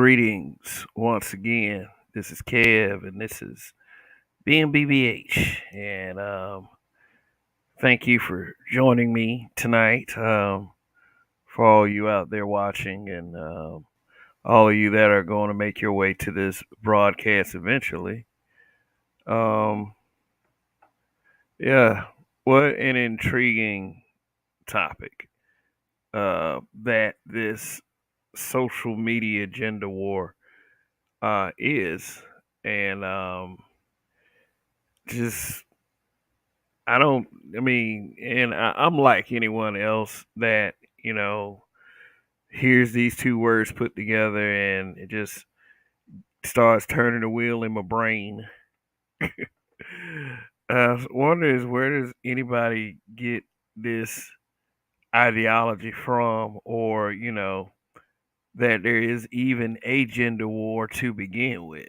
Greetings once again. This is Kev, and this is BMBBH. And thank you for joining me tonight. For all you out there watching, and all of you that are going to make your way to this broadcast eventually. Um, yeah, what an intriguing topic that this social media gender war is. And just I don't. I mean, and I'm like anyone else that hears these two words put together, and it just starts turning the wheel in my brain. Wonder is, where does anybody get this ideology from, or that there is even a gender war to begin with.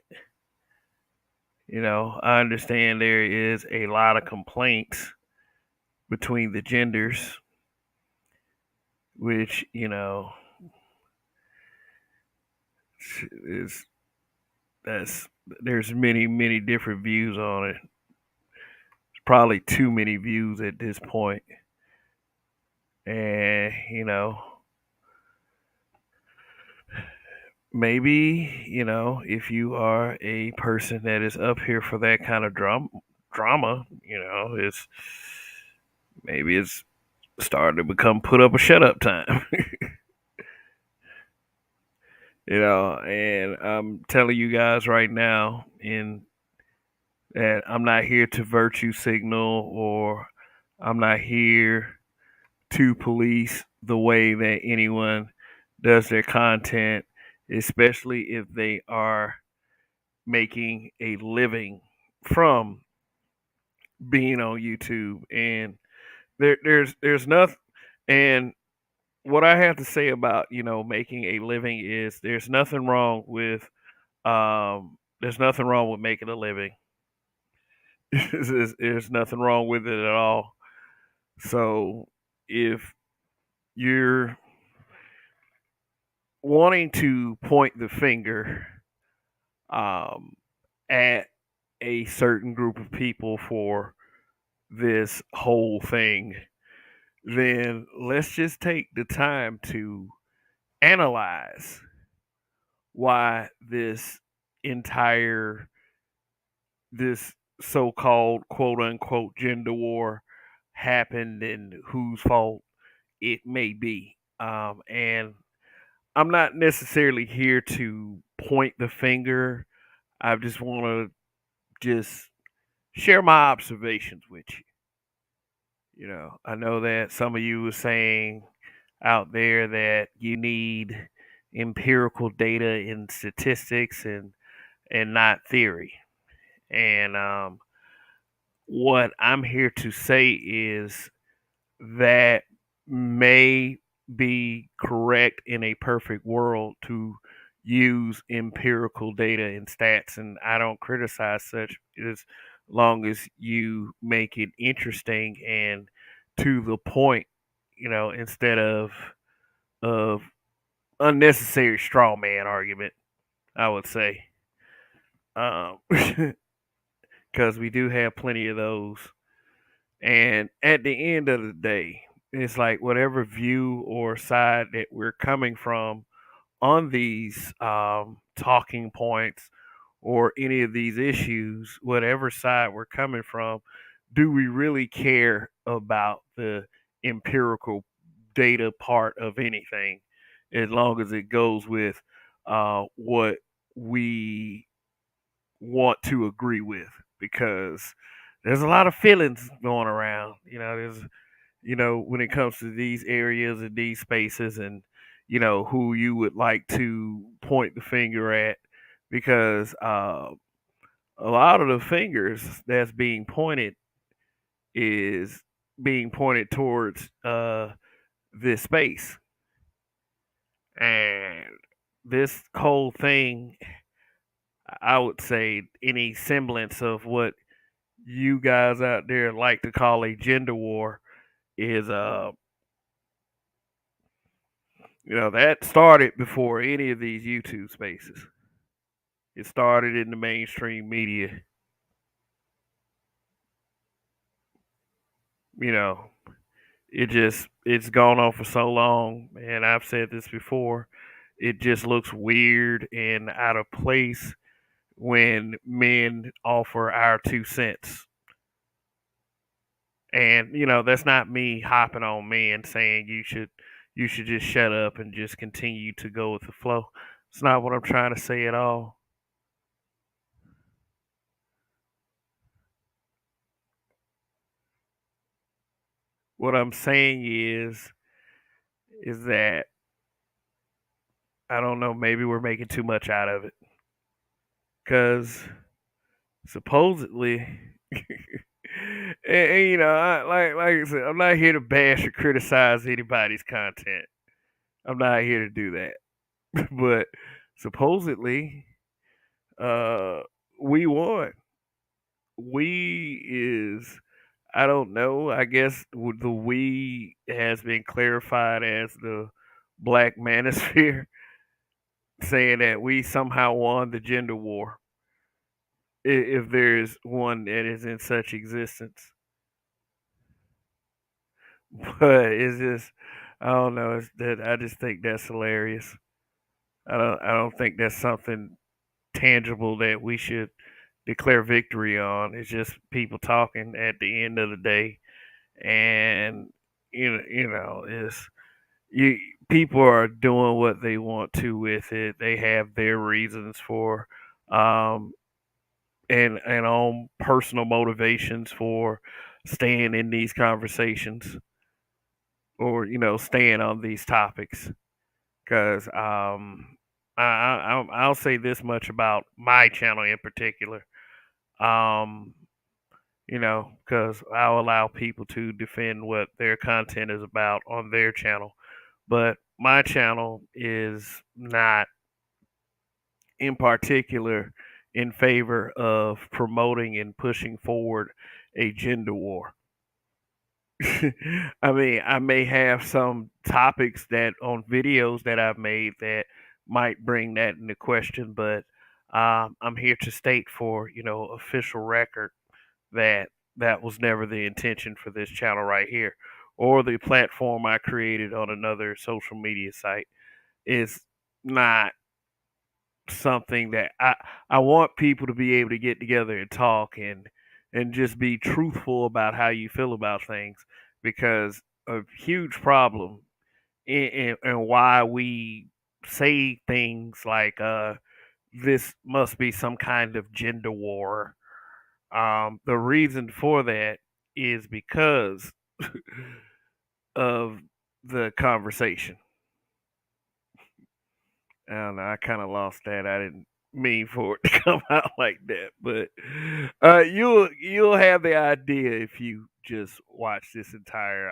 I understand there is a lot of complaints between the genders, which is that's there's many different views on it. Probably too many views at this point. And maybe if you are a person that is up here for that kind of drama, it's maybe it's starting to become put up or shut up time. And I'm telling you guys right now, in that I'm not here to virtue signal, or I'm not here to police the way that anyone does their content, especially if they are making a living from being on YouTube. And there's nothing. And what I have to say about making a living is there's nothing wrong with making a living. There's nothing wrong with it at all. So if you're wanting to point the finger um, at a certain group of people for this whole thing, then let's just take the time to analyze why entire this so-called quote unquote gender war happened, and whose fault it may be. And I'm not necessarily here to point the finger. I just want to just share my observations with you. I know that some of you are saying out there that you need empirical data and statistics, and not theory. And what I'm here to say is that may be correct in a perfect world to use empirical data and stats, and I don't criticize such, as long as you make it interesting and to the point, instead of unnecessary straw man argument, I would say. Because we do have plenty of those. And at the end of the day, it's like whatever view or side that we're coming from on these talking points or any of these issues, whatever side we're coming from, do we really care about the empirical data part of anything, as long as it goes with what we want to agree with? Because there's a lot of feelings going around. When it comes to these areas and these spaces, and who you would like to point the finger at, because a lot of the fingers that's being pointed is being pointed towards this space. And this whole thing, I would say, any semblance of what you guys out there like to call a gender war is That started before any of these YouTube spaces. It started in the mainstream media. You know, it's gone on for so long, and I've said this before. It just looks weird and out of place when men offer our 2 cents. And that's not me hopping on men saying you should just shut up and just continue to go with the flow. It's not what I'm trying to say at all. What I'm saying is that I don't know, maybe we're making too much out of it cuz supposedly and, like I said, I'm not here to bash or criticize anybody's content. I'm not here to do that. But supposedly uh we won. We is I don't know. I guess the we has been clarified as the black manosphere, saying that we somehow won the gender war, if there is one that is in such existence. But it's just, I don't know. It's that I just think that's hilarious. I don't think that's something tangible that we should declare victory on. It's just people talking at the end of the day, and it's you. People are doing what they want to with it. They have their reasons for, um, and own personal motivations for staying in these conversations, or staying on these topics. Because I'll say this much about my channel in particular. Um, because I'll allow people to defend what their content is about on their channel. But my channel is not, in particular, in favor of promoting and pushing forward a gender war. I mean, I may have some topics that on videos that I've made that might bring that into question, but I'm here to state for official record that that was never the intention for this channel right here, or the platform I created on another social media site. Is not something that I want people to be able to get together and talk and just be truthful about how you feel about things, because a huge problem in why we say things like this must be some kind of gender war. The reason for that is because of the conversation. I don't know. I kind of lost that. I didn't mean for it to come out like that, but you'll have the idea if you just watch this entire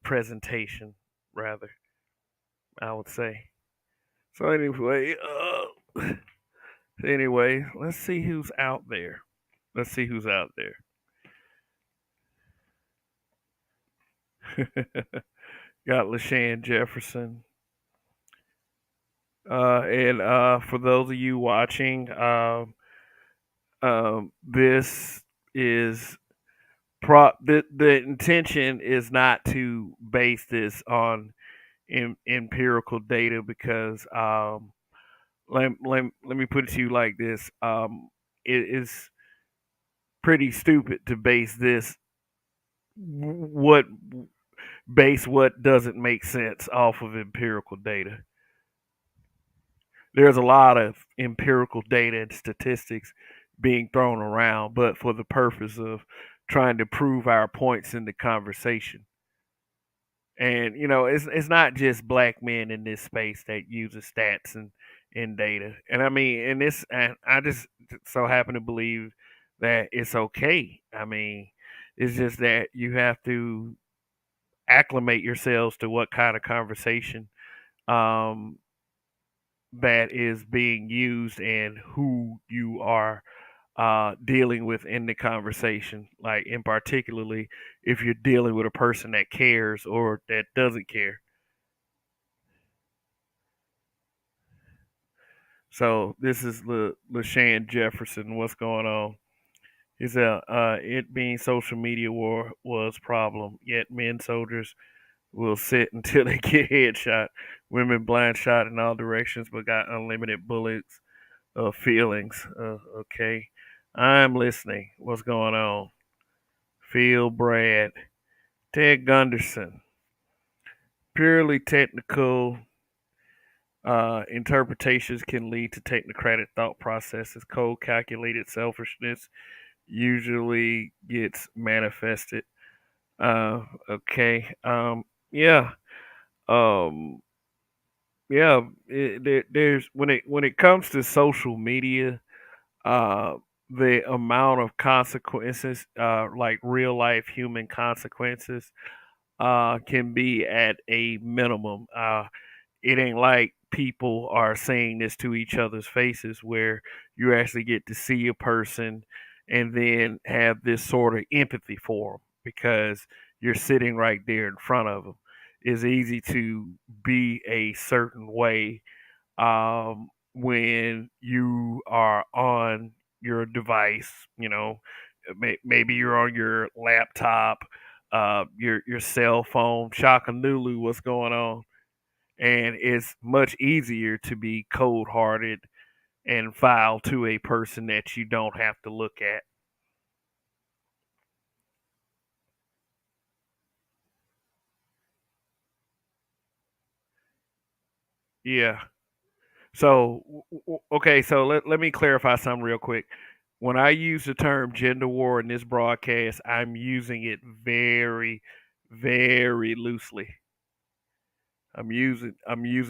presentation. Rather, I would say. So anyway, let's see who's out there. Let's see who's out there. Got LaShawn Jefferson. And for those of you watching, this is the intention is not to base this on empirical data, because let me put it to you like this. It is pretty stupid to what base what doesn't make sense off of empirical data. There's a lot of empirical data and statistics being thrown around, but for the purpose of trying to prove our points in the conversation. And it's not just black men in this space that uses stats and data. And I mean, and I just so happen to believe that it's okay. I mean, it's just that you have to acclimate yourselves to what kind of conversation um, that is being used and who you are dealing with in the conversation. Like, in particularly, if you're dealing with a person that cares or that doesn't care. So this is LaShawn Jefferson. What's going on? He said, it being social media war was problem. Yet men soldiers will sit until they get headshot, women blind shot in all directions, but got unlimited bullets of feelings. Okay, I'm listening. What's going on? Phil Brad, Ted Gunderson. Purely technical interpretations can lead to technocratic thought processes. Cold, calculated selfishness usually gets manifested. Okay. Yeah. Um. Yeah. There's when it comes to social media, uh, the amount of consequences, like real life human consequences, can be at a minimum. It ain't like people are saying this to each other's faces where you actually get to see a person and then have this sort of empathy for them because you're sitting right there in front of them. It's easy to be a certain way when you are on your device. Maybe you're on your laptop, your cell phone. Shaka Nulu, what's going on? And it's much easier to be cold hearted and vile to a person that you don't have to look at. Yeah. So, okay, so let me clarify something real quick. When I use the term gender war in this broadcast, I'm using it very, very loosely. I'm using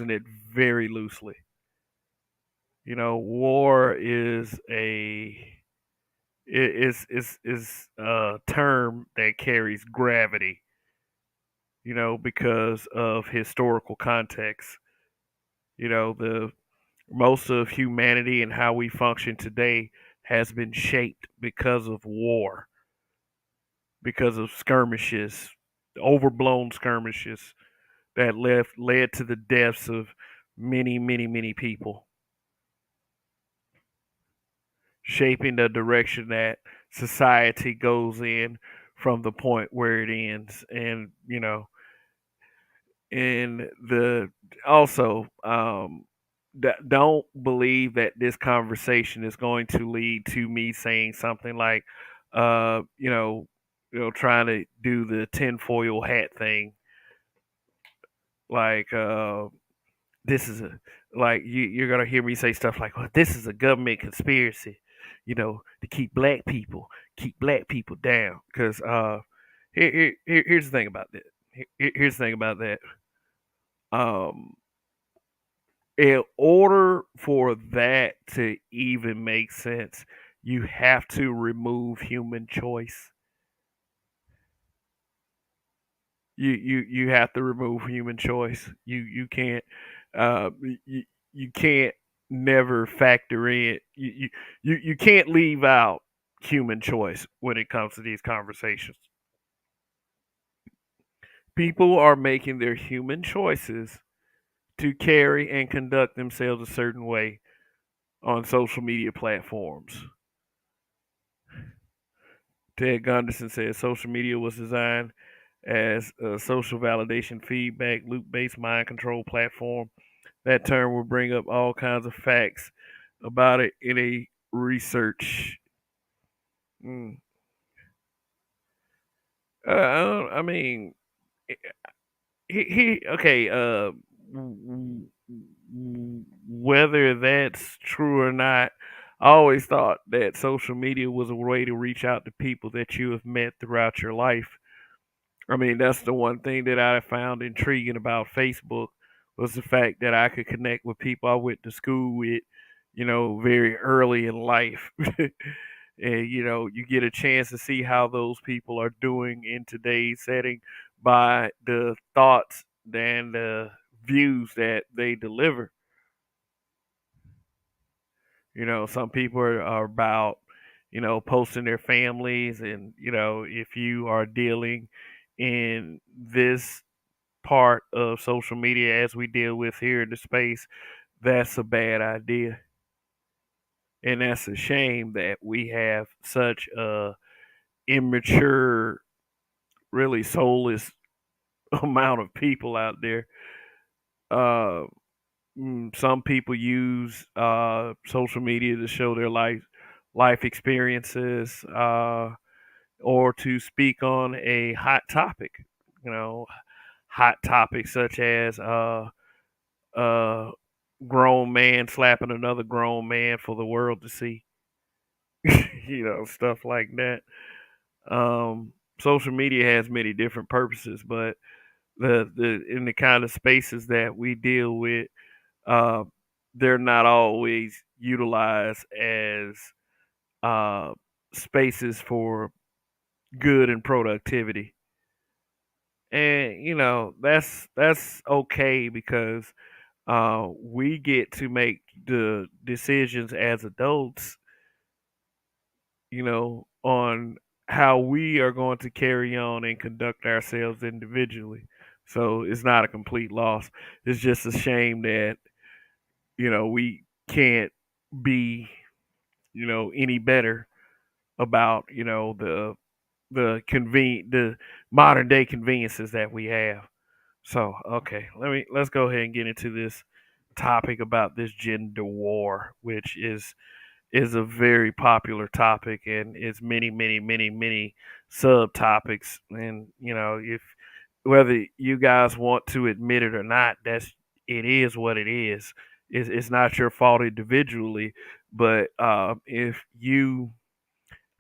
it very loosely. War is a term that carries gravity, because of historical context. The most of humanity and how we function today has been shaped because of war, because of skirmishes, overblown skirmishes that led to the deaths of many, many, many people, shaping the direction that society goes in from the point where it ends. And the also don't believe that this conversation is going to lead to me saying something like uh you know trying to do the tinfoil hat thing, like this is a like you're gonna hear me say stuff like, well, this is a government conspiracy, to keep black people down. Because here's the thing about that. Here's the thing about that. Um, in order for that to even make sense, you have to remove human choice. You have to remove human choice. You can't uh you can't never factor in you can't leave out human choice when it comes to these conversations. People are making their human choices to carry and conduct themselves a certain way on social media platforms. Ted Gunderson says social media was designed as a social validation feedback loop based mind control platform. That term will bring up all kinds of facts about it in a research. Mm. I mean, he okay. Whether that's true or not, I always thought that social media was a way to reach out to people that you have met throughout your life. I mean, that's the one thing that I found intriguing about Facebook was the fact that I could connect with people I went to school with, very early in life. And you get a chance to see how those people are doing in today's setting by the thoughts and the views that they deliver. Some people are about, posting their families. And, if you are dealing in this part of social media as we deal with here in the space, that's a bad idea. And that's a shame that we have such a immature, really soulless amount of people out there. Uh, some people use social media to show their life experiences, or to speak on a hot topic. You know, hot topics such as a grown man slapping another grown man for the world to see. Stuff like that. Social media has many different purposes, but the in the kind of spaces that we deal with, uh, they're not always utilized as uh, spaces for good and productivity. And that's okay because we get to make the decisions as adults, on how we are going to carry on and conduct ourselves individually. So it's not a complete loss. It's just a shame that, we can't be, any better about, the modern day conveniences that we have. So, okay, let's go ahead and get into this topic about this gender war, which is a very popular topic and is many, many, many, many subtopics. And if whether you guys want to admit it or not, it is what it is. It's not your fault individually, but if you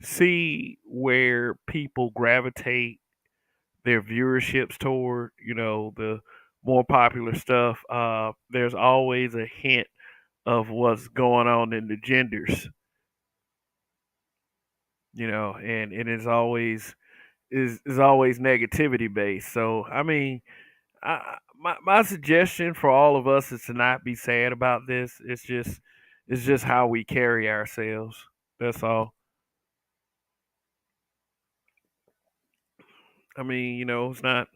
see where people gravitate their viewerships toward, the more popular stuff, there's always a hint of what's going on in the genders, and it is always negativity based. So I mean, my suggestion for all of us is to not be sad about this. It's just how we carry ourselves. That's all. I mean, it's not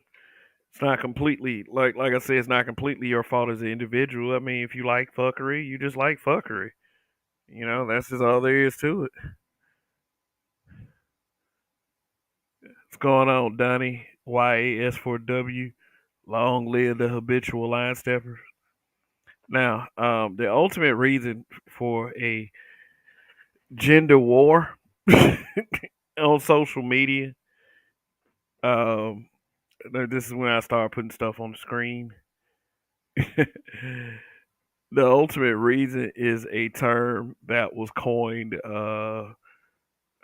completely, like I said, it's not completely your fault as an individual. I mean, if you like fuckery, you just like fuckery. That's just all there is to it. What's going on, Donnie? YAS4W. Long live the habitual line steppers. Now, the ultimate reason for a gender war on social media, um, this is when I start putting stuff on the screen. The ultimate reason is a term that was coined, I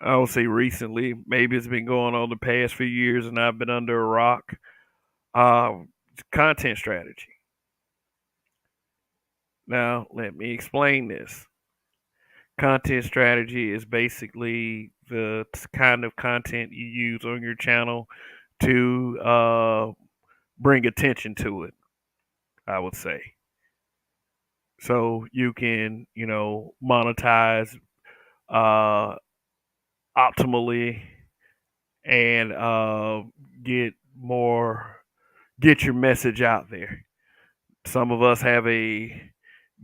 would say recently. Maybe it's been going on the past few years and I've been under a rock. Uh, Content strategy. Now, let me explain this. Content strategy is basically the kind of content you use on your channel to bring attention to it, I would say. So you can, monetize uh, optimally and get more, get your message out there. Some of us have a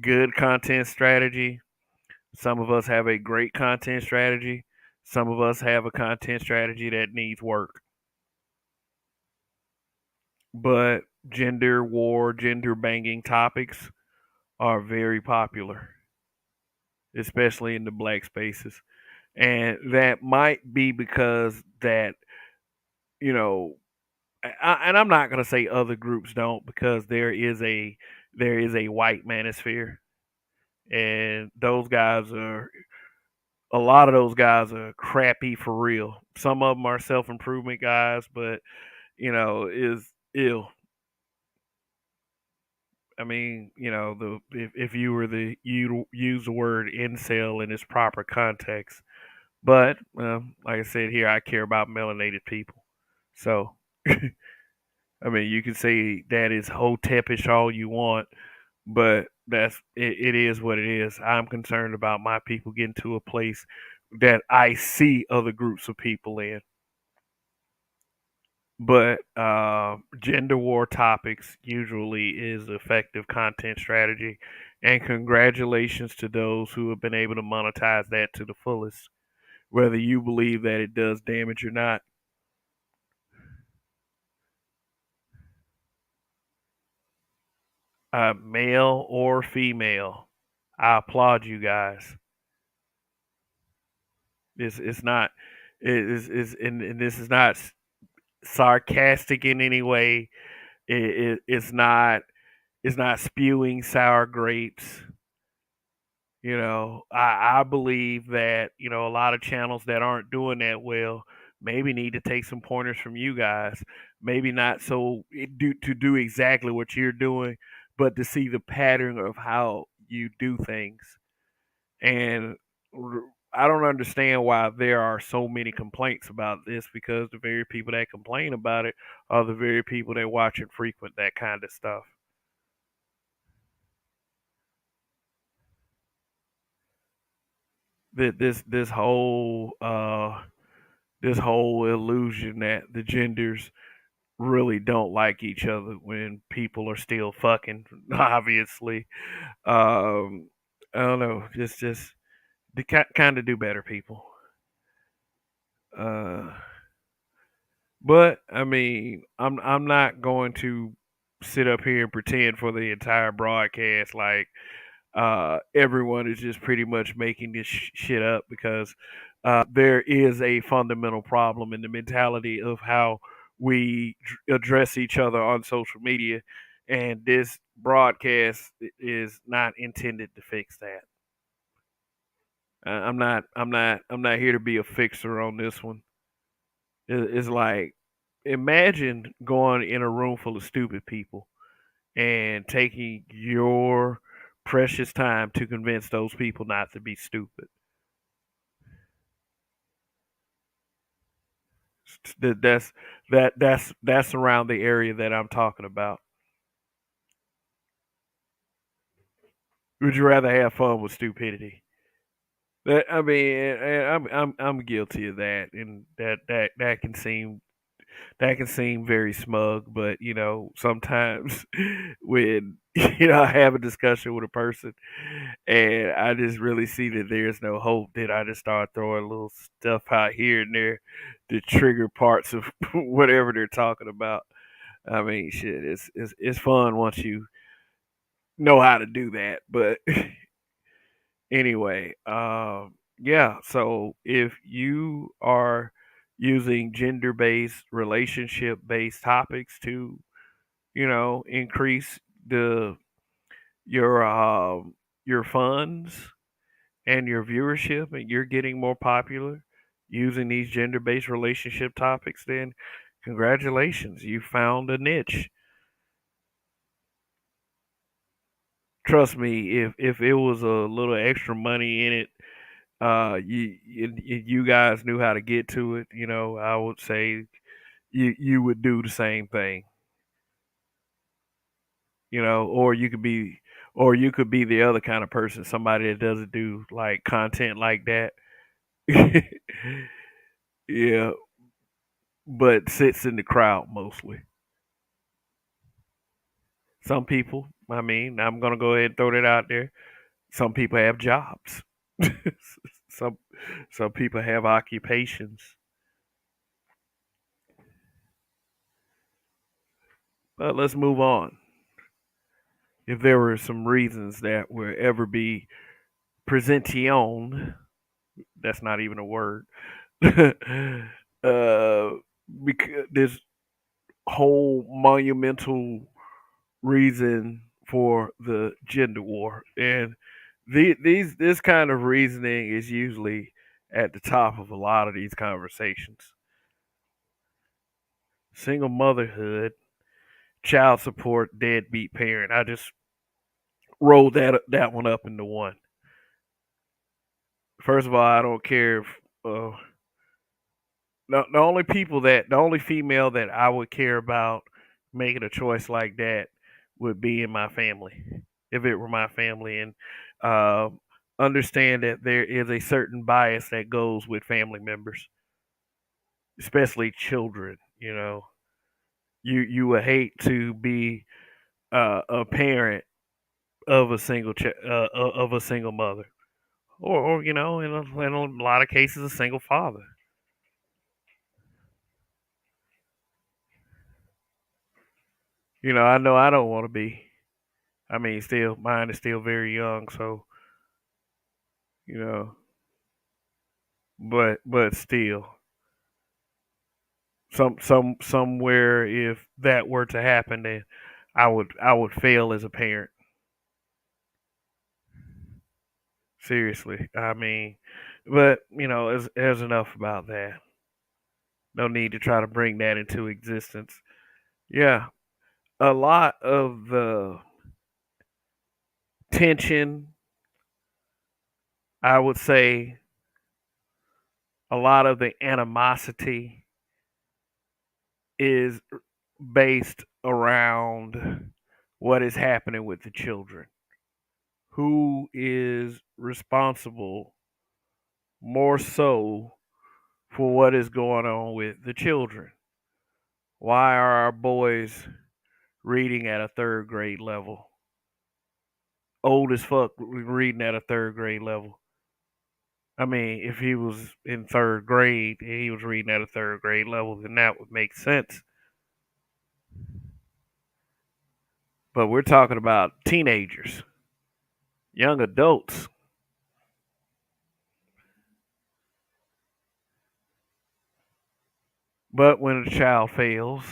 good content strategy. Some of us have a great content strategy. Some of us have a content strategy that needs work. But gender war, gender banging topics are very popular, especially in the black spaces. And that might be because that, you know, and I'm not going to say other groups don't, because there is a white manosphere, and those guys are a lot of those guys are crappy for real. Some of them are self improvement guys, but is ill. I mean, if you were you use the word incel in its proper context, but like I said here, I care about melanated people. So, I mean, you can say that is hotepish all you want, but it is what it is. I'm concerned about my people getting to a place that I see other groups of people in. But gender war topics usually is effective content strategy, and congratulations to those who have been able to monetize that to the fullest, whether you believe that it does damage or not. Male or female, I applaud you guys. It's not and this is not sarcastic in any way. It's not spewing sour grapes. I believe that a lot of channels that aren't doing that well maybe need to take some pointers from you guys. Maybe not to do exactly what you're doing, but to see the pattern of how you do things. And I don't understand why there are so many complaints about this, because the very people that complain about it are the very people that watch and frequent that kind of stuff. This whole illusion that the genders really don't like each other when people are still fucking, obviously. um I don't know, just to kind of do better, people. uh but I mean, I'm not going to sit up here and pretend for the entire broadcast like everyone is just pretty much making this shit up, because there is a fundamental problem in the mentality of how we address each other on social media, and this broadcast is not intended to fix that. I'm not here to be a fixer on this one. It's like, imagine going in a room full of stupid people and taking your precious time to convince those people not to be stupid. That's that's around the area that I'm talking about. Would you rather have fun with stupidity? I mean, and I'm guilty of that, and that can seem very smug, but sometimes when I have a discussion with a person and I just really see that there's no hope, then I just start throwing little stuff out here and there to trigger parts of whatever they're talking about. I mean, shit, it's fun once you know how to do that. But anyway, yeah. So if you are using gender-based, relationship-based topics to, increase the your your funds and your viewership, and you're getting more popular using these gender-based relationship topics, then congratulations, you found a niche. Trust me, if it was a little extra money in it, you guys knew how to get to it, I would say you would do the same thing, or you could be the other kind of person, somebody that doesn't do like content like that. Yeah, but sits in the crowd mostly. Some people, I mean, I'm gonna go ahead and throw that out there. Some people have jobs. some some people have occupations. But let's move on. If there were some reasons that would ever be presentation, that's not even a word. Because this whole monumental reason for the gender war, and this kind of reasoning is usually at the top of a lot of these conversations. Single motherhood, child support, deadbeat parent. I just rolled that one up into one. First of all, I don't care if the only female that I would care about making a choice like that would be in my family. If it were my family, and uh, understand that there is a certain bias that goes with family members, especially children. You would hate to be a parent of of a single mother, or in a lot of cases, a single father. I know I don't want to be. I mean, still, mine is still very young, so you know, but still, somewhere if that were to happen, then I would fail as a parent. Seriously, I mean, but there's enough about that. No need to try to bring that into existence. Yeah, a lot of the tension, I would say, a lot of the animosity is based around what is happening with the children. Who is responsible more so for what is going on with the children? Why are our boys reading at a third grade level? Old as fuck reading at a third grade level. I mean, if he was in third grade and he was reading at a third grade level, then that would make sense. But we're talking about teenagers, young adults. But when a child fails,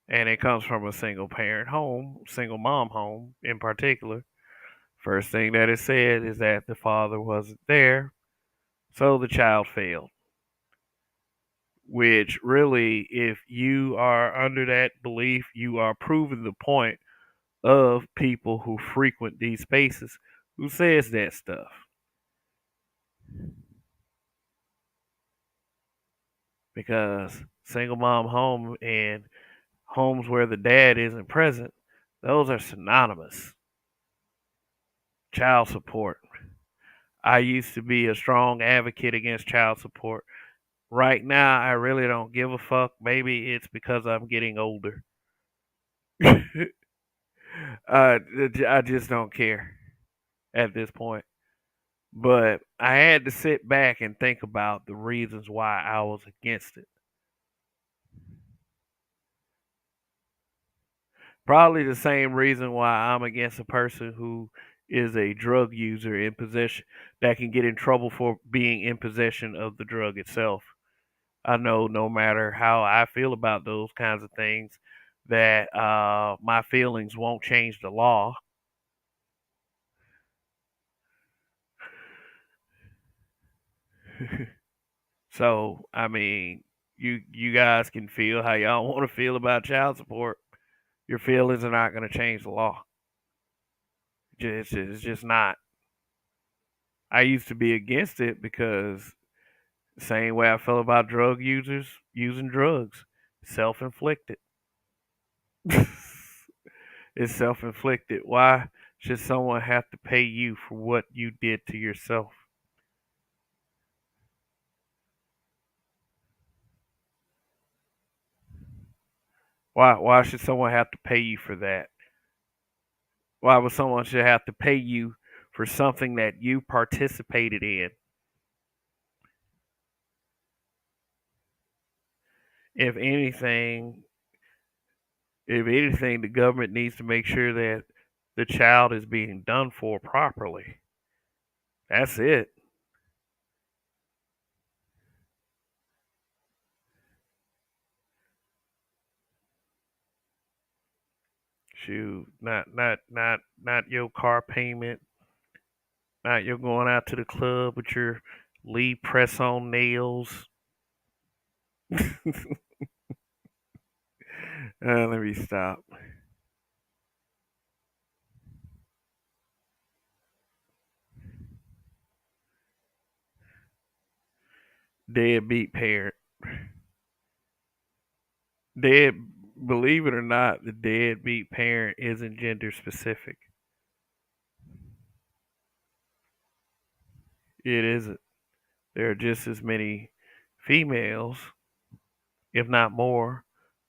and it comes from a single parent home, single mom home in particular, first thing that is said is that the father wasn't there, so the child failed. Which really, if you are under that belief, you are proving the point of people who frequent these spaces who says that stuff. Because single mom home and homes where the dad isn't present, those are synonymous. Child support. I used to be a strong advocate against child support. Right now, I really don't give a fuck. Maybe it's because I'm getting older. I just don't care at this point. But I had to sit back and think about the reasons why I was against it. Probably the same reason why I'm against a person who is a drug user in possession that can get in trouble for being in possession of the drug itself. I know no matter how I feel about those kinds of things, that my feelings won't change the law. So I mean, you guys can feel how y'all want to feel about child support. Your feelings are not going to change the law. It's just not. I used to be against it because the same way I felt about drug users using drugs, self inflicted. It's self inflicted. Why should someone have to pay you for what you did to yourself? Why should someone have to pay you for that? Why would someone should have to pay you for something that you participated in? If anything, if anything, the government needs to make sure that the child is being done for properly. That's it. Shoot, not your car payment, not your going out to the club with your Lee press on nails. Let me stop. Deadbeat parent. Dead. Believe it or not, the deadbeat parent isn't gender specific. It isn't. There are just as many females, if not more,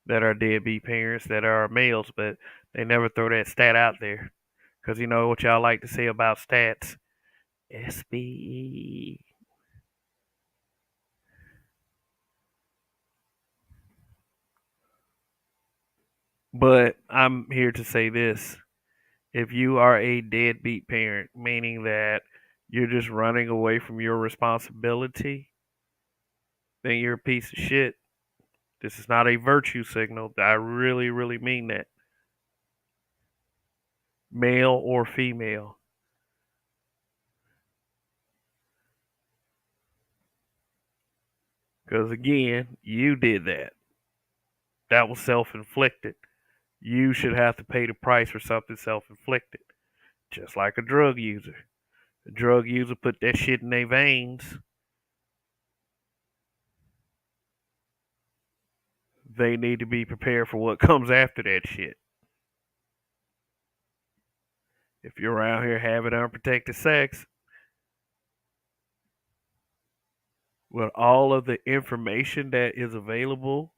that are deadbeat parents that are males, but they never throw that stat out there. Because you know what y'all like to say about stats? SBE. But I'm here to say this. If you are a deadbeat parent, meaning that you're just running away from your responsibility, then you're a piece of shit. This is not a virtue signal. I really, really mean that. Male or female. Because again, you did that. That was self inflicted. You should have to pay the price for something self inflicted. Just like a drug user. A drug user put that shit in their veins. They need to be prepared for what comes after that shit. If you're around here having unprotected sex, with all of the information that is available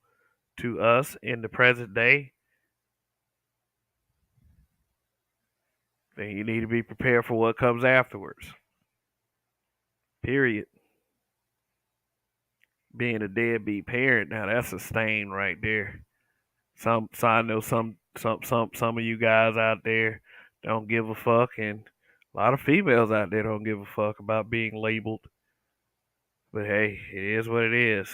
to us in the present day, then you need to be prepared for what comes afterwards. Period. Being a deadbeat parent, now that's a stain right there. So I know some of you guys out there don't give a fuck, and a lot of females out there don't give a fuck about being labeled. But hey, it is what it is.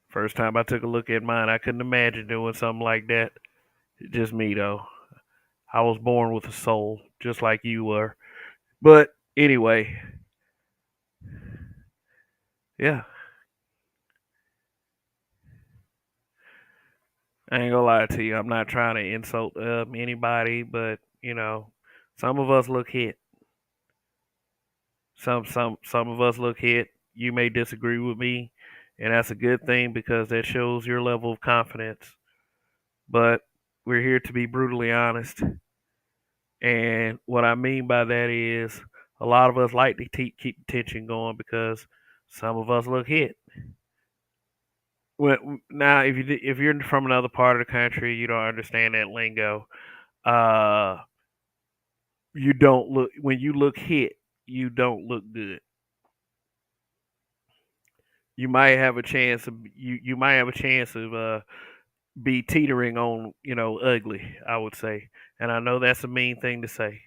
First time I took a look at mine, I couldn't imagine doing something like that. Just me though. I was born with a soul, just like you were. But anyway, yeah, I ain't gonna lie to you. I'm not trying to insult anybody, but you know, some of us look hit. Some of us look hit. You may disagree with me, and that's a good thing because that shows your level of confidence. But we're here to be brutally honest, and what I mean by that is a lot of us like to keep the tension going because some of us look hit. Well, now if you're from another part of the country, you don't understand that lingo. Uh, you don't look when you look hit. You don't look good. You might have a chance of you might have a chance of be teetering on ugly. I would say, and I know that's a mean thing to say.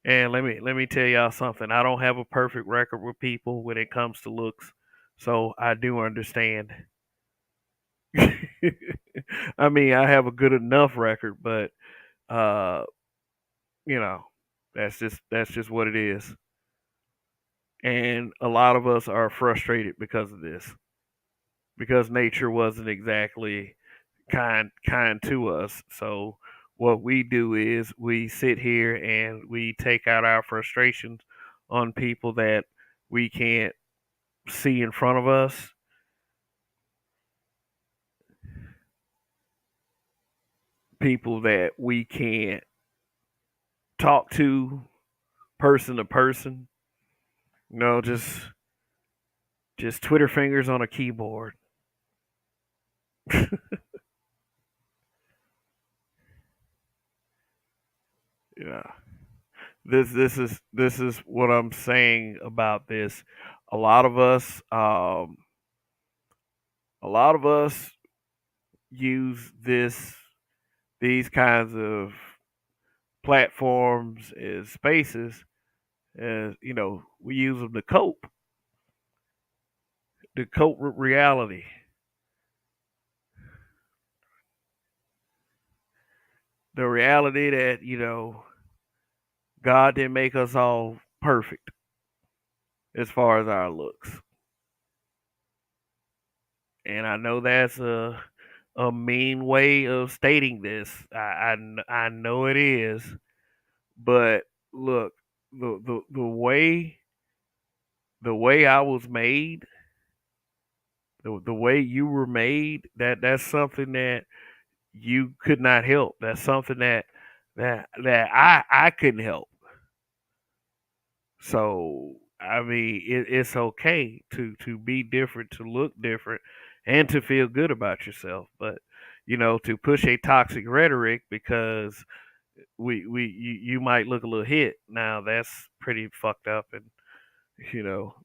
And let me tell y'all something. I don't have a perfect record with people when it comes to looks, so I do understand. I mean, I have a good enough record, but uh, you know, that's just what it is. And a lot of us are frustrated because of this, because nature wasn't exactly kind to us. So what we do is we sit here and we take out our frustrations on people that we can't see in front of us, people that we can't talk to person. Just Twitter fingers on a keyboard. Yeah. This is what I'm saying about this. A lot of us a lot of us use these kinds of platforms as spaces as we use them to cope with reality, the reality that God didn't make us all perfect as far as our looks. And I know that's a mean way of stating this. I know it is, but look, the way I was made, the way you were made, that's something that you could not help. That's something that that I couldn't help. So I mean, it's okay to be different, to look different, and to feel good about yourself. But to push a toxic rhetoric because you might look a little hit. Now that's pretty fucked up, and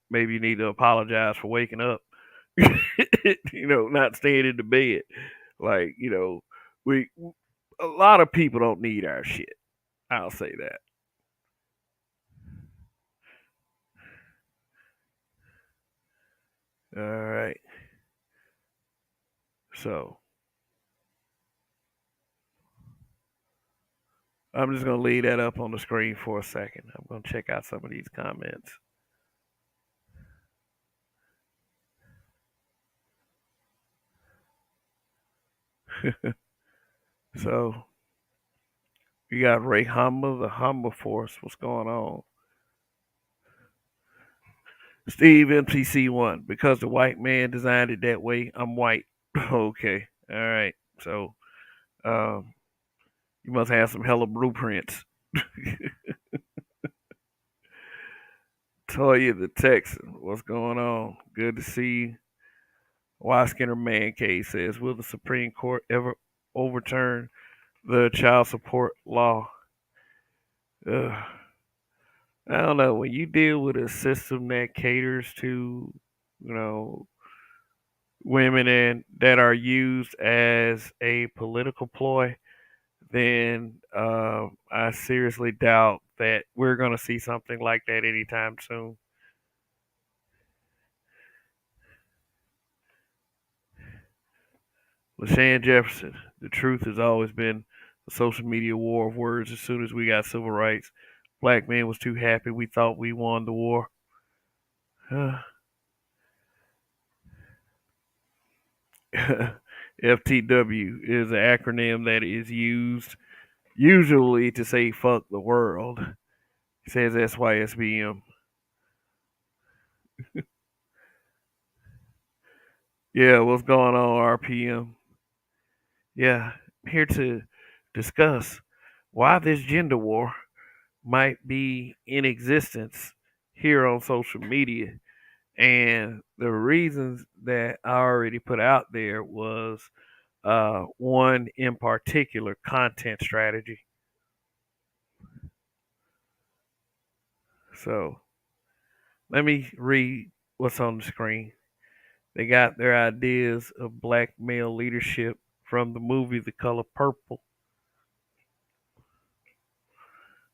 maybe you need to apologize for waking up. Not staying in the bed. Like we a lot of people don't need our shit. I'll say that. All right. So I'm just gonna leave that up on the screen for a second. I'm gonna check out some of these comments. So we got Ray Hummer, the Hummer Force. What's going on? Steve MTC1. Because the white man designed it that way, I'm white. Okay. All right. So um, you must have some hella blueprints. Toya the Texan. What's going on? Good to see you. Y Skinner Man Cave says, will the Supreme Court ever overturn the child support law? Ugh. I don't know. When you deal with a system that caters to, you know, women and that are used as a political ploy, then I seriously doubt that we're going to see something like that anytime soon. LaShawn Jefferson, the truth has always been a social media war of words. As soon as we got civil rights, black men was too happy. We thought we won the war. FTW is an acronym that is used usually to say fuck the world. It says SYSBM. Yeah, what's going on, RPM? Yeah, I'm here to discuss why this gender war might be in existence here on social media. And the reasons that I already put out there was one in particular, content strategy. So let me read what's on the screen. They got their ideas of black male leadership from the movie The Color Purple.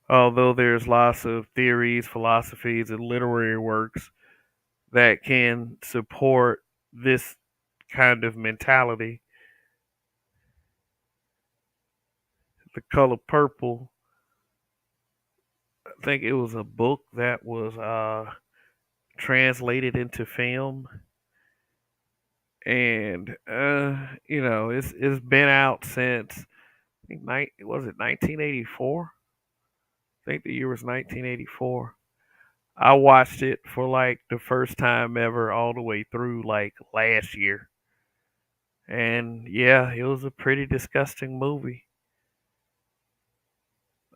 Although there's lots of theories, philosophies, and literary works that can support this kind of mentality, The Color Purple, I think it was a book that was translated into film, and it's been out since I think was it 1984. I think the year was 1984. I watched it for like the first time ever, all the way through like last year, and yeah, it was a pretty disgusting movie.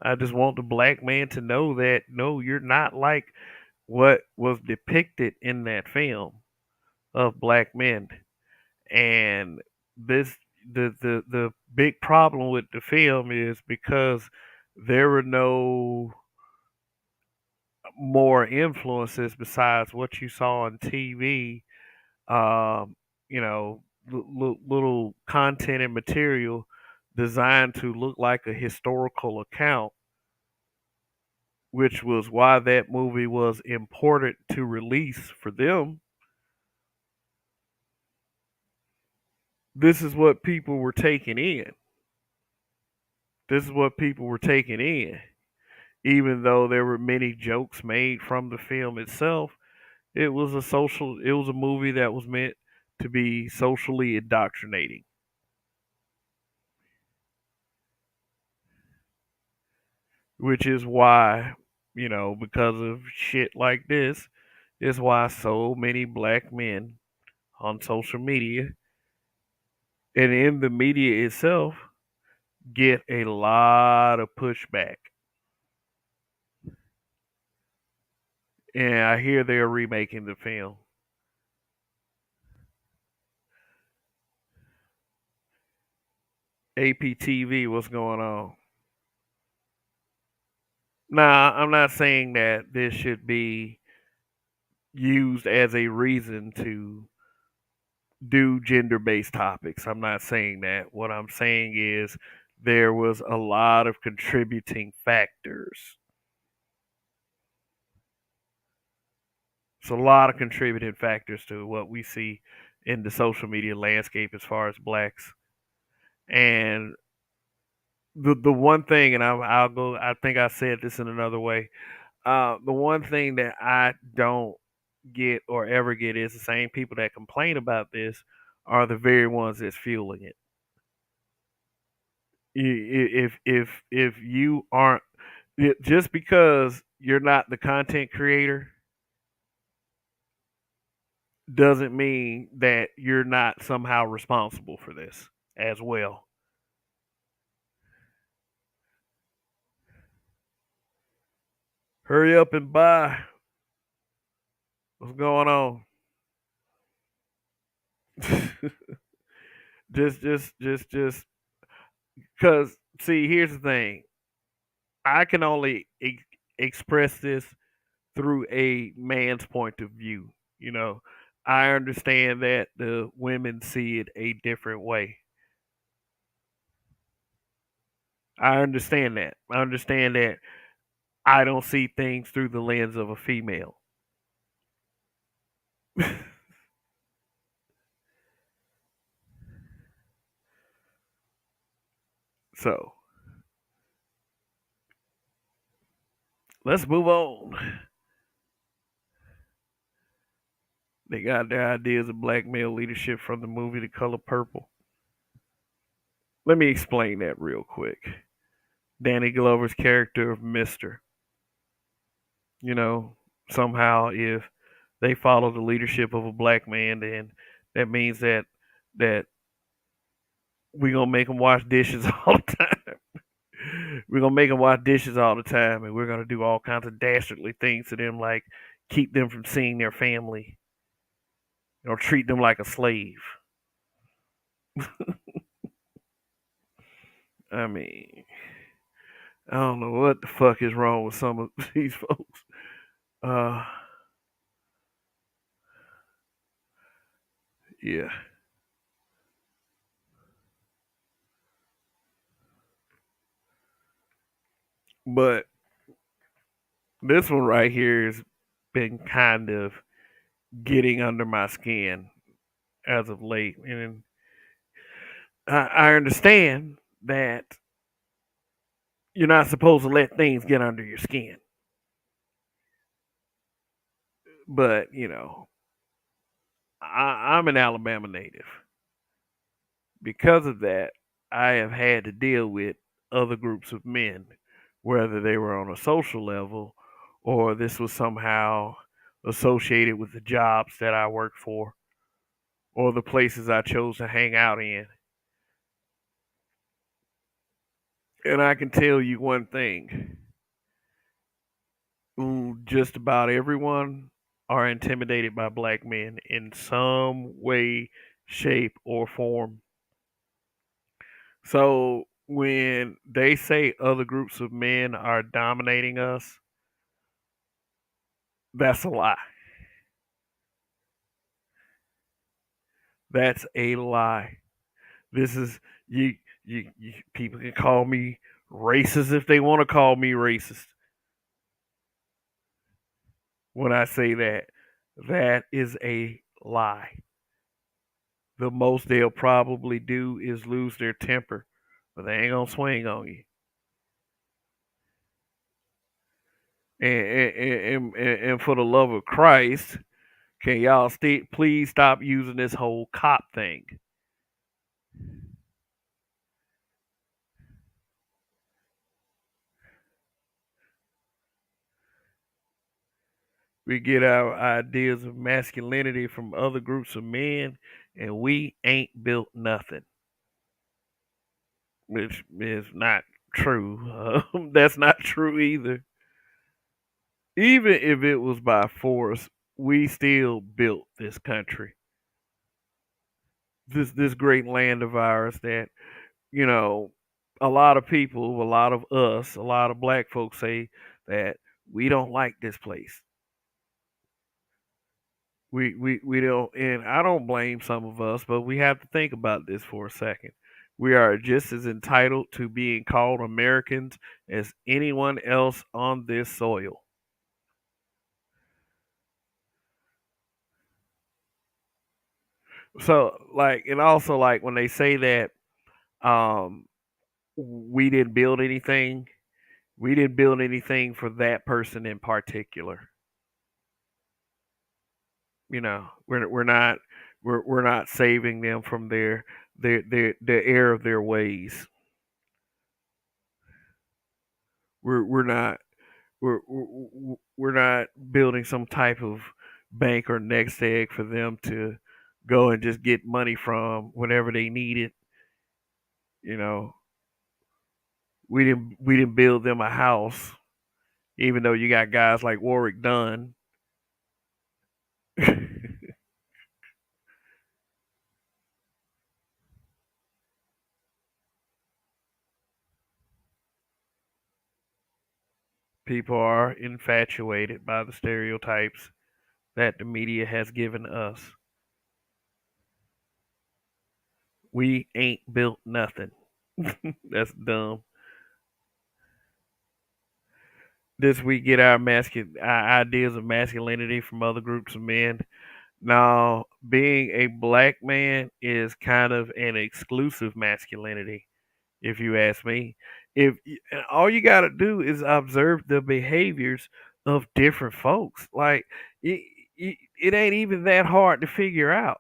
I just want the black man to know that no, you're not like what was depicted in that film of black men. And this the big problem with the film is because there were no more influences besides what you saw on TV. Um, little content and material designed to look like a historical account, which was why that movie was important to release for them. This is what people were taking in. This is what people were taking in. Even though there were many jokes made from the film itself, it was a movie that was meant to be socially indoctrinating, which is why, because of shit like this, is why so many black men on social media and in the media itself get a lot of pushback. And I hear they're remaking the film. APTV, what's going on? Nah, I'm not saying that this should be used as a reason to do gender based topics. I'm not saying that. What I'm saying is there was a lot of contributing factors. It's a lot of contributing factors to what we see in the social media landscape as far as blacks. And the one thing, and I'll go. I think I said this in another way. The one thing that I don't get or ever get is the same people that complain about this are the very ones that's fueling it. If you aren't just because you're not the content creator doesn't mean that you're not somehow responsible for this as well. Hurry up and buy. What's going on? Just because see, here's the thing. I can only express this through a man's point of view. You know, I understand that the women see it a different way. I understand that. I understand that I don't see things through the lens of a female. So let's move on. They got their ideas of black male leadership from the movie The Color Purple. Let me explain that real quick. Danny Glover's character of Mister. You know, somehow if they follow the leadership of a black man, then that means that we gonna make them wash dishes all the time. We're gonna make them wash dishes all the time, and we're gonna do all kinds of dastardly things to them, like keep them from seeing their family, or treat them like a slave. I mean, I don't know what the fuck is wrong with some of these folks. Uh, yeah, but this one right here has been kind of getting under my skin as of late, and I understand that you're not supposed to let things get under your skin, but I'm an Alabama native. Because of that, I have had to deal with other groups of men, whether they were on a social level or this was somehow associated with the jobs that I worked for or the places I chose to hang out in. And I can tell you one thing, just about everyone are intimidated by black men in some way, shape, or form. So when they say other groups of men are dominating us, that's a lie. That's a lie. This is you people can call me racist if they want to call me racist when I say that. That is a lie. The most they'll probably do is lose their temper, but they ain't gonna swing on you. And for the love of Christ, can y'all please stop using this whole cop thing? We get our ideas of masculinity from other groups of men, and we ain't built nothing. which is not true. That's not true either. Even if it was by force, we still built this country, this great land of ours that you know a lot of people, a lot of us, a lot of black folks say that we don't like this place. We don't, and I don't blame some of us, but we have to think about this for a second. We are just as entitled to being called Americans as anyone else on this soil. So, like, and also like when they say that um, we didn't build anything, we didn't build anything for that person in particular. We're not we're not saving them from their error of their ways. We're not we're not building some type of bank or next egg for them to go and just get money from whenever they need it. You know, we didn't build them a house, even though you got guys like Warwick Dunn. People are infatuated by the stereotypes that the media has given us. We ain't built nothing. That's dumb. This we get our ideas of masculinity from other groups of men. Now, being a black man is kind of an exclusive masculinity, if you ask me. If and all you got to do is observe the behaviors of different folks, like it, it ain't even that hard to figure out.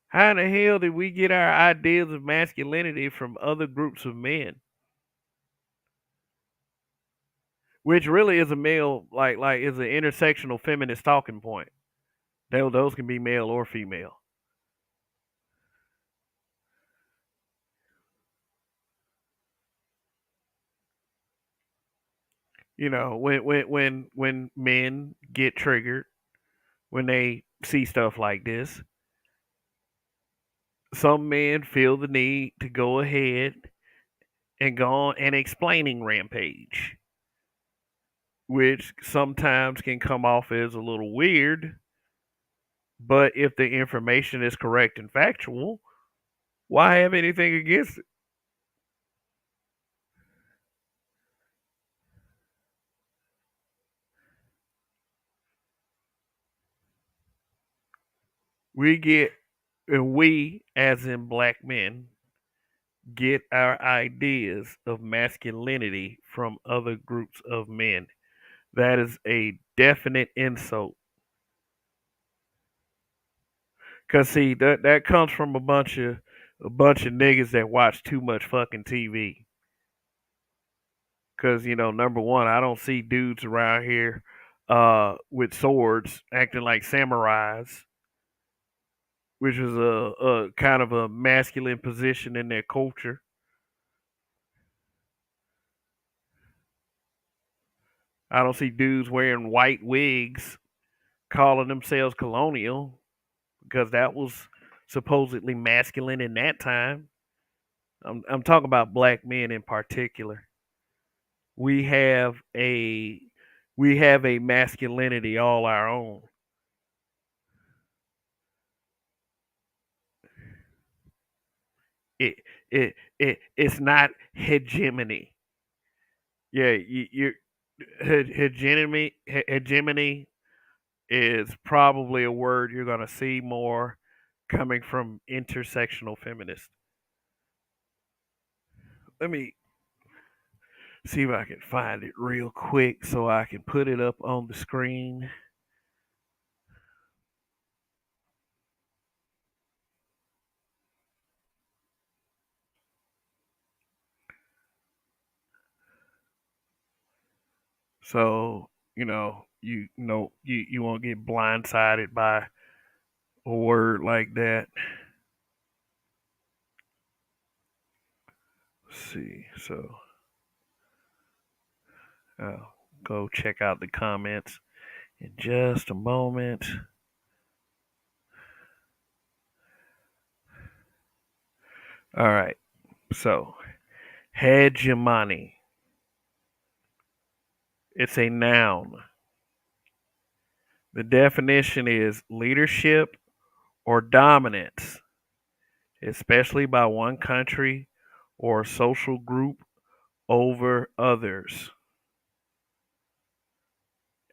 How in the hell did we get our ideas of masculinity from other groups of men? Which really is a male, like is an intersectional feminist talking point. Those can be male or female. When men get triggered when they see stuff like this, some men feel the need to go ahead and go on an explaining rampage, which sometimes can come off as a little weird. But if the information is correct and factual, why have anything against it? We get, and we, as in black men, get our ideas of masculinity from other groups of men. That is a definite insult. Cause see that comes from a bunch of niggas that watch too much fucking TV. Cause number one, I don't see dudes around here with swords acting like samurais, which is a kind of a masculine position in their culture. I don't see dudes wearing white wigs calling themselves colonial because that was supposedly masculine in that time. I'm talking about black men in particular. We have a we have a masculinity all our own. It it's not hegemony. Yeah, hegemony is probably a word you're gonna see more coming from intersectional feminists. Let me see if I can find it real quick so I can put it up on the screen. So, you won't get blindsided by a word like that. see. So I'll go check out the comments in just a moment. All right. So hegemony. It's a noun. The definition is leadership or dominance, especially by one country or social group over others.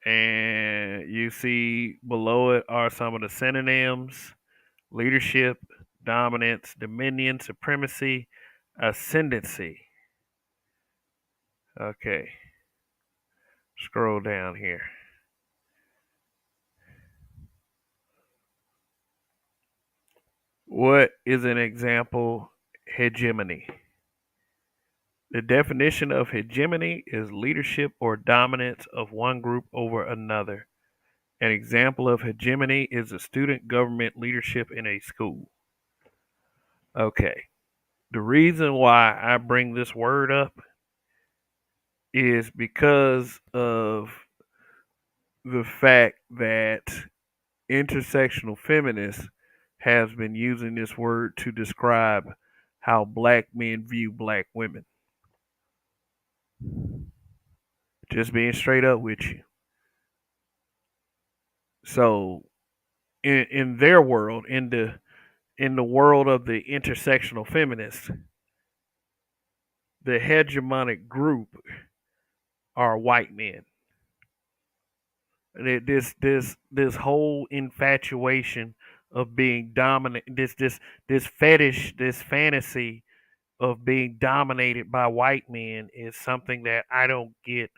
And you see below it are some of the synonyms: leadership, dominance, dominion, supremacy, ascendancy. Okay, scroll down here. What is an example hegemony? The definition of hegemony is leadership or dominance of one group over another. An example of hegemony is a student government leadership in a school. Okay. The reason why I bring this word up is because of the fact that intersectional feminists has been using this word to describe how black men view black women. Just being straight up with you. So in their world, in the world of the intersectional feminists, the hegemonic group are white men. This whole infatuation of being dominant, this fetish, this fantasy of being dominated by white men is something that I don't get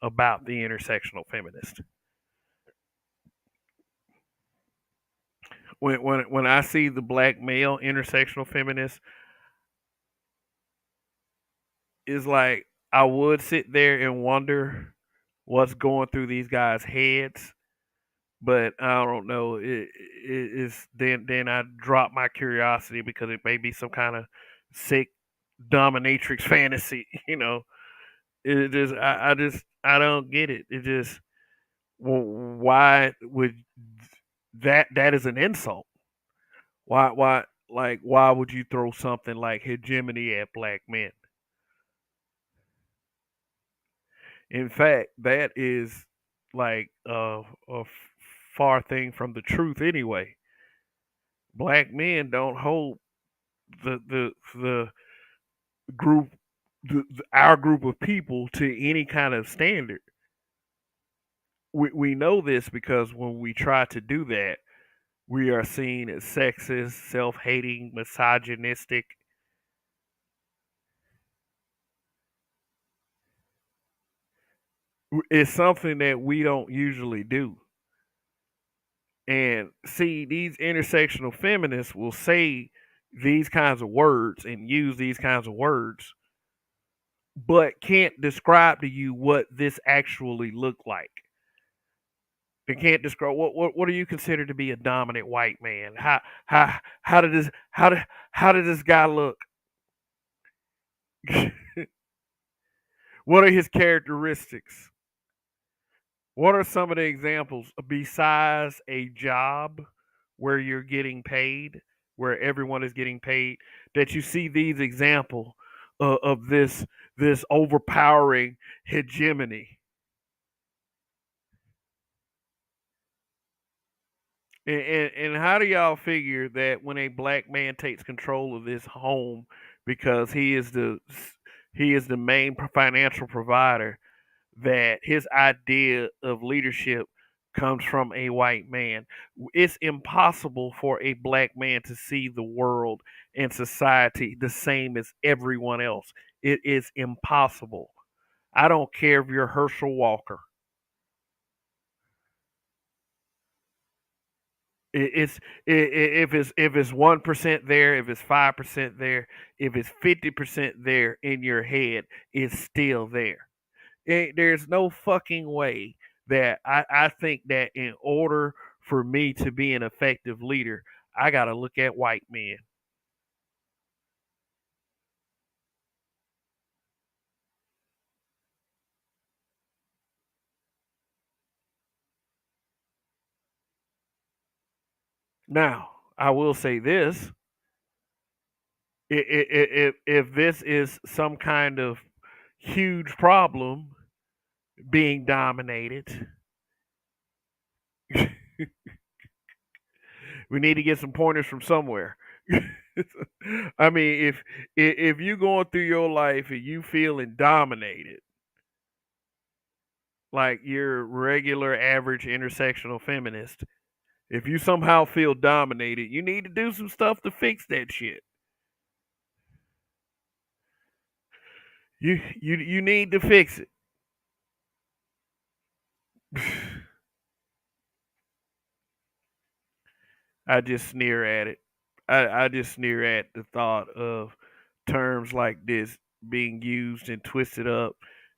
about the intersectional feminist. When I see the black male intersectional feminist, it's like I would sit there and wonder what's going through these guys' heads, but I don't know. It's then I drop my curiosity because it may be some kind of sick dominatrix fantasy. It just I don't get it. It just why would that is an insult? Why would you throw something like hegemony at black men? In fact, that is like a far thing from the truth anyway. Black men don't hold the group our group of people to any kind of standard. We know this because when we try to do that, we are seen as sexist, self-hating, misogynistic. It's something that we don't usually do. And see, these intersectional feminists will say these kinds of words and use these kinds of words, but can't describe to you what this actually looked like. They can't describe what do you consider to be a dominant white man? How did this guy look? What are his characteristics? What are some of the examples besides a job where you're getting paid, where everyone is getting paid, that you see these example of this overpowering hegemony? And how do y'all figure that when a black man takes control of this home because he is the main financial provider, that his idea of leadership comes from a white man? It's impossible for a black man to see the world and society the same as everyone else. It is impossible. I don't care if you're Herschel Walker. It's if it's 1% there, if it's 5% there, if it's 50% there in your head, it's still there. There's no fucking way that I think that in order for me to be an effective leader, I got to look at white men. Now, I will say this: if this is some kind of huge problem being dominated, we need to get some pointers from somewhere. I mean, if you going through your life and you feeling dominated, like your regular average intersectional feminist, if you somehow feel dominated, you need to do some stuff to fix that shit. You need to fix it. I just sneer at it. I just sneer at the thought of terms like this being used and twisted up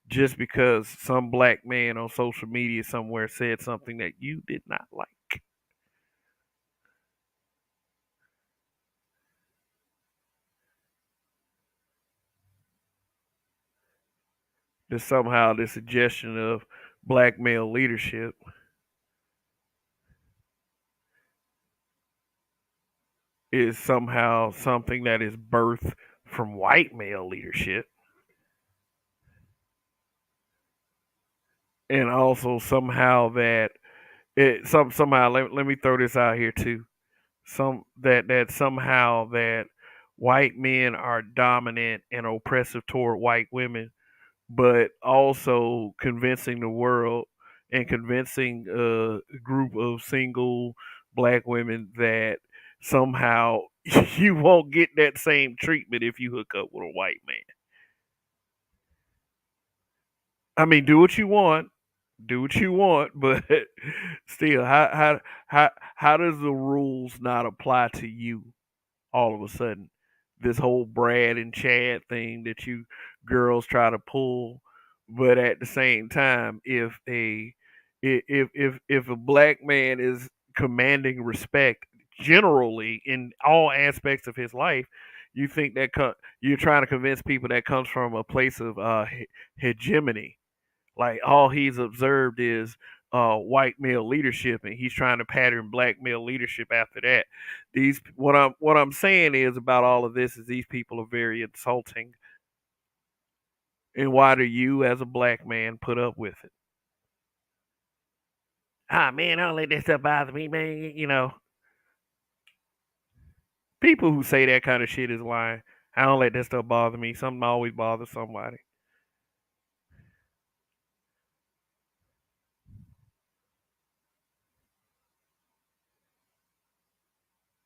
just because some black man on social media somewhere said something that you did not like. That somehow the suggestion of black male leadership is somehow something that is birthed from white male leadership. And also somehow that somehow let me throw this out here too. That somehow that white men are dominant and oppressive toward white women, but also convincing the world and convincing a group of single black women that somehow you won't get that same treatment if you hook up with a white man. I mean, do what you want, but still, how does the rules not apply to you all of a sudden? This whole Brad and Chad thing that you girls try to pull, but at the same time, if a black man is commanding respect generally in all aspects of his life, you think that you're trying to convince people that comes from a place of hegemony, like all he's observed is white male leadership, and he's trying to pattern black male leadership after that. These what I'm saying is about all of this is these people are very insulting, and why do you as a black man put up with it? Ah man, I don't let that stuff bother me, man. People who say that kind of shit is lying. I don't let that stuff bother me. Something always bothers somebody.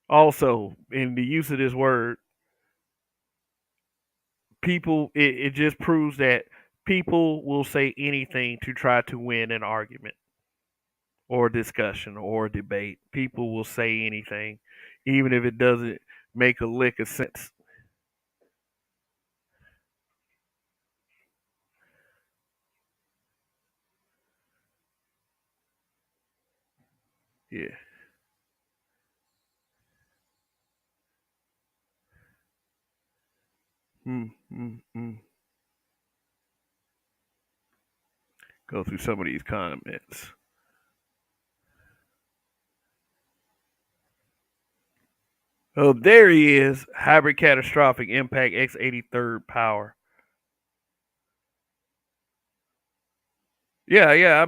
Also, in the use of this word, it just proves that people will say anything to try to win an argument or discussion or debate. People will say anything, even if it doesn't make a lick of sense. Yeah. Mm, mm, mm. Go through some of these comments. Oh, there he is. Hybrid catastrophic impact X83rd power. Yeah, yeah.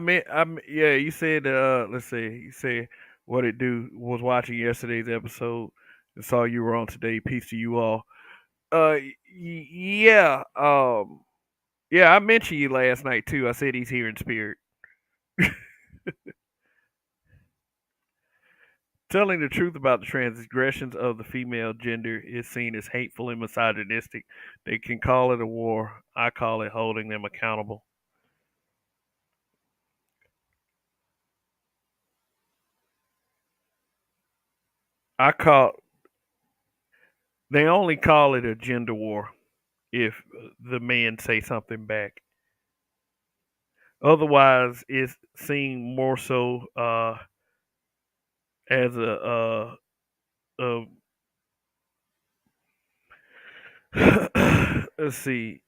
yeah. You said, let's see. You said what it do was watching yesterday's episode and saw you were on today. Peace to you all. Yeah. Yeah. I mentioned you last night too. I said he's here in spirit. Telling the truth about the transgressions of the female gender is seen as hateful and misogynistic. They can call it a war. I call it holding them accountable. I call they only call it a gender war if the men say something back. Otherwise, it's seen more so as a let's see,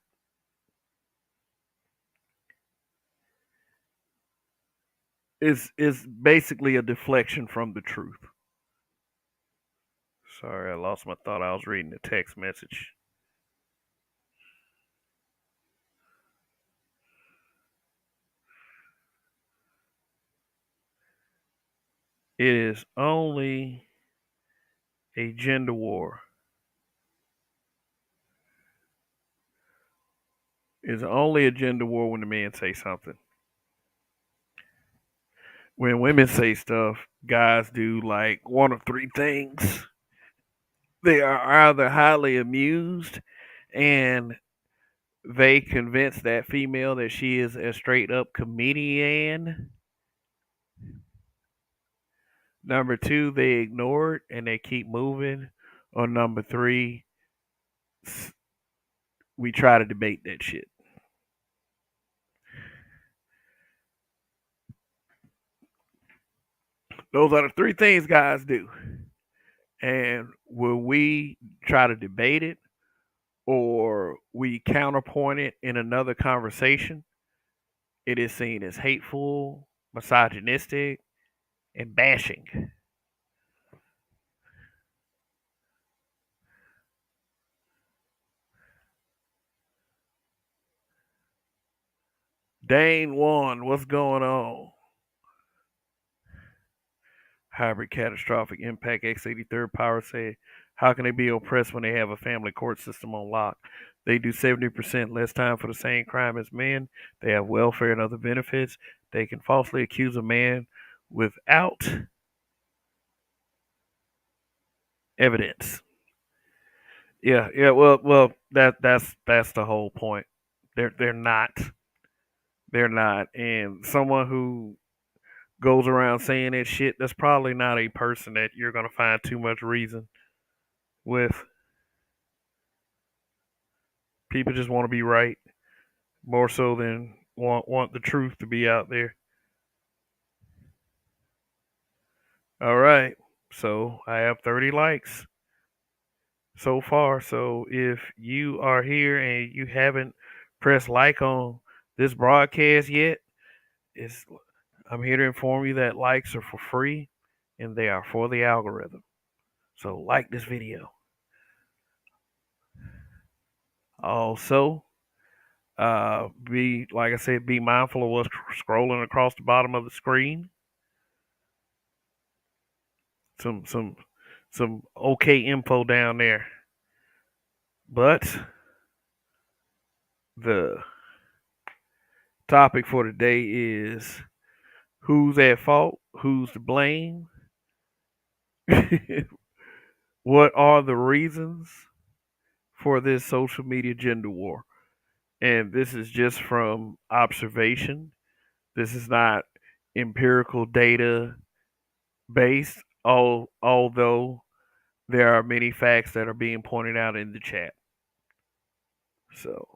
it's basically a deflection from the truth. Sorry, I lost my thought. I was reading the text message. It is only a gender war. It's only a gender war when the men say something. When women say stuff, guys do like one of three things. They are either highly amused and they convince that female that she is a straight up comedian. Number two, they ignore it and they keep moving. Or number three, we try to debate that shit. Those are the three things guys do. And will we try to debate it or we counterpoint it in another conversation, it is seen as hateful, misogynistic, and bashing. Dane one, what's going on? Hybrid catastrophic impact X83rd Power said, how can they be oppressed when they have a family court system on lock? They do 70% less time for the same crime as men. They have welfare and other benefits. They can falsely accuse a man without evidence. Yeah. Well, that's the whole point. They're not. They're not. And someone who goes around saying that shit, that's probably not a person that you're gonna find too much reason with. People just want to be right more so than want the truth to be out there. All right. So I have 30 likes so far. So if you are here and you haven't pressed like on this broadcast yet, it's I'm here to inform you that likes are for free and they are for the algorithm. So like this video. Also, be like I said, be mindful of what's scrolling across the bottom of the screen. Some some some okay info down there. But the topic for today is who's at fault, who's to blame, what are the reasons for this social media gender war. And this is just from observation. This is not empirical data based, although there are many facts that are being pointed out in the chat. So,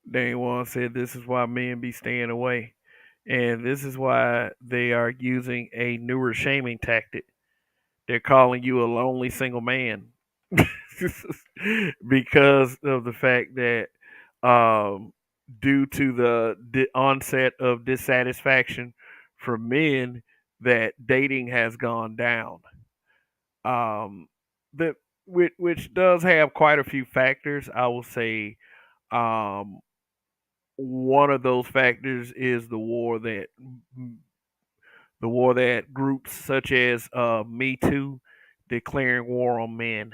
Dane One said this is why men be staying away. And this is why they are using a newer shaming tactic. They're calling you a lonely single man because of the fact that um, due to the onset of dissatisfaction from men, that dating has gone down. Um, that which does have quite a few factors. I will say um, one of those factors is the war that groups such as Me Too declaring war on men.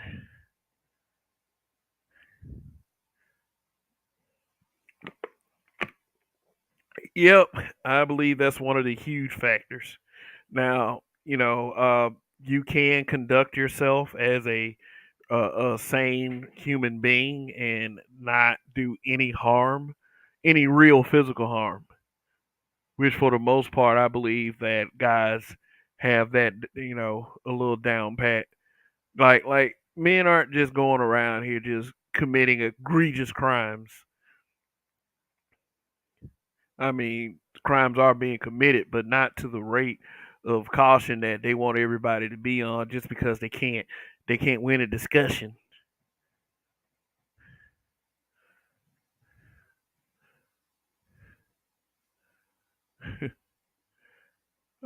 Yep, I believe that's one of the huge factors. Now, you can conduct yourself as a sane human being and not do any harm, any real physical harm. Which, for the most part, I believe that guys have that, a little down pat. Like men aren't just going around here just committing egregious crimes. I mean, crimes are being committed, but not to the rate of caution that they want everybody to be on just because they can't win a discussion.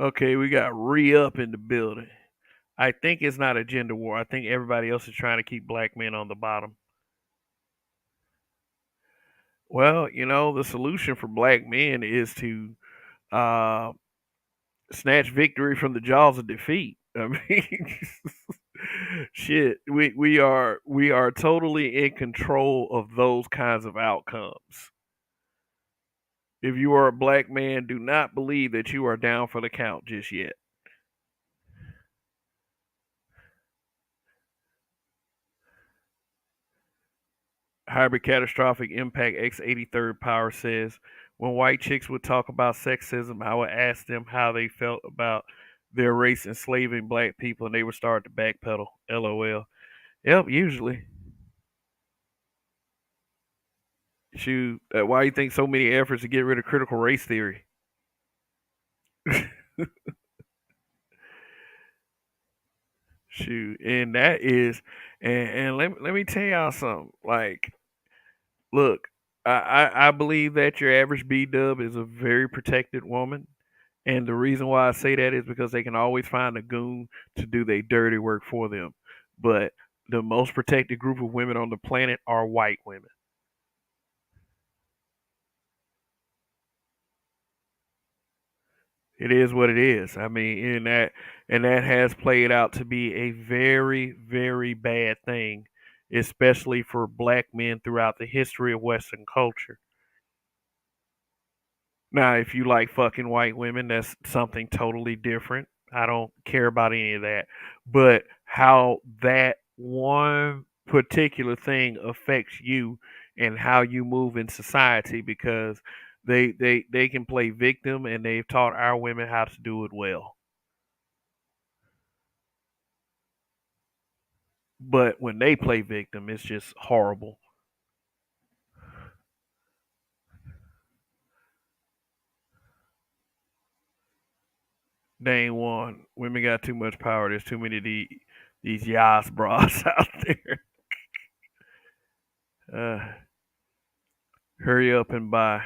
Okay, we got re-up in the building. I think it's not a gender war. I think everybody else is trying to keep black men on the bottom. Well, the solution for black men is to uh, snatch victory from the jaws of defeat. I mean, shit, we are totally in control of those kinds of outcomes. If you are a black man, do not believe that you are down for the count just yet. Hybrid Catastrophic Impact X83rd Power says, when white chicks would talk about sexism, I would ask them how they felt about their race enslaving black people, and they would start to backpedal. LOL. Yep, usually. Shoot, why you think so many efforts to get rid of critical race theory? Shoot, and that is, and let me tell y'all something. Like, look, I believe that your average B dub is a very protected woman. And the reason why I say that is because they can always find a goon to do their dirty work for them. But the most protected group of women on the planet are white women. It is what it is. I mean, and that has played out to be a very, very bad thing, especially for black men throughout the history of Western culture. Now, if you like fucking white women, that's something totally different. I don't care about any of that. But how that one particular thing affects you and how you move in society, because they can play victim, and they've taught our women how to do it well. But when they play victim, it's just horrible. They ain't one. Women got too much power. There's too many of these Yas bras out there. Uh, hurry up and buy.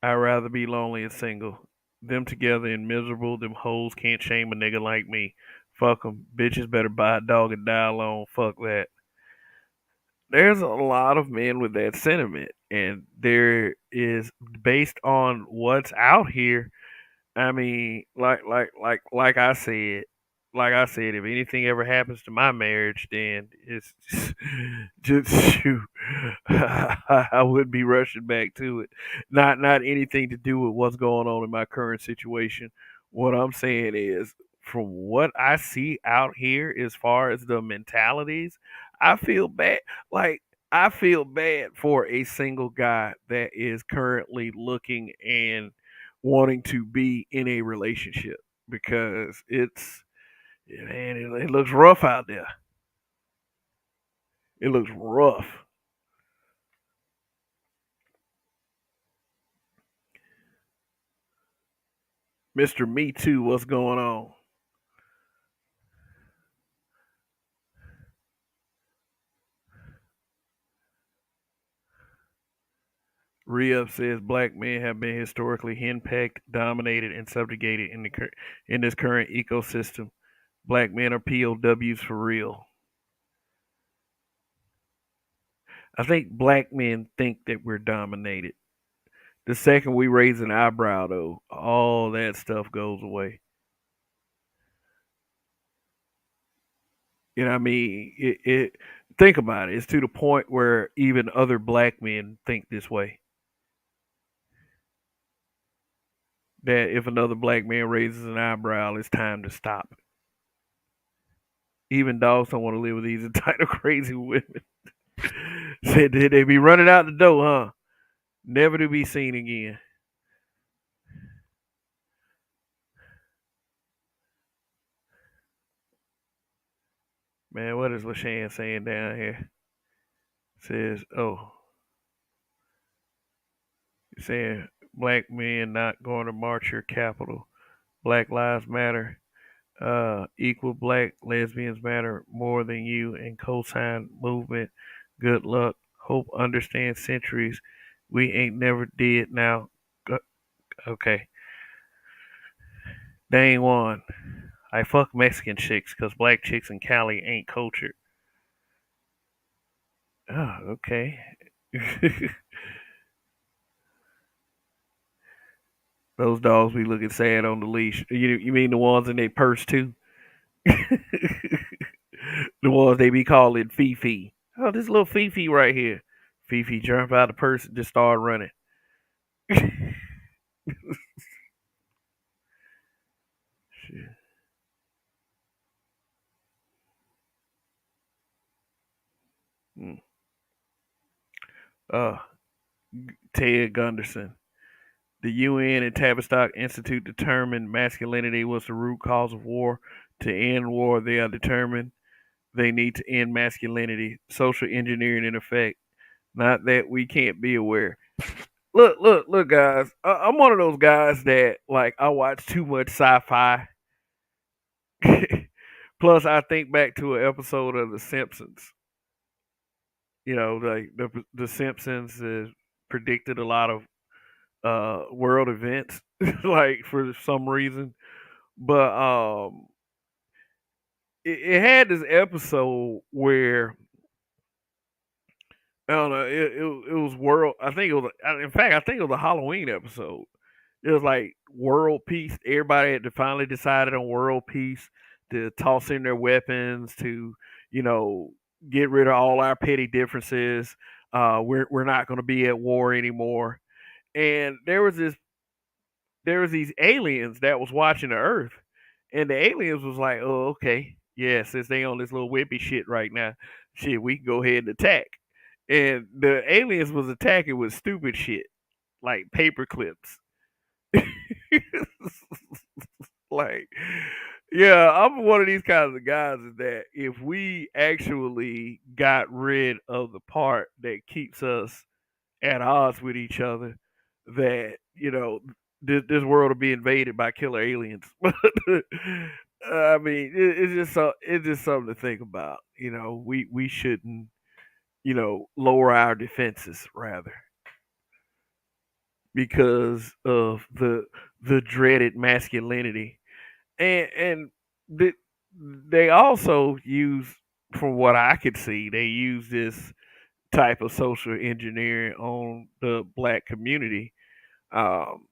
I'd rather be lonely and single. Them together and miserable. Them hoes can't shame a nigga like me. Fuck 'em. Bitches better buy a dog and die alone. Fuck that. There's a lot of men with that sentiment, and there is, based on what's out here. I mean, like I said, if anything ever happens to my marriage, then it's just shoot. I would be rushing back to it. Not anything to do with what's going on in my current situation. What I'm saying is, from what I see out here, as far as the mentalities, I feel bad. Like, I feel bad for a single guy that is currently looking and wanting to be in a relationship, because man, it looks rough out there. It looks rough. Mr. Me Too, what's going on? Re-up says black men have been historically henpecked, dominated, and subjugated in this current ecosystem. Black men are POWs for real. I think black men think that we're dominated. The second we raise an eyebrow, though, all that stuff goes away. You know what I mean? Think about it. It's to the point where even other black men think this way. That if another black man raises an eyebrow, it's time to stop. Even dogs don't want to live with these entitled crazy women. Said they be running out the door, huh? Never to be seen again. Man, what is LaShawn saying down here? Says, oh, saying black men not going to march your capital. Black Lives Matter. Equal black lesbians matter more than you, and cosign movement. Good luck. Hope understand centuries. We ain't never did now. Okay. Dang one. I fuck Mexican chicks because black chicks in Cali ain't cultured. Oh, okay. Those dogs be looking sad on the leash. You mean the ones in their purse too? The ones they be calling Fifi. Oh, this little Fifi right here. Fifi jump out of the purse and just start running. Shit. Mm. Uh, Ted Gunderson. The UN and Tavistock Institute determined masculinity was the root cause of war. To end war, they are determined they need to end masculinity. Social engineering in effect. Not that we can't be aware. Look, guys. I'm one of those guys that like I watch too much sci-fi. Plus, I think back to an episode of The Simpsons. Like the Simpsons predicted a lot of world events, like for some reason. But it had this episode where I don't know. It was world. I think it was. In fact, I think it was a Halloween episode. It was like world peace. Everybody had to finally decided on world peace to toss in their weapons to, you know, get rid of all our petty differences. We're not going to be at war anymore. And there was these aliens that was watching the Earth, and the aliens was like, "Oh, okay, yeah, since they on this little whippy shit right now, shit, we can go ahead and attack." And the aliens was attacking with stupid shit like paper clips. Like, yeah, I'm one of these kinds of guys is that if we actually got rid of the part that keeps us at odds with each other, that this world will be invaded by killer aliens. I mean, it's just something to think about. We shouldn't lower our defenses rather because of the dreaded masculinity and the, they also use, from what I could see, they use this type of social engineering on the black community, um,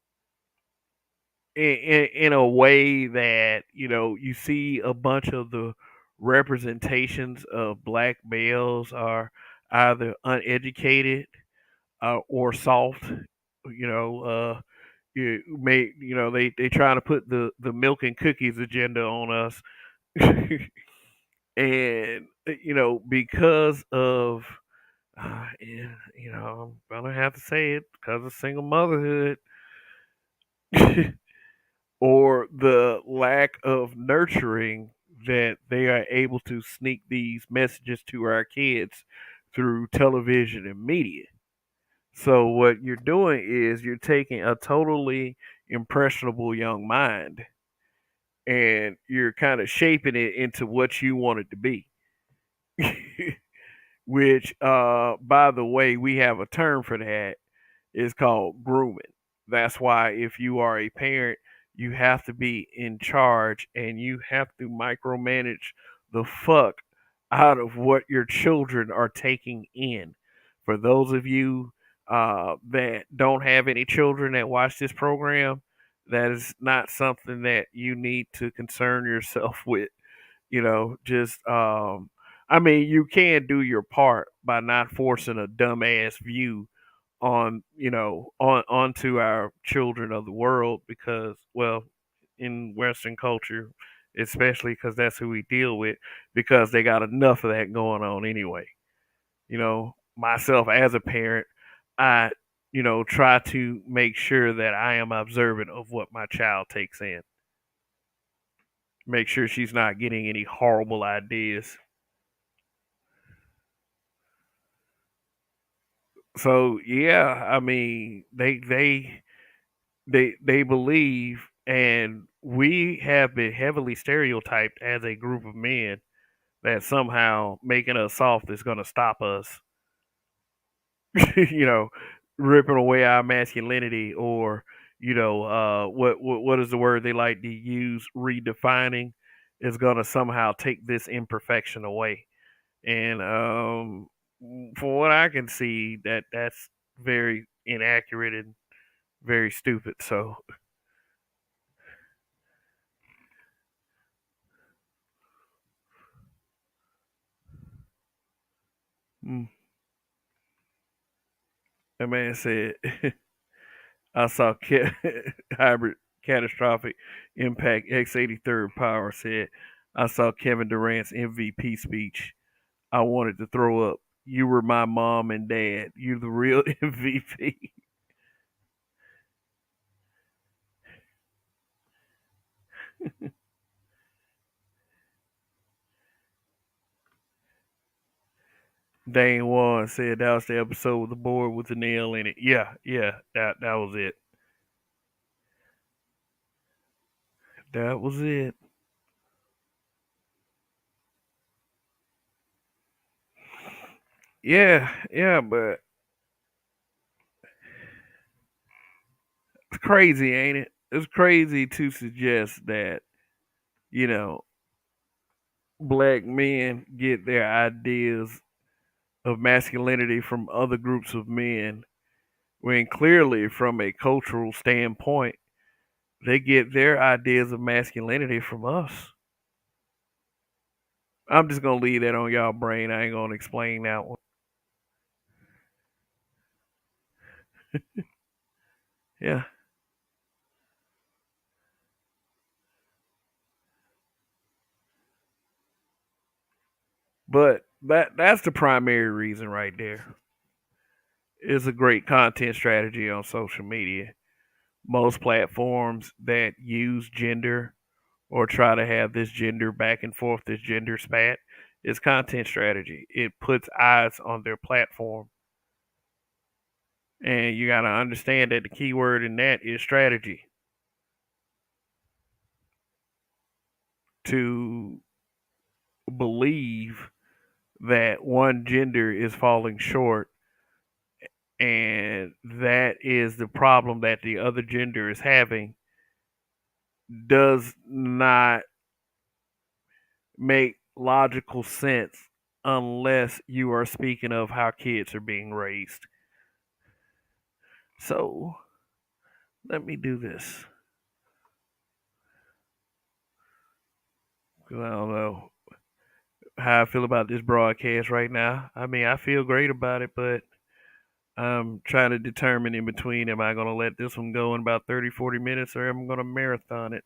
in a way that you see a bunch of the representations of black males are either uneducated or soft. You know, they trying to put the milk and cookies agenda on us, and because of yeah, I'm gonna have to say it because of single motherhood or the lack of nurturing that they are able to sneak these messages to our kids through television and media. So what you're doing is you're taking a totally impressionable young mind and you're kind of shaping it into what you want it to be. Which, by the way, we have a term for that. It's called grooming. That's why if you are a parent, you have to be in charge and you have to micromanage the fuck out of what your children are taking in. For those of you that don't have any children that watch this program, that is not something that you need to concern yourself with. Just I mean, you can do your part by not forcing a dumbass view on onto our children of the world because, well, in Western culture, especially because that's who we deal with, because they got enough of that going on anyway. Myself as a parent, I try to make sure that I am observant of what my child takes in, make sure she's not getting any horrible ideas. So yeah, I mean, they believe, and we have been heavily stereotyped as a group of men that somehow making us soft is going to stop us, you know, ripping away our masculinity, or what is the word they like to use? Redefining is going to somehow take this imperfection away. And from what I can see, that's very inaccurate and very stupid. So, mm, that man said, I saw hybrid catastrophic impact X83rd Power said, I saw Kevin Durant's MVP speech. I wanted to throw up. You were my mom and dad. You're the real MVP. Dane Warren said that was the episode with the board with the nail in it. Yeah, yeah, that was it. That was it. Yeah, yeah, but it's crazy, ain't it? It's crazy to suggest that, you know, black men get their ideas of masculinity from other groups of men, when clearly, from a cultural standpoint, they get their ideas of masculinity from us. I'm just gonna leave that on y'all brain. I ain't gonna explain that one. Yeah, but that's the primary reason right there. It's a great content strategy on social media. Most platforms that use gender or try to have this gender back and forth, this gender spat, is content strategy. It puts eyes on their platform. And you got to understand that the key word in that is strategy. To believe that one gender is falling short and that is the problem that the other gender is having does not make logical sense unless you are speaking of how kids are being raised. So let me do this because I don't know how I feel about this broadcast right now. I mean, I feel great about it, but I'm trying to determine in between, am I going to let this one go in about 30, 40 minutes or am I going to marathon it?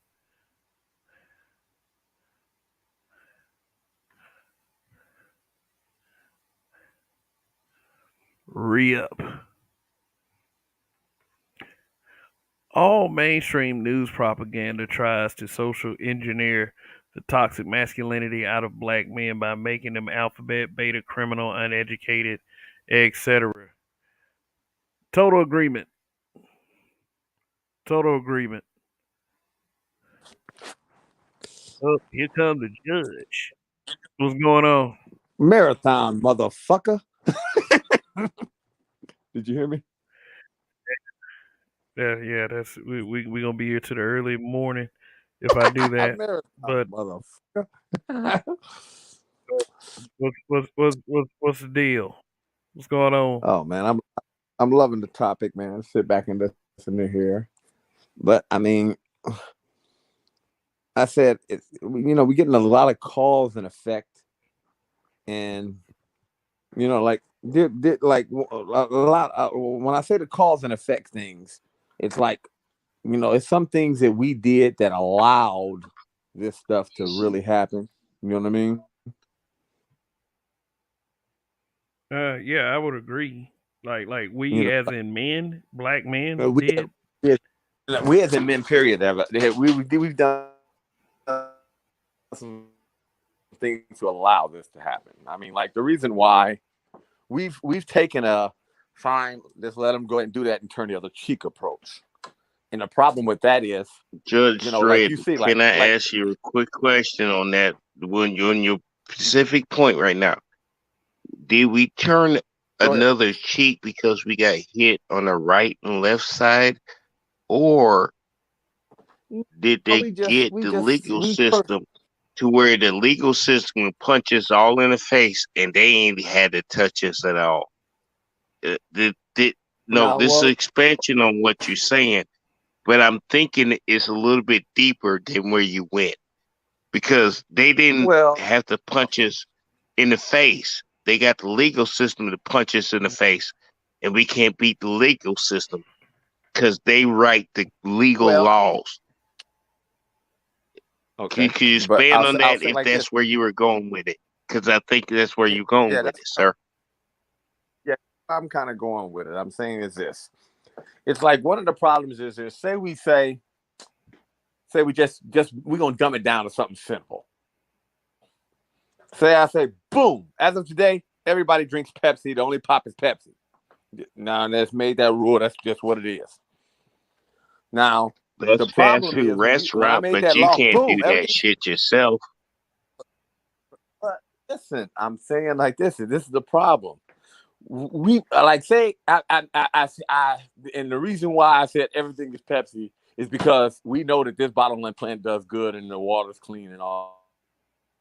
Re-up. All mainstream news propaganda tries to social engineer the toxic masculinity out of black men by making them alphabet, beta, criminal, uneducated, etc. Total agreement. Total agreement. Oh, here comes the judge. What's going on? Marathon, motherfucker. Did you hear me? Yeah, yeah, that's we gonna be here to the early morning if I do that. Marathon, But motherfucker. what's the deal? What's going on? Oh man, I'm loving the topic, man. Sit back and listen to here. But I mean, I said it's we're getting a lot of calls in effect, and like like a lot. When I say the cause and effect things, it's like it's some things that we did that allowed this stuff to really happen. You know what I mean? Yeah, I would agree. Like You we know, as in men, black men we did. we as a men, period, we've done some things to allow this to happen. I mean, like the reason why we've taken a fine, just let them go ahead and do that and turn the other cheek approach. And the problem with that is, Judge like Dredd, you see, can I ask you a quick question on that? When you're on your specific point right now, did we turn go ahead. another cheek because we got hit on the right and left side, or did Or they get we the just legal we system to where the legal system punches all in the face and they ain't had to touch us at all? No, now this is well expansion on what you're saying, but I'm thinking it's a little bit deeper than where you went because they didn't well have to punch us in the face. They got the legal system to punch us in the face, and we can't beat the legal system because they write the legal well laws. okay, Can you but expand on I'll that say it if like this. that's where you were going with it? Because I think that's where Yeah, you're going yeah, with that's it, sir. yeah. I'm kind of going with it. I'm saying is this. It's like one of the problems is say we just we're gonna dumb it down to something simple. Say I say boom. As of today, everybody drinks Pepsi. The only pop is Pepsi. Now that's made that rule. That's just what it is. Now That's the fast problem food is when I restaurant, made but that you law, can't boom, do that everything. shit yourself. But listen, I'm saying like this is the problem. We like say and the reason why I said everything is Pepsi is because we know that this bottling plant does good and the water's clean and all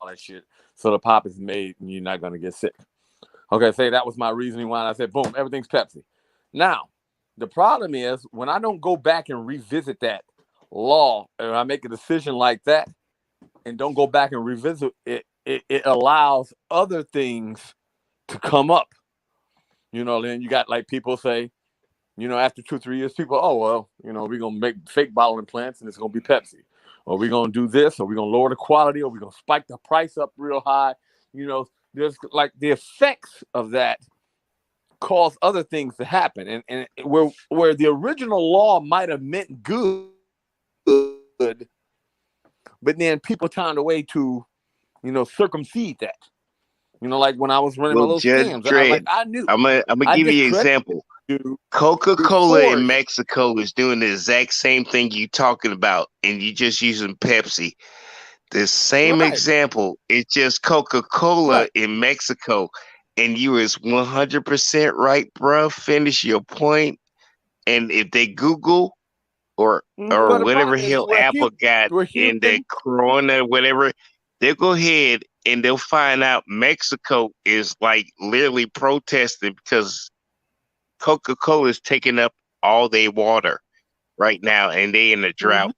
that shit. So the pop is made and you're not gonna get sick. Okay, say that was my reasoning why I said boom, everything's Pepsi. Now, the problem is when I don't go back and revisit that law and I make a decision like that and don't go back and revisit it, it allows other things to come up. Then you got like people say, after 2-3 years, people, oh well, we're gonna make fake bottling plants and it's gonna be Pepsi. Or we're gonna do this, or we're gonna lower the quality, or we're gonna spike the price up real high. There's like the effects of that cause other things to happen. And where the original law might have meant good, but then people found a way to, circumvent that. Like when I was running my Well, little Judge scams, Dredd, I knew I'm gonna I give you an discredited example. you Coca-Cola before in it. Mexico is doing the exact same thing you talking about, and you just using Pepsi. The same Right, example. It's just Coca-Cola right. in Mexico, and you is 100% right, bro. Finish your point. And if they Google or But the whatever problem is hell Apple got we're in their human. Corona, whatever, they'll go ahead and they'll find out Mexico is like literally protesting because Coca-Cola is taking up all their water right now, and they in a Mhm. drought.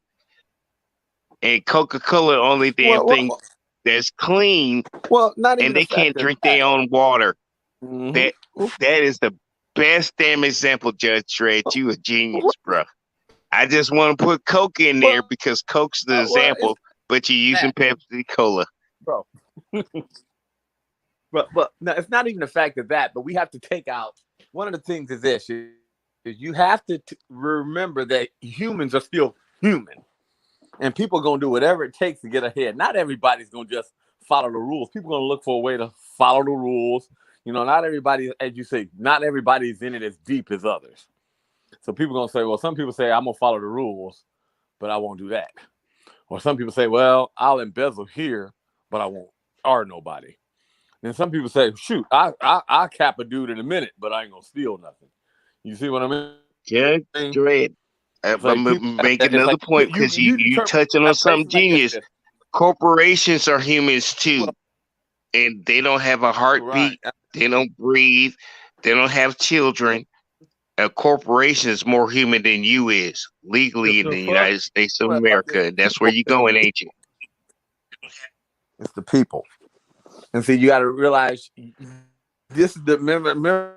And Coca-Cola only damn Well, thing well, that's clean, well, not and even the they fact can't of drink that. their own water. Hmm. That that is the best damn example, Judge Dredd. You a genius, bro. I just want to put Coke in there Well, because Coke's the well, it's example, but you're using that, Pepsi Cola. bro. But no, it's not even the fact of that. But we have to take out one of the things is this: is you have to remember that humans are still human, and people are gonna do whatever it takes to get ahead. Not everybody's gonna just follow the rules. People are gonna look for a way to follow the rules. Not everybody, as you say, not everybody's in it as deep as others. So people are gonna say, well, some people say I'm gonna follow the rules, but I won't do that. Or some people say, well, I'll embezzle here, but I won't R nobody. And some people say, shoot, I cap a dude in a minute, but I ain't gonna steal nothing. You see what I mean? Judge Dredd. It's I'm like gonna people. make It's another like point you because you you determine touching on a place something like this. genius. Corporations are humans too, Well, and they don't have a right. heartbeat. They don't breathe. They don't have children. A corporation is more human than you is legally in The the fuck. United States of Well, it's America. the And that's where people. you going, ain't you? It's the people. And see, you got to realize this is the remember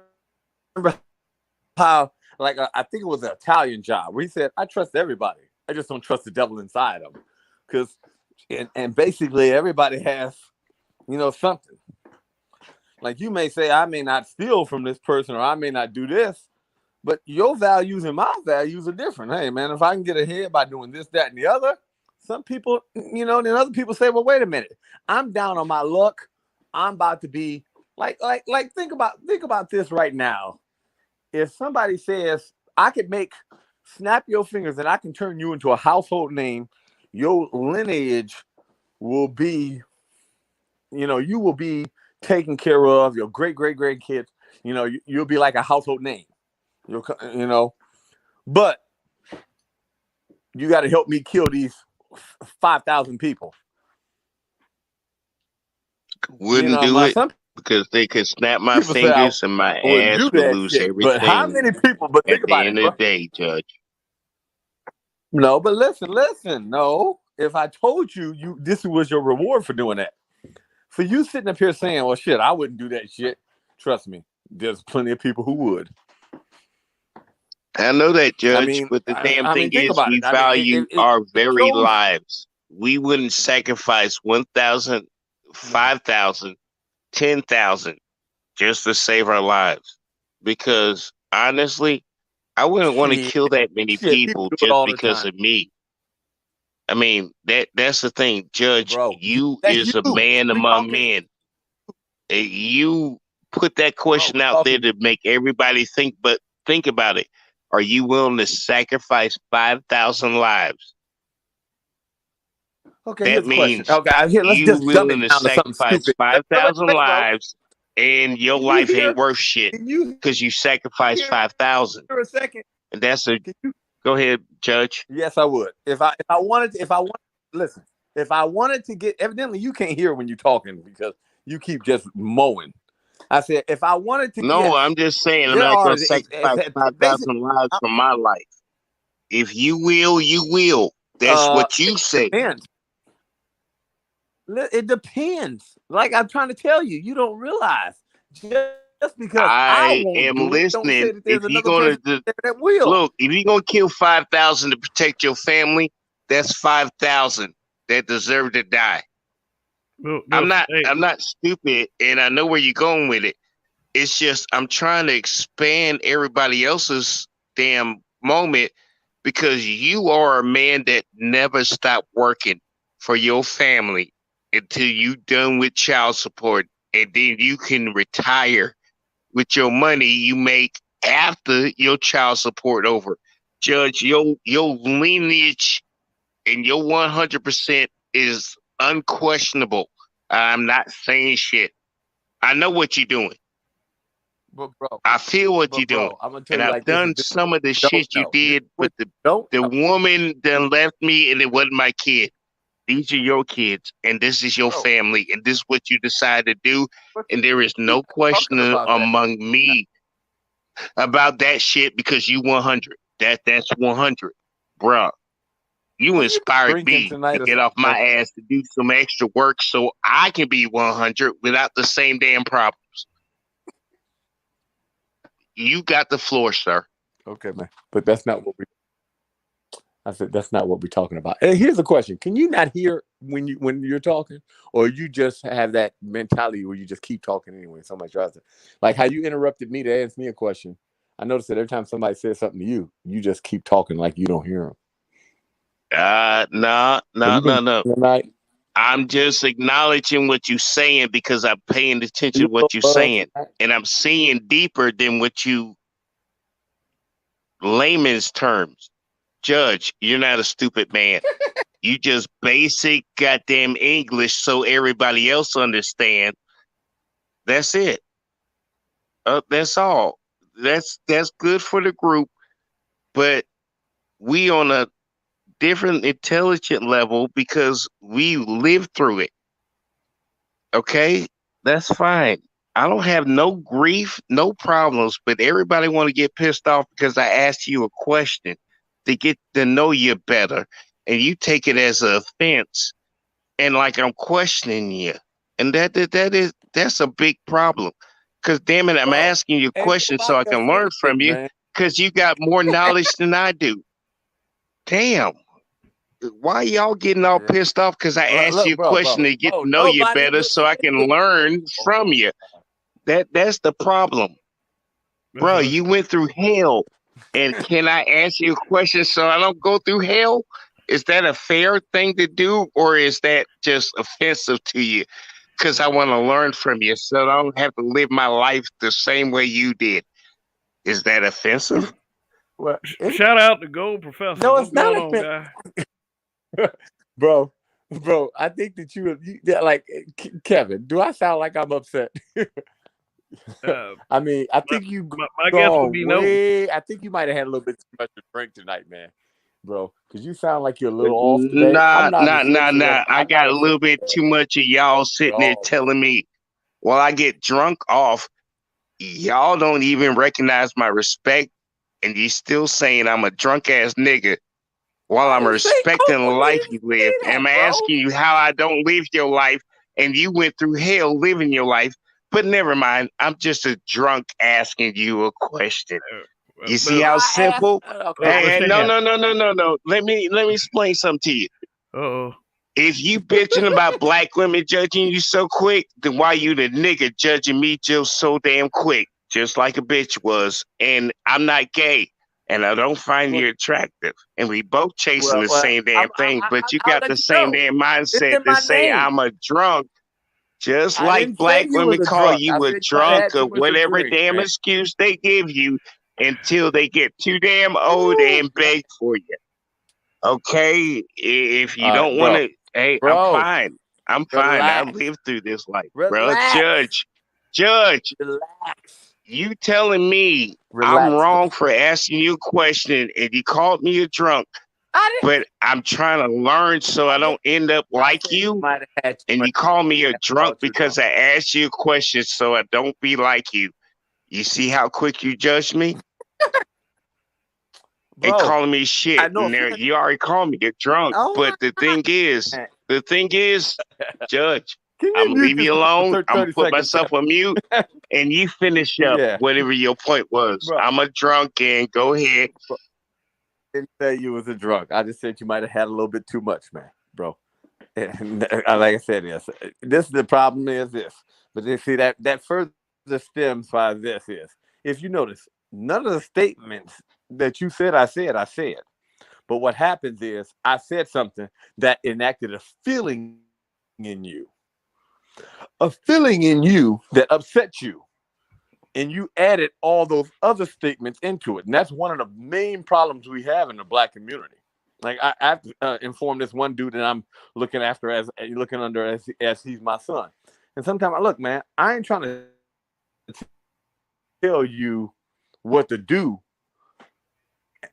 how like I think it was an Italian job where he said, "I trust everybody. I just don't trust the devil inside them," because and basically everybody has something. Like you may say, I may not steal from this person or I may not do this, but your values and my values are different. Hey, man, if I can get ahead by doing this, that, and the other, some people, then other people say, well, wait a minute, I'm down on my luck. I'm about to be like think about this right now. If somebody says I could snap your fingers and I can turn you into a household name, your lineage will be, you will be taken care of. Your great great great kids, you'll be like a household name. But you got to help me kill these 5,000 people. Wouldn't do it because they could snap my fingers and my ass would lose shit. everything. But how many people? But think at the about end it, of the day, Judge. No, but listen. No, if I told you this was your reward for doing that, for you sitting up here saying, "Well, shit, I wouldn't do that shit." Trust me, there's plenty of people who would. I know that, Judge, but the damn thing is we value our very lives. We wouldn't sacrifice 1,000, 5,000, 10,000 just to save our lives. Because honestly, I wouldn't want to kill that many people just because of me. I mean, that's the thing, Judge. Bro, you is a man among men. You put that question out there to make everybody think, but think about it. Are you willing to sacrifice 5,000 lives? Okay, that means let's you just willing to sacrifice 5,000 lives, and your life ain't worth shit because you sacrificed 5,000. For a second, and that's a. Go ahead, Judge. Yes, I would. If I wanted to get, evidently you can't hear when you're talking because you keep just mowing. I said, if I wanted to, no, I'm just saying, I'm not going to sacrifice 5,000 lives from my life. If you will, you will. That's what you say. It depends. Like I'm trying to tell you, you don't realize just because I won't am do listening. It, don't say that there's another person that will. Look, if you're gonna kill 5,000 to protect your family, that's 5,000 that deserve to die. I'm not stupid, and I know where you're going with it. It's just I'm trying to expand everybody else's damn moment because you are a man that never stopped working for your family until you done with child support, and then you can retire with your money you make after your child support over. Judge, your lineage and your 100% is unquestionable. I'm not saying shit. I know what you're doing. But bro, I feel what you're doing. And I've done some of the shit you did, but the woman done left me and it wasn't my kid. These are your kids, and this is your family, and this is what you decide to do. And there is no question among me about that shit because you 100. That's 100, bro. You inspired me to get off my ass to do some extra work so I can be 100 without the same damn problems. You got the floor, sir. Okay, man, but that's not what we. I said that's not what we're talking about. And here's the question: can you not hear when you're talking, or you just have that mentality where you just keep talking anyway? Somebody tries to, like how you interrupted me to ask me a question. I noticed that every time somebody says something to you, you just keep talking like you don't hear them. No. I'm just acknowledging what you're saying because I'm paying attention to what you're saying, and I'm seeing deeper than what you layman's terms. Judge, you're not a stupid man. You just basic goddamn English so everybody else understand. That's it. That's all. That's good for the group, but we on a different intelligent level because we lived through it. Okay? That's fine. I don't have no grief, no problems, but everybody want to get pissed off because I asked you a question to get to know you better, and you take it as an offense, and like I'm questioning you, and that's a big problem. Because damn it, I'm asking you a question so I can learn from you, because you got more knowledge than I do. Damn, why y'all getting all pissed off? Because I asked you a question to get to know you better, so I can learn from you. That's the problem, bro. You went through hell. And can I ask you a question so I don't go through hell? Is that a fair thing to do, or is that just offensive to you? Because I want to learn from you so I don't have to live my life the same way you did. Is that offensive? Well, shout out to Gold Professor. No, it's not offensive. Bro, I think that you like Kevin. Do I sound like I'm upset? I mean, I think my guess would be no. I think you might have had a little bit too much to drink tonight, man. bro, because you sound like you're a little off today. I'm Nah, not nah, nah, insensitive. nah. I I'm not got a little insensitive bit too much of y'all sitting there at all, bro. telling me, well, I get drunk off. Y'all don't even recognize my respect, and you still saying I'm a drunk ass nigga while I I'm didn't say respecting the openly life you live. say I'm that, bro. asking you how I don't live your life, and you went through hell living your life. But never mind. I'm just a drunk asking you a question. You see But how I asked. simple? Okay, but Hey, Shan, no, no, no, no, no, no. Let me explain something to you. uh-oh. If you bitching about black women judging you so quick, then why you the nigga judging me just so damn quick, just like a bitch was? And I'm not gay, and I don't find well, you attractive, and we both chasing well, the well same damn thing. But you I'll got let the you same know. damn It's mindset in to my say name. I'm a drunk, just I like didn't say black you women was a call drunk. you I a said you might have drunk had or too much to whatever drink, damn man. excuse they give you until they get too damn old and beg for you. Okay, if you All right, don't want bro. to, hey, I'm Bro, fine. I'm fine. I relax. lived through this life, bro. Relax. Judge, Relax. you telling me I'm Relax, bro. wrong for asking you a question and you called me a drunk, I didn't but I'm trying to learn so I I didn't don't end up I like said you you, might have had too and much you call me a I drunk called you because drunk. I asked you a question so I don't be like you. You see how quick you judge me? And Bro, calling me I shit. know And there, offense. you already called me a drunk. Oh But the thing is, Judge, can I'm you gonna mute leave you yourself for alone. I'm gonna 30 put seconds, myself on mute, and you finish up yeah, whatever your point was. bro. I'm a drunk, and go ahead. Bro, I didn't say you was a drunk. I just said you might have had a little bit too much, man, bro. And like I said, yes. This the problem is this, but you see that further stems by this is if you notice none of the statements that you said I said. But what happens is I said something that enacted a feeling in you, that upset you, and you added all those other statements into it, and that's one of the main problems we have in the black community. Like I've informed this one dude that I'm looking after looking under as he's my son, and sometimes I look, man, I ain't trying to tell you what to do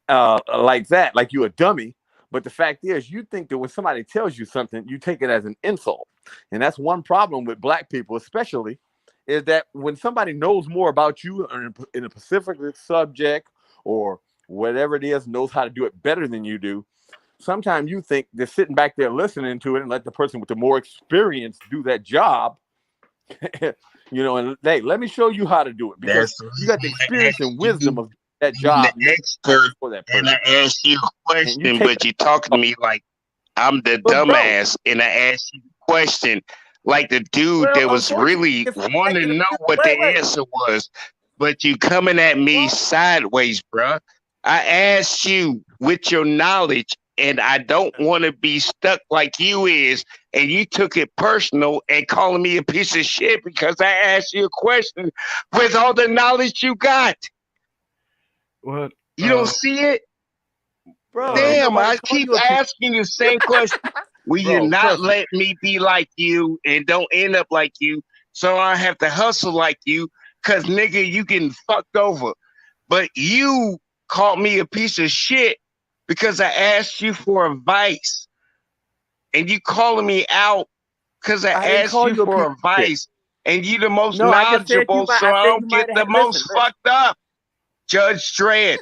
like that, like you a dummy. But the fact is, you think that when somebody tells you something, you take it as an insult, and that's one problem with black people, especially, is that when somebody knows more about you in a specific subject or whatever it is, knows how to do it better than you do, sometimes you think they're sitting back there listening to it and let the person with the more experience do that job. And hey, let me show you how to do it because That's the you reason got the I experience and asked wisdom you of that being the job many times expert, for that and I person. asked you a And you question, take but that. you talking to me like I'm the But bro, dumbass, and I asked you a question like the dude well, that was unfortunately, really it's wanting to negative. know what the Wait, answer was, but you coming at me bro. sideways, bruh. I asked you with your knowledge, and I don't want to be stuck like you is, and you took it personal and calling me a piece of shit because I asked you a question with all the knowledge you got. What? You don't see it? Bro, Uh, ain't Damn, nobody I call keep you a piece. asking you the same question. Will you Bro, not trust me. let me be like you and don't end up like you? So I have to hustle like you, cause nigga, you getting fucked over. But you called me a piece of shit because I asked you for advice. And you calling me out because I I didn't asked call you you a piece for of shit. advice. And you the most No, I just said you knowledgeable, might. so I I said you don't get might the have. most Listen, fucked up. Judge Dredd.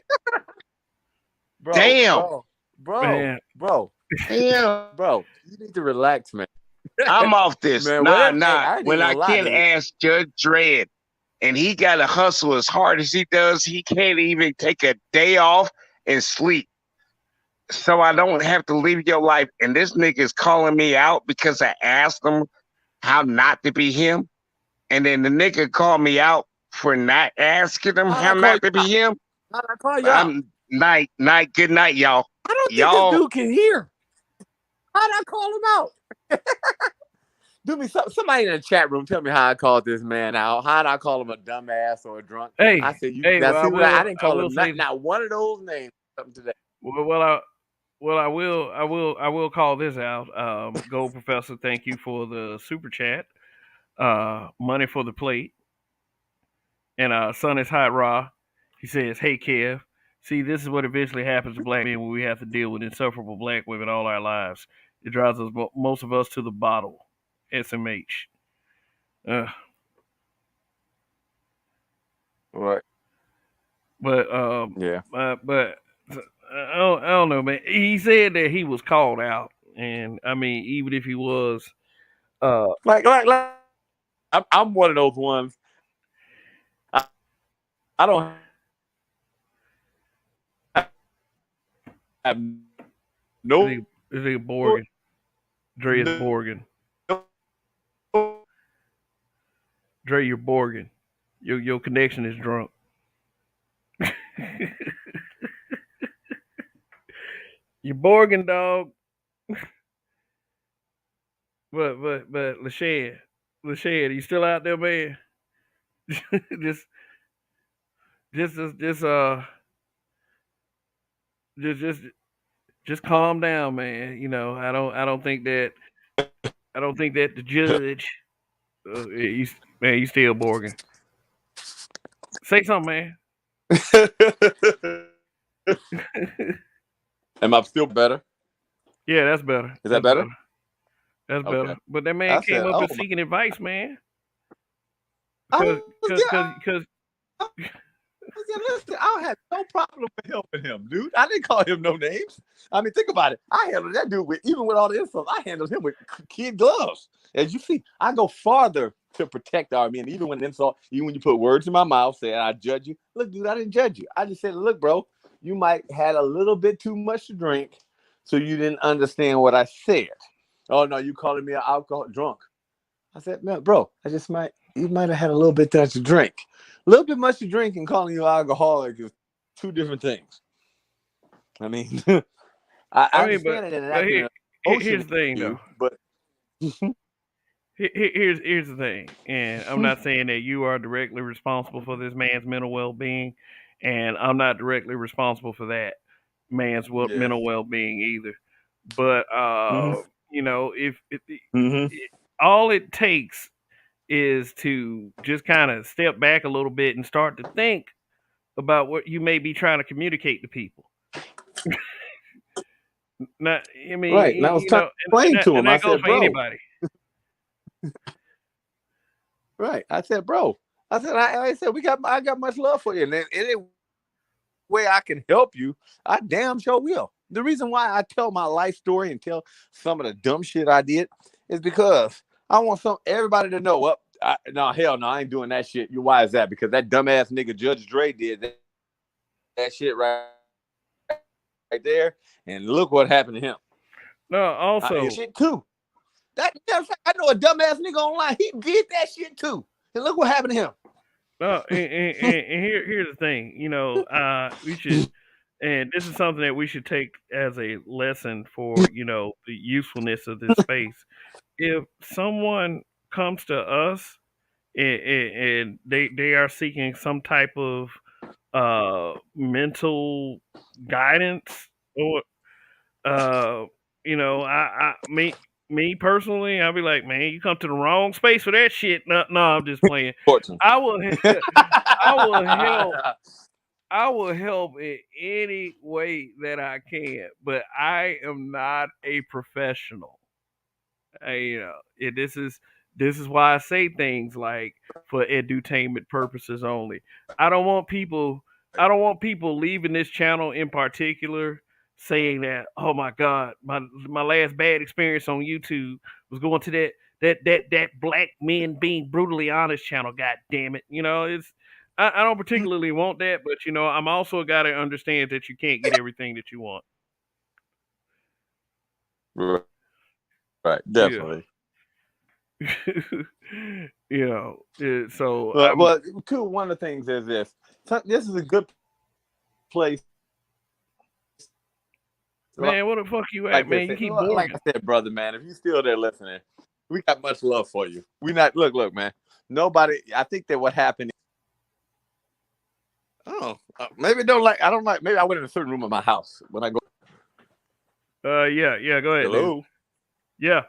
bro, Damn. bro, bro, man, bro, Damn. bro. You need to relax, man. I'm off this. Man, Nah, whatever. Hey, nah. I ain't even When I gonna lie can to you. ask Judge Dredd, and he got to hustle as hard as he does, he can't even take a day off and sleep. So I don't have to leave your life. And this nigga is calling me out because I asked him how not to be him. And then the nigga called me out for not asking him How'd how I call you not to out? be him. How'd I call you out? I'm night, good night, y'all. I don't think this Y'all, dude can hear. How'd I call him out? Do me somebody in the chat room. Tell me how I called this man out. How'd I call him a dumbass or a drunk? I hey, said you. hey. Now Well, see what I didn't I call will him. say. Not one of those names. Something today. I will call this out. Gold Professor, thank you for the super chat. Money for the plate. And Son is Hot Raw. He says, "Hey Kev, See, this is what eventually happens to black men when we have to deal with insufferable black women all our lives. It drives us most of us to the bottle. SMH. Uh, Right. but Yeah. but I don't know, man. He said that he was called out, and I mean, even if he was, Like I'm one of those ones. I don't have no, is he Borgen? Dre is Borgen. Dre, you're Borgen. Your connection is drunk. You're Borgen, dog. But Lachey, you still out there, man? just just just just just just calm down, man. You know, I don't think that the judge, man, you still Borgen. Say something, man. Am I still better? Yeah, that's better. Is that better? That's Okay. better. But that man I came said, up "Oh and my." seeking advice, man. I Because was listen, I had no problem with helping him, dude. I didn't call him no names. I mean, think about it. I handled that dude with, even with all the insults, I handled him with kid gloves. As you see, I go farther to protect our men, even when insult, even when you put words in my mouth saying I judge you. Look, dude, I didn't judge you. I just said, look, bro, you might had a little bit too much to drink, so you didn't understand what I said. Oh no, you calling me an alcohol drunk. I said, man, bro, you might have had a little bit too much to drink. A little bit much to drink and calling you an alcoholic is two different things. I mean, I I mean, understand it and acting here's the thing, you, though. but Here's the thing, and I'm not saying that you are directly responsible for this man's mental well-being, and I'm not directly responsible for that man's yeah. mental well-being either. But you know, if all it takes is to just kind of step back a little bit and start to think about what you may be trying to communicate to people. Not, I mean, Right. And I was you trying know, to explain to him. and I that goes said, for bro, anybody. right. I said, bro. I said, I got much love for you. And any way I can help you, I damn sure will. The reason why I tell my life story and tell some of the dumb shit I did is because I want everybody to know. No, hell no, I ain't doing that shit. Why is that? Because that dumbass nigga Judge Dre did that shit right there, and look what happened to him. No, also shit too. I know a dumbass nigga online. He did that shit too, and look what happened to him. no, and here's the thing. You know, we should, and this is something that we should take as a lesson for, you know, the usefulness of this space. If someone comes to us and they are seeking some type of mental guidance, or you know, me personally, I'll be like, man, you come to the wrong space for that shit. No, I'm just playing. I will help. I will help in any way that I can, but I am not a professional. You know, this is why I say things like for edutainment purposes only. I don't want people. I don't want people leaving this channel in particular saying that, oh my God, my last bad experience on YouTube was going to that black men being brutally honest channel. God damn it, you know it's. I don't particularly want that, but you know I'm also a guy that understands that you can't get everything that you want. Right, definitely. You know, so well, too, one of the things is this. This is a good place. Man, what the fuck you at, man? You keep boring. Like I said, brother, man, if you still there listening, we got much love for you. We not look, man. Nobody. I think that what happened. Oh, maybe don't like. I don't like. Maybe I went in a certain room of my house when I go. Yeah. Go ahead. Hello. Dude. Yeah.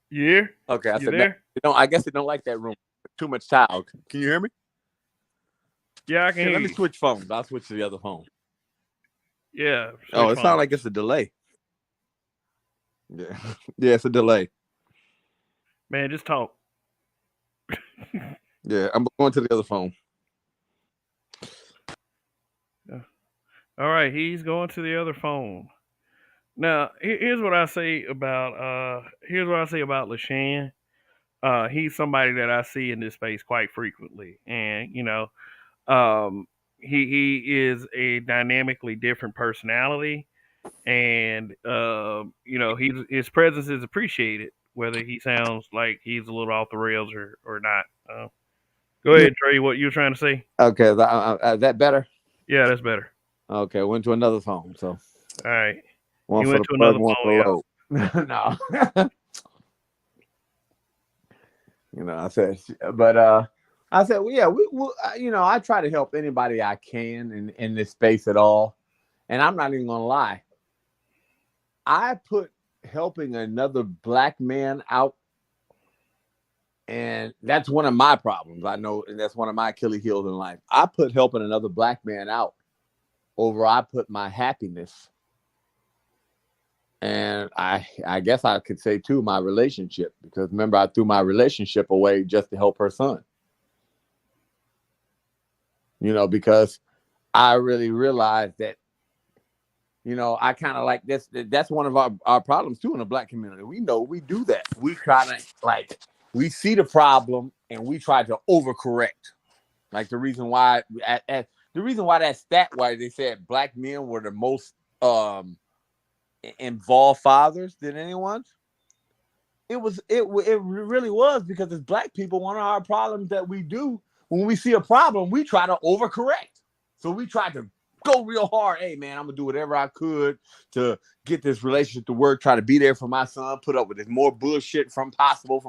You here? Okay, I you said there? I guess they don't like that room. Too much tile. Can you hear me? Yeah, I can Here, hear let me you. switch phones. I'll switch to the other phone. Yeah, Oh, switch it sounds like phones. it's a delay. Yeah, yeah, it's a delay. Man, just talk. Yeah, I'm going to the other phone. All right, he's going to the other phone. Now, here's what I say about LaShawn. He's somebody that I see in this space quite frequently, and um, he is a dynamically different personality, and his presence is appreciated, whether he sounds like he's a little off the rails or not. Go Yeah. ahead, Trey. What you were trying to say? Okay, is that better? Yeah, that's better. Okay, went to another phone. So All right, one he for went the to plug, another one for phone, y'all. the load. No, I said, but I said, well, yeah, I try to help anybody I can in this space at all, and I'm not even gonna lie. I put helping another black man out, and that's one of my problems. I know, and that's one of my Achilles heels in life. I put helping another black man out over I put my happiness, and I guess I could say too my relationship, because remember I threw my relationship away just to help her son. Because I really realized that I kind of like this. That's one of our problems too in the black community. We know we do that. We try to we see the problem and we try to overcorrect. Like the reason why that stat why they said black men were the most involved fathers than anyone. It really was because as black people, one of our problems that we do when we see a problem, we try to overcorrect. So we try to go real hard. Hey man, I'm gonna do whatever I could to get this relationship to work. Try to be there for my son. Put up with as more bullshit from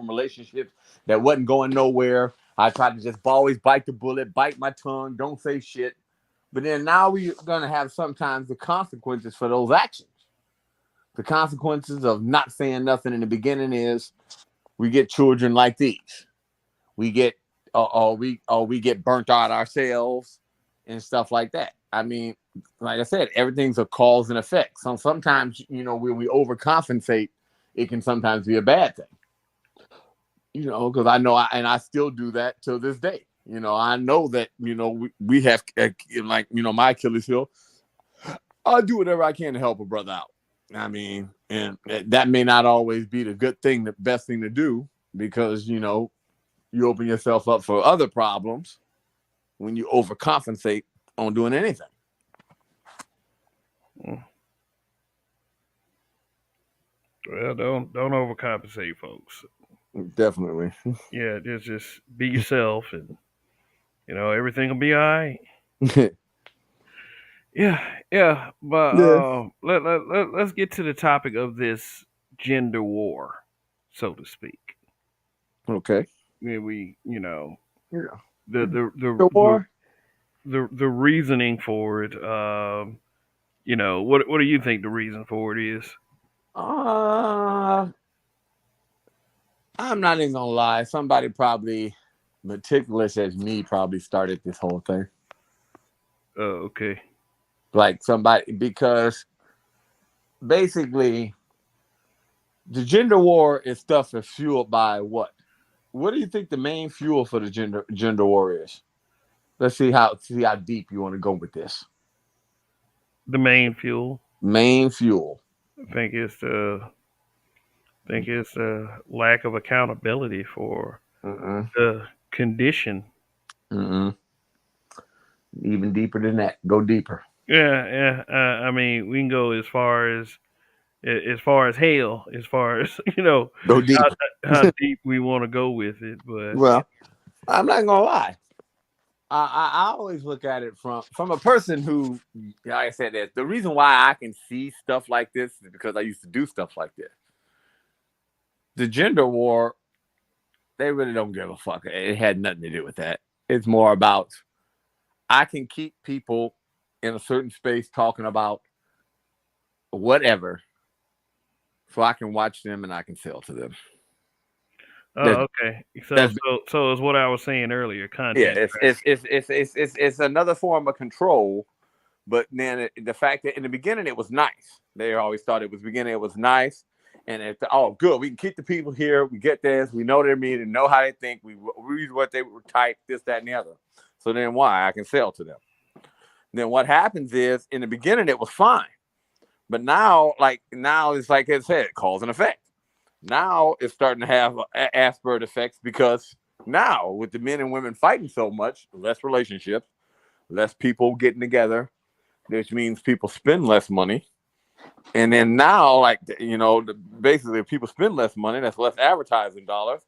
relationships that wasn't going nowhere. I tried to just always bite the bullet, bite my tongue, don't say shit. But then now we're gonna have sometimes the consequences for those actions. The consequences of not saying nothing in the beginning is we get children like these. We get we get burnt out ourselves and stuff like that. I mean, like I said, everything's a cause and effect. So sometimes, when we overcompensate, it can sometimes be a bad thing. Because I know, I still do that till this day. I know that we have my Achilles heel. I'll do whatever I can to help a brother out. I mean, and that may not always be the best thing to do, because you open yourself up for other problems when you overcompensate on doing anything. Well, don't overcompensate, folks. Definitely. Yeah, just be yourself, and everything will be all right. Yeah, yeah, but Yeah. let's get to the topic of this gender war, so to speak. Okay. Yeah, we, Yeah. the the the The the war. the reasoning for it. What do you think the reason for it is? I'm not even gonna lie. Somebody probably meticulous as me probably started this whole thing. Okay. Like somebody, because basically the gender war is stuff that's fueled by what? What do you think the main fuel for the gender war is? Let's see how deep you want to go with this. The main fuel. Main fuel. I think it's the lack of accountability for Mm-mm. the condition. Mm-mm. Even deeper than that. Go deeper. Yeah, yeah. I mean, we can go as far as hell, as far as Go how, deeper. how deep we want to go with it. But Well, I'm not gonna lie. I always look at it from a person who, like I said, that the reason why I can see stuff like this is because I used to do stuff like this. The gender war, they really don't give a fuck. It had nothing to do with that. It's more about I can keep people in a certain space talking about whatever, so I can watch them and I can sell to them. That Oh, okay. So that's so is what I was saying earlier, yeah. content It's another form of control. But then the fact that in the beginning it was nice. They always thought it was nice. And oh, good, we can keep the people here. We get this. We know their meaning, know how they think. We read what they were type, this, that, and the other. So then why? I can sell to them. Then what happens is in the beginning it was fine. But now it's like I said, cause and effect. Now it's starting to have Asperger effects because now with the men and women fighting so much, less relationships, less people getting together, which means people spend less money. And then now, like, basically, if people spend less money, that's less advertising dollars.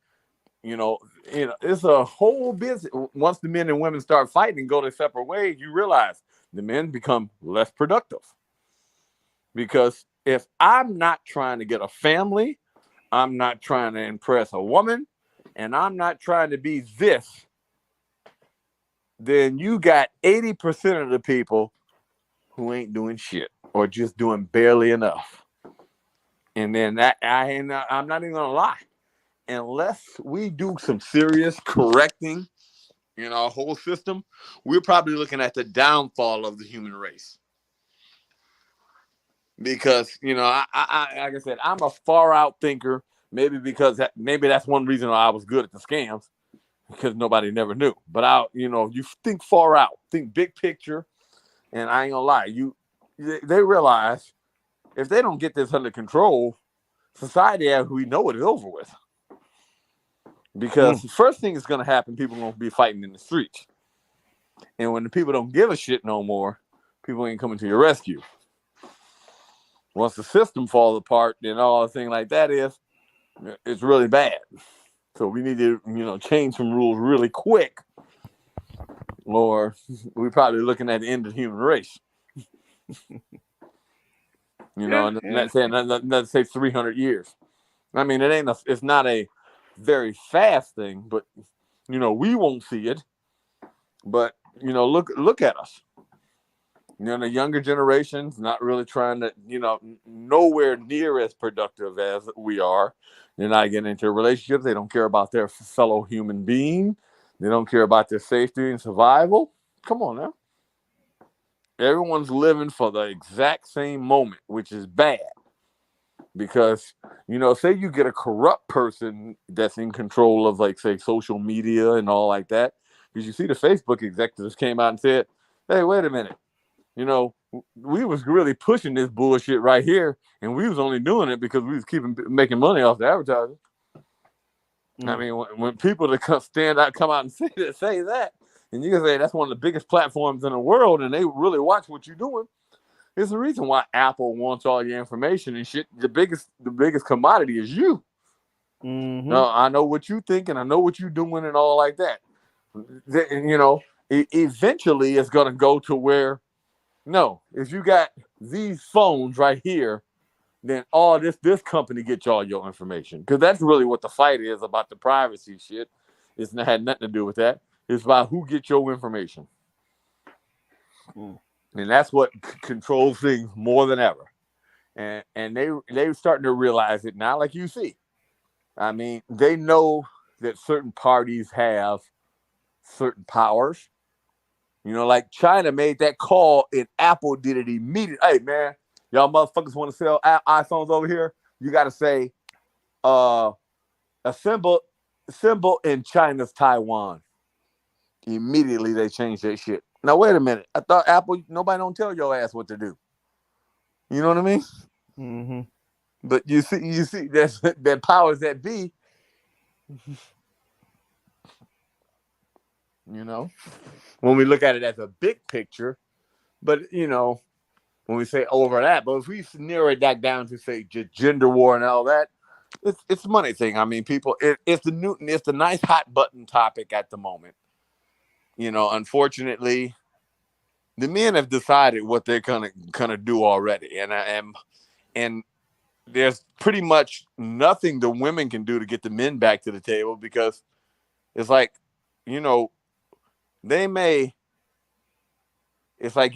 It's a whole business. Once the men and women start fighting and go their separate ways, you realize the men become less productive. Because if I'm not trying to get a family, I'm not trying to impress a woman, and I'm not trying to be this, then you got 80% of the people who ain't doing shit or just doing barely enough. And then I'm not even gonna lie, unless we do some serious correcting in our whole system, we're probably looking at the downfall of the human race. Because I like I said, I'm a far out thinker. Maybe because maybe that's one reason why I was good at the scams, because nobody never knew. But you think far out, think big picture, and I ain't gonna lie, they realize if they don't get this under control, society as we know it is over with. Because the first thing is going to happen, people are going to be fighting in the streets. And when the people don't give a shit no more, people ain't coming to your rescue. Once the system falls apart, then all the thing like that it's really bad. So we need to, change some rules really quick, or we're probably looking at the end of the human race. Let's say 300 years. I mean, it's not a very fast thing, but we won't see it. But look at us. The younger generation's not really trying to, nowhere near as productive as we are. They're not getting into relationships. They don't care about their fellow human being. They don't care about their safety and survival. Come on now. Everyone's living for the exact same moment, which is bad. Because, say you get a corrupt person that's in control of, like, say, social media and all like that. Because you see the Facebook executives came out and said, hey, wait a minute. We was really pushing this bullshit right here, and we was only doing it because we was making money off the advertising. I mean, when people that come out and say that, and you can say that's one of the biggest platforms in the world, and they really watch what you're doing. There's a reason why Apple wants all your information and shit. The biggest commodity is you. No, I know what you think, and I know what you're doing, and all like that. Eventually it's gonna go to where, no, if you got these phones right here, then all this company gets all your information. Because that's really what the fight is about, the privacy shit. It's not had nothing to do with that. It's about who gets your information. And that's what controls things more than ever. And they're starting to realize it now, like you see. I mean, they know that certain parties have certain powers. Like China made that call and Apple did it immediately. Hey, man, y'all motherfuckers want to sell iPhones over here? You got to say a symbol in China's Taiwan. Immediately they changed that shit. Now, wait a minute. I thought Apple, nobody don't tell your ass what to do. You know what I mean? Mm-hmm. But you see that powers that be, when we look at it as a big picture, but, when we say over that, but if we narrow it that down to, say, just gender war and all that, it's a money thing. I mean, people, it's the nice hot button topic at the moment. Unfortunately, the men have decided what they're gonna do already, and there's pretty much nothing the women can do to get the men back to the table, because it's like, they may. It's like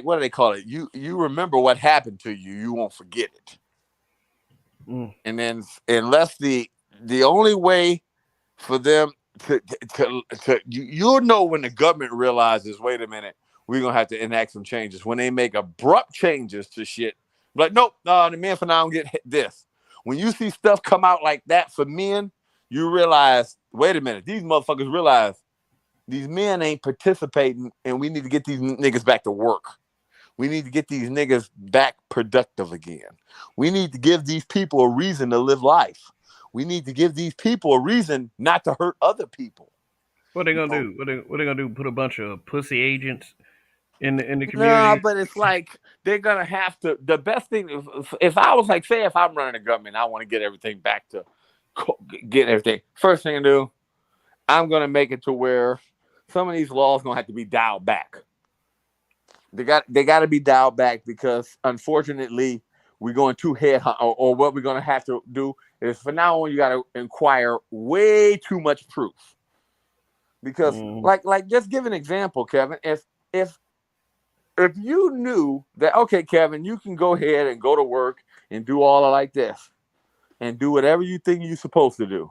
what do they call it? You remember what happened to you, you won't forget it. And then unless the the only way for them to you'll know when the government realizes, wait a minute, we're gonna have to enact some changes. When they make abrupt changes to shit, like nope, no, the men for now don't get this. When you see stuff come out like that for men, you realize, wait a minute, these motherfuckers realize these men ain't participating, and we need to get these niggas back to work. We need to get these niggas back productive again. We need to give these people a reason to live life. We need to give these people a reason not to hurt other people. What they gonna do? What they gonna do? Put a bunch of pussy agents in the No, community? but it's like they're gonna have to. The best thing, if I was like, say, if I'm running a government, I want to get everything back to get everything. First thing to do, I'm gonna make it to where some of these laws gonna have to be dialed back. They got to be dialed back because unfortunately we're going too head or what we're gonna have to do is from now on you got to inquire way too much proof because like just give an example, Kevin. If you knew that, okay, Kevin, you can go ahead and go to work and do all of like this and do whatever you think you're supposed to do,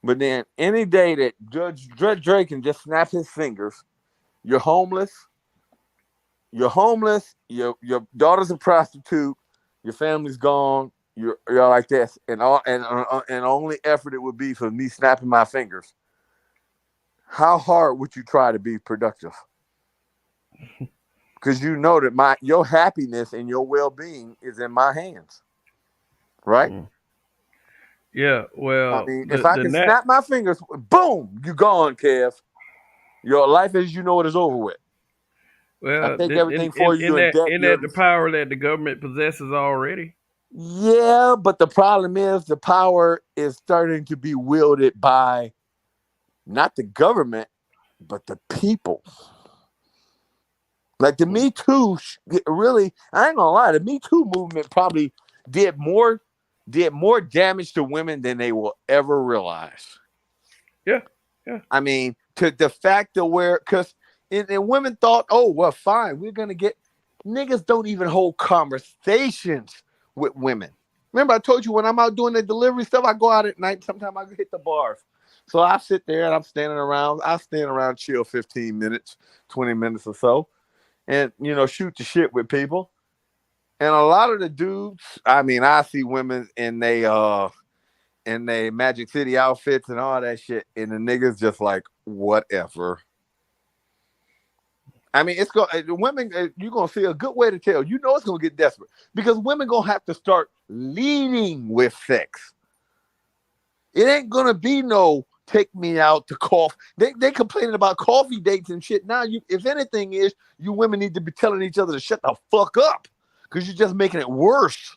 but then any day that Judge Drake can just snap his fingers, you're homeless. Your daughter's a prostitute, your family's gone, you're like this, and only effort it would be for me snapping my fingers. How hard would you try to be productive? Because you know that your happiness and your well-being is in my hands, right? Yeah. Well, I mean, if I can snap my fingers, boom, you gone, Kev. Your life as you know it is over with. Well, I take everything for you. Isn't that the power that the government possesses already? Yeah, but the problem is the power is starting to be wielded by not the government, but the people. Like the Me Too, really, I ain't gonna lie, the Me Too movement probably did more damage to women than they will ever realize. Yeah. I mean, to the fact that because women thought, oh, well, fine, we're gonna get niggas don't even hold conversations with women. Remember, I told you when I'm out doing the delivery stuff, I go out at night. Sometimes I hit the bars. So I sit there and I'm standing around. I stand around, chill 15 minutes, 20 minutes or so, and shoot the shit with people. And a lot of the dudes, I mean, I see women in they Magic City outfits and all that shit, and the niggas just like whatever. I mean, women. You're gonna see a good way to tell. It's gonna get desperate because women gonna have to start leading with sex. It ain't gonna be no take me out to coffee. They complaining about coffee dates and shit. Now, if anything is, you women need to be telling each other to shut the fuck up because you're just making it worse.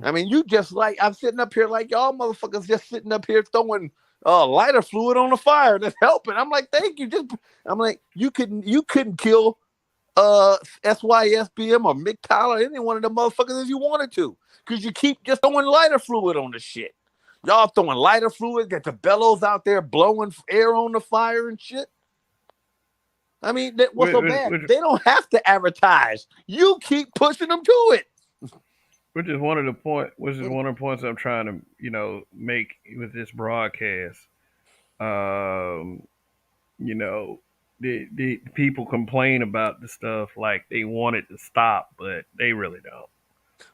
I mean, you just like I'm sitting up here like y'all motherfuckers just sitting up here throwing lighter fluid on the fire that's helping. I'm like, thank you. I'm like, you couldn't kill SYSBM or Mick Tyler, any one of them motherfuckers if you wanted to, because you keep just throwing lighter fluid on the shit. Y'all throwing lighter fluid, got the bellows out there blowing air on the fire and shit. I mean, what's so bad? They don't have to advertise. You keep pushing them to it. Which is one of the points I'm trying to, make with this broadcast. The people complain about the stuff like they want it to stop, but they really don't.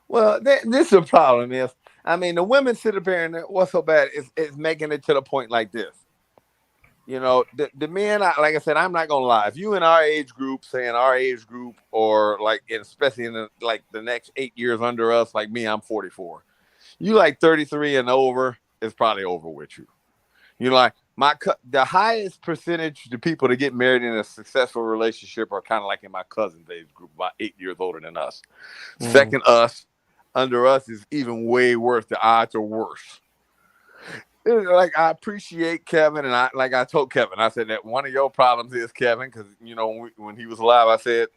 Well, this is the problem is, I mean, the women sit up here and what's so bad is making it to the point like this. The men, like I said, I'm not gonna lie. If you in our age group, or like, especially in the next 8 years under us, like me, I'm 44. You like 33 and over, it's probably over with you. Like the highest percentage to people to get married in a successful relationship are kind of like in my cousin's age group, about 8 years older than us. Second us, under us is even way worse. The odds are worse. Like I appreciate Kevin, and I told Kevin, I said that one of your problems is Kevin, because when he was alive, I said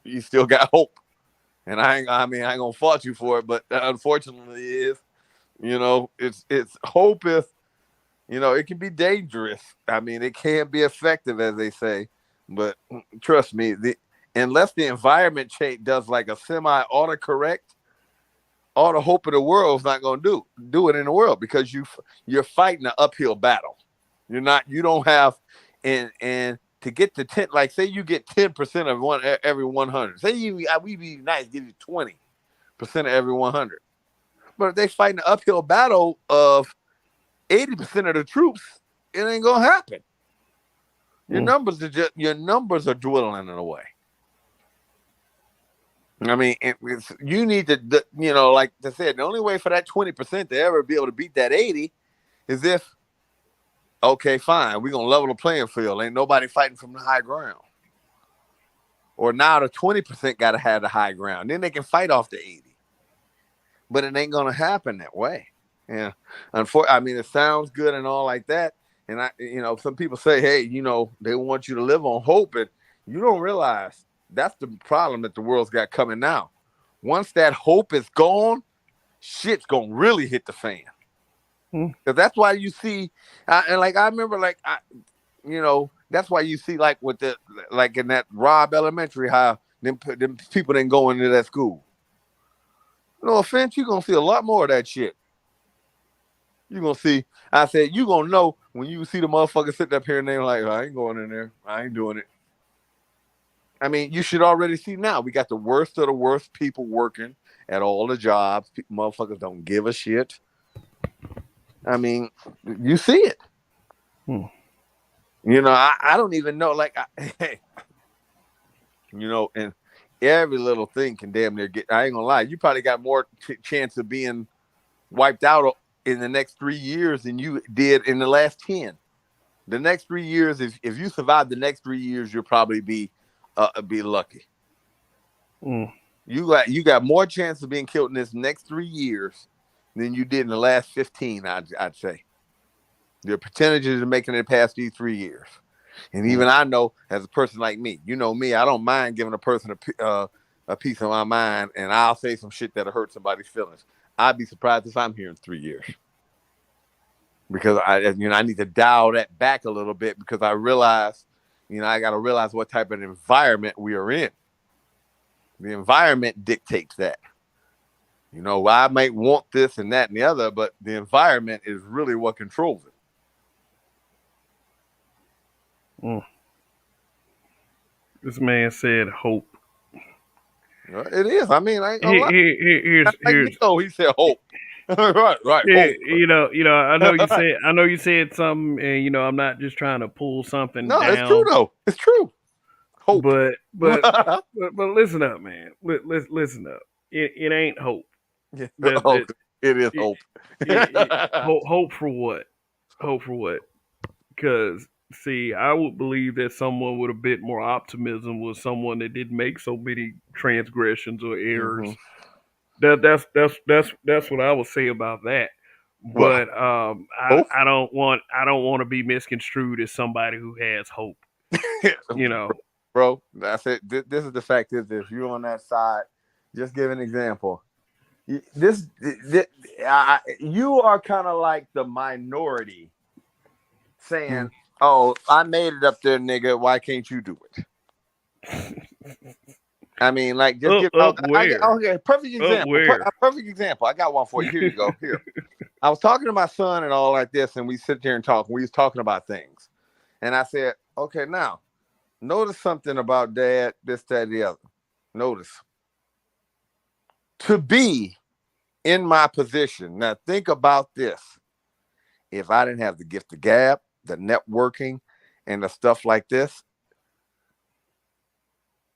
you still got hope, and I ain't gonna fault you for it, but unfortunately, it is it's hope is it can be dangerous. I mean, it can be effective, as they say, but trust me, unless the environment change does like a semi autocorrect, all the hope of the world is not going to do it in the world, because you're fighting an uphill battle. You don't have, and to get to 10, like say you get 10% of every 100. Say we be nice, give you 20% of every 100. But if they fighting an uphill battle of 80% of the troops, it ain't gonna happen. Your numbers are dwindling in a way. I mean, you need to, like I said, the only way for that 20% to ever be able to beat that 80 is if, okay, fine, we're gonna level the playing field. Ain't nobody fighting from the high ground. Or now the 20% gotta have the high ground. Then they can fight off the 80. But it ain't gonna happen that way. Yeah. Unfortunately, I mean, it sounds good and all like that. And some people say, hey, they want you to live on hope, and you don't realize that's the problem that the world's got coming now. Once that hope is gone, shit's gonna really hit the fan. Because that's why you see, and like I remember, that's why you see, like with in that Robb Elementary, how them people didn't go into that school. No offense, you're gonna see a lot more of that shit. You're gonna see. I said you gonna know when you see the motherfucker sitting up here and they're like, I ain't going in there. I ain't doing it. I mean, you should already see now. We got the worst of the worst people working at all the jobs. Motherfuckers don't give a shit. I mean, you see it. I don't even know. Like, and every little thing can damn near get. I ain't gonna lie. You probably got more chance of being wiped out in the next 3 years than you did in the last 10. The next 3 years, if you survive the next 3 years, you'll probably be lucky. You got more chance of being killed in this next 3 years than you did in the last 15. I'd say the percentages of making it past these 3 years. And even I know, as a person like me, me, I don't mind giving a person a piece of my mind, and I'll say some shit that'll hurt somebody's feelings. I'd be surprised if I'm here in 3 years, because I need to dial that back a little bit, because I realize, I got to realize what type of environment we are in. The environment dictates that. I might want this and that and the other, but the environment is really what controls it. This man said hope. It is. I mean, here's he said hope. right. Yeah, hope. I know you said something, and I'm not just trying to pull something down. It's true though. It's true. Hope. But listen up, man. Listen up. It ain't hope. It is hope. Hope for what? Hope for what? Because see, I would believe that someone with a bit more optimism was someone that didn't make so many transgressions or errors. That's what I would say about that. But I don't want to be misconstrued as somebody who has hope. Bro, that's it. This is the fact is, if you're on that side, just give an example. You are kind of like the minority saying, "Oh, I made it up there, nigga. Why can't you do it?" I mean, like, just give. Okay, perfect example. Perfect example. I got one for you. Here you go. Here, I was talking to my son and all like this, and we sit there and talk. We was talking about things, and I said, "Okay, now, notice something about Dad. This, that, the other. Notice to be in my position. Now, think about this. If I didn't have the gift of gab, the networking, and the stuff like this,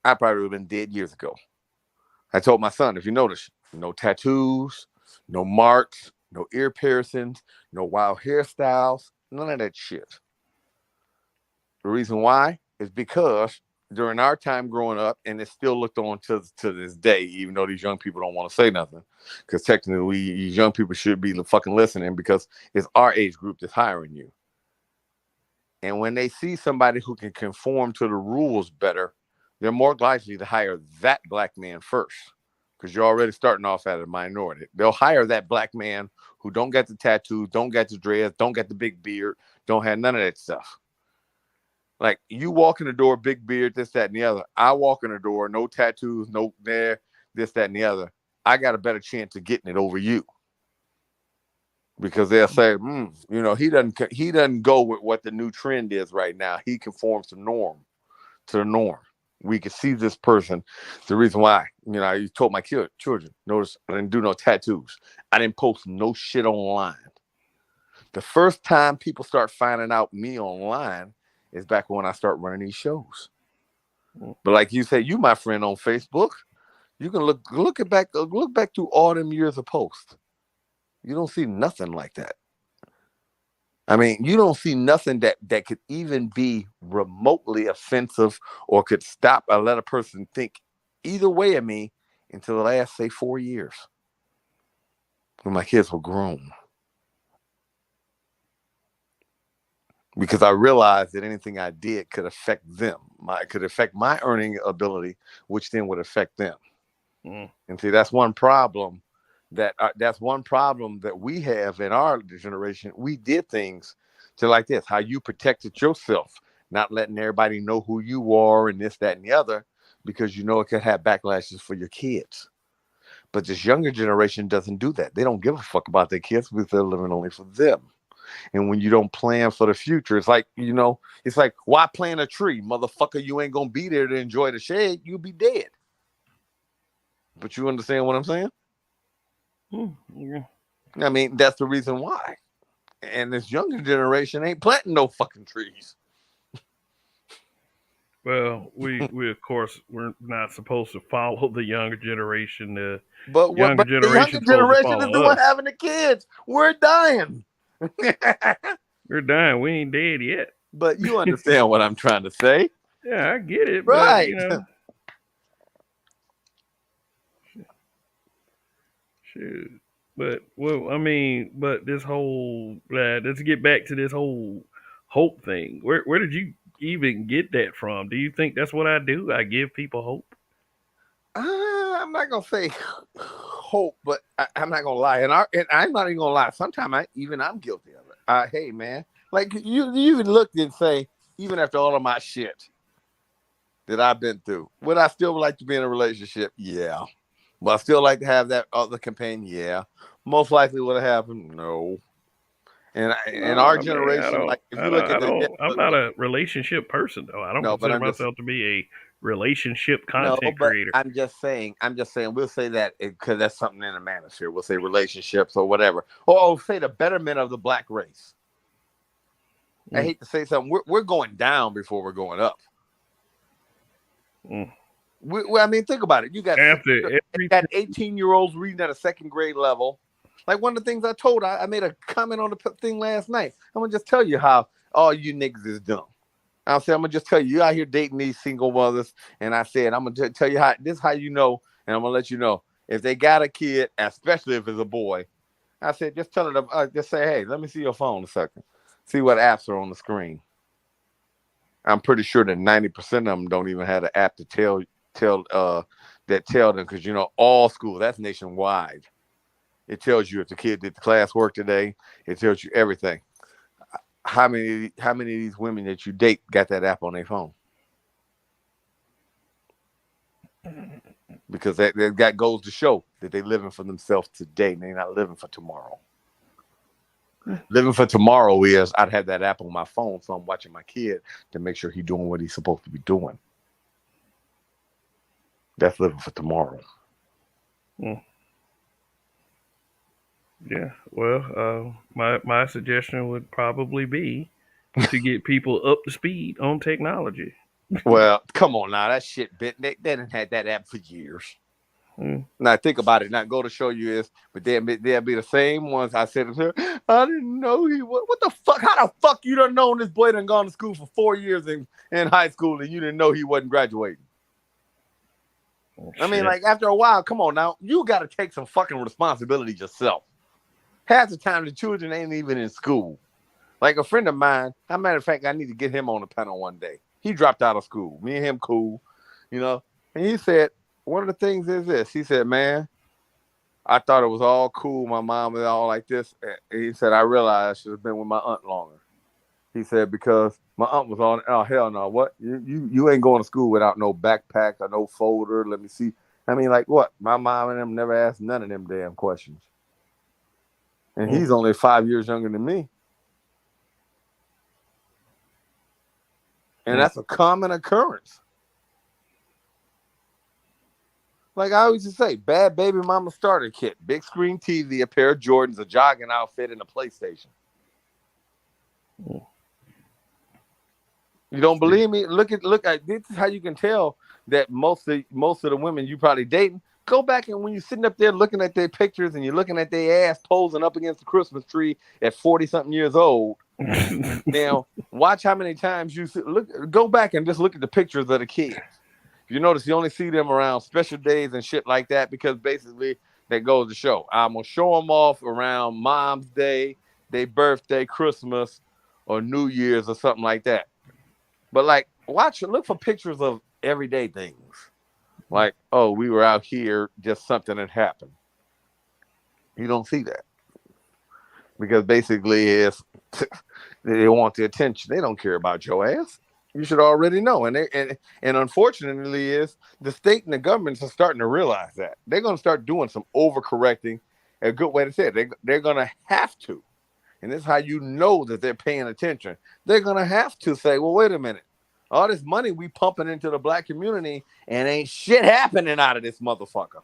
I probably would have been dead years ago." I told my son, if you notice, no tattoos, no marks, no ear piercings, no wild hairstyles, none of that shit. The reason why is because during our time growing up, and it's still looked on to this day, even though these young people don't want to say nothing, because technically these young people should be fucking listening, because it's our age group that's hiring you. And when they see somebody who can conform to the rules better, they're more likely to hire that black man first, because you're already starting off at a minority. They'll hire that black man who don't get the tattoos, don't get the dreads, don't get the big beard, don't have none of that stuff. Like, you walk in the door, big beard, this, that, and the other. I walk in the door, no tattoos, no there, this, that, and the other. I got a better chance of getting it over you. Because they'll say, you know, he doesn't go with what the new trend is right now. He conforms to the norm. We can see this person. The reason why, you know, I told my children, notice I didn't do no tattoos. I didn't post no shit online. The first time people start finding out me online is back when I start running these shows. But like you say, you my friend on Facebook. You can look back through all them years of posts. You don't see nothing like that. I mean, you don't see nothing that could even be remotely offensive or could stop or let a person think either way of me until the last, say, 4 years when my kids were grown. Because I realized that anything I did could affect them. Could affect my earning ability, which then would affect them. And see, that's one problem that we have in our generation. We did things to like this, how you protected yourself, not letting everybody know who you are and this, that, and the other, because you know it could have backlashes for your kids. But this younger generation doesn't do that. They don't give a fuck about their kids because they're living only for them. And when you don't plan for the future, it's like, you know, it's like, why plant a tree? Motherfucker, you ain't going to be there to enjoy the shade. You'll be dead. But you understand what I'm saying? Yeah. I mean, that's the reason why. And this younger generation ain't planting no fucking trees. Well, we of course we're not supposed to follow the younger generation. The But younger the younger generation is the one having the kids. We're dying. We're dying. We ain't dead yet. But you understand what I'm trying to say. Yeah, I get it. Right. But, you know, shoot. But well, I mean, but this whole let's get back to this whole hope thing. Where did you even get that from? Do you think that's what I do? I give people hope. I'm not gonna say hope, but I'm not gonna lie, and I'm not even gonna lie. Sometimes I'm guilty of it. Hey man, like you look and say, even after all of my shit that I've been through, would I still like to be in a relationship? Yeah. Would I still like to have that other companion? Yeah. Most likely would have happened. No. And in our generation, like if you look at I'm not a relationship person though. I don't consider myself to be a relationship content creator. I'm just saying. We'll say that because that's something in the manosphere. We'll say relationships or whatever, or say the betterment of the black race. I hate to say something. We're going down before we're going up. I mean, think about it. You got 18-year-olds reading at a second grade level. Like one of the things I made a comment on the thing last night. I'm gonna just tell you how all you niggas is dumb. I'm gonna just tell you out here dating these single mothers, and I said I'm gonna tell you how you know, and I'm gonna let you know if they got a kid, especially if it's a boy. I said just tell them, just say, hey, let me see your phone a second, see what apps are on the screen. I'm pretty sure that 90% of them don't even have an app to tell them, because you know all schools, that's nationwide. It tells you if the kid did the classwork today. It tells you everything. How many of these women that you date got that app on their phone? Because that goes to show that they're living for themselves today. And they're not living for tomorrow. Living for tomorrow is I'd have that app on my phone, so I'm watching my kid to make sure he's doing what he's supposed to be doing. That's living for tomorrow. Yeah, well, my suggestion would probably be to get people up to speed on technology. Well, come on now, that shit bit. They didn't had that app for years. Now think about it. Now go to show you is, but they'll be the same ones. I said, I didn't know he was. What the fuck? How the fuck you done known this boy done gone to school for 4 years in high school and you didn't know he wasn't graduating? I mean, like after a while, come on now, you got to take some fucking responsibility yourself. Half the time, the children ain't even in school. Like a friend of mine, as a matter of fact, I need to get him on the panel one day. He dropped out of school. Me and him cool, you know. And he said, one of the things is this. He said, man, I thought it was all cool. My mom was all like this. And he said, I realized I should have been with my aunt longer. He said, because my aunt was hell no. What? You ain't going to school without no backpack or no folder. Let me see. I mean, like what? My mom and them never asked none of them damn questions. And Mm. he's only 5 years younger than me. And Mm. that's a common occurrence. Like I always just say, bad baby mama starter kit, big screen TV, a pair of Jordans, a jogging outfit, and a PlayStation. Mm. You don't believe me? Look at this is how you can tell that most of the women you probably dating. Go back and when you're sitting up there looking at their pictures and you're looking at their ass posing up against the Christmas tree at 40-something years old. Now, watch how many times you look. Go back and just look at the pictures of the kids. You notice you only see them around special days and shit like that because basically that goes to show. I'm gonna show them off around Mom's Day, their birthday, Christmas, or New Year's or something like that. But like, look for pictures of everyday things. Like, oh, we were out here, just something had happened. You don't see that because basically, it's they want the attention. They don't care about your ass. You should already know. And unfortunately, is the state and the governments are starting to realize that they're going to start doing some overcorrecting. A good way to say it, they're going to have to. And this is how you know that they're paying attention. They're going to have to say, well, wait a minute. All this money we pumping into the black community and ain't shit happening out of this motherfucker.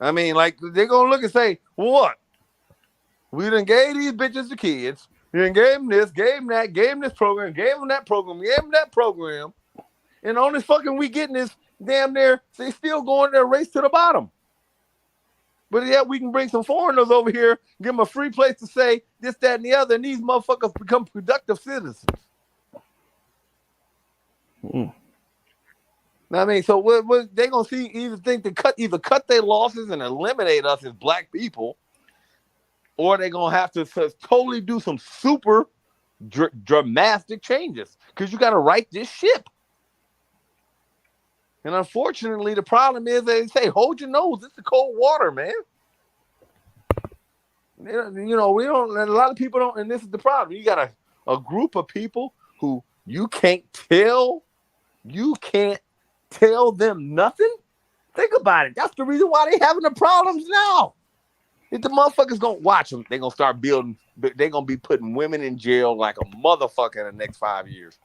I mean, like, they're going to look and say, what? We done gave these bitches the kids. You done gave them this, gave them that, gave them this program, gave them that program, gave them that program. And on this fucking we getting this damn near, they still going their race to the bottom. But yeah, we can bring some foreigners over here, give them a free place to say this, that, and the other, and these motherfuckers become productive citizens. Mm. I mean, so what they gonna see? Either cut their losses and eliminate us as black people, or they gonna have to totally do some super dramatic changes because you got to right this ship. And unfortunately, the problem is they say, hold your nose. It's the cold water, man. You know, we don't, a lot of people don't, and this is the problem. You got a group of people who you can't tell them nothing. Think about it. That's the reason why they having the problems now. If the motherfuckers gonna watch them, they're gonna start building, they're gonna be putting women in jail like a motherfucker in the next 5 years.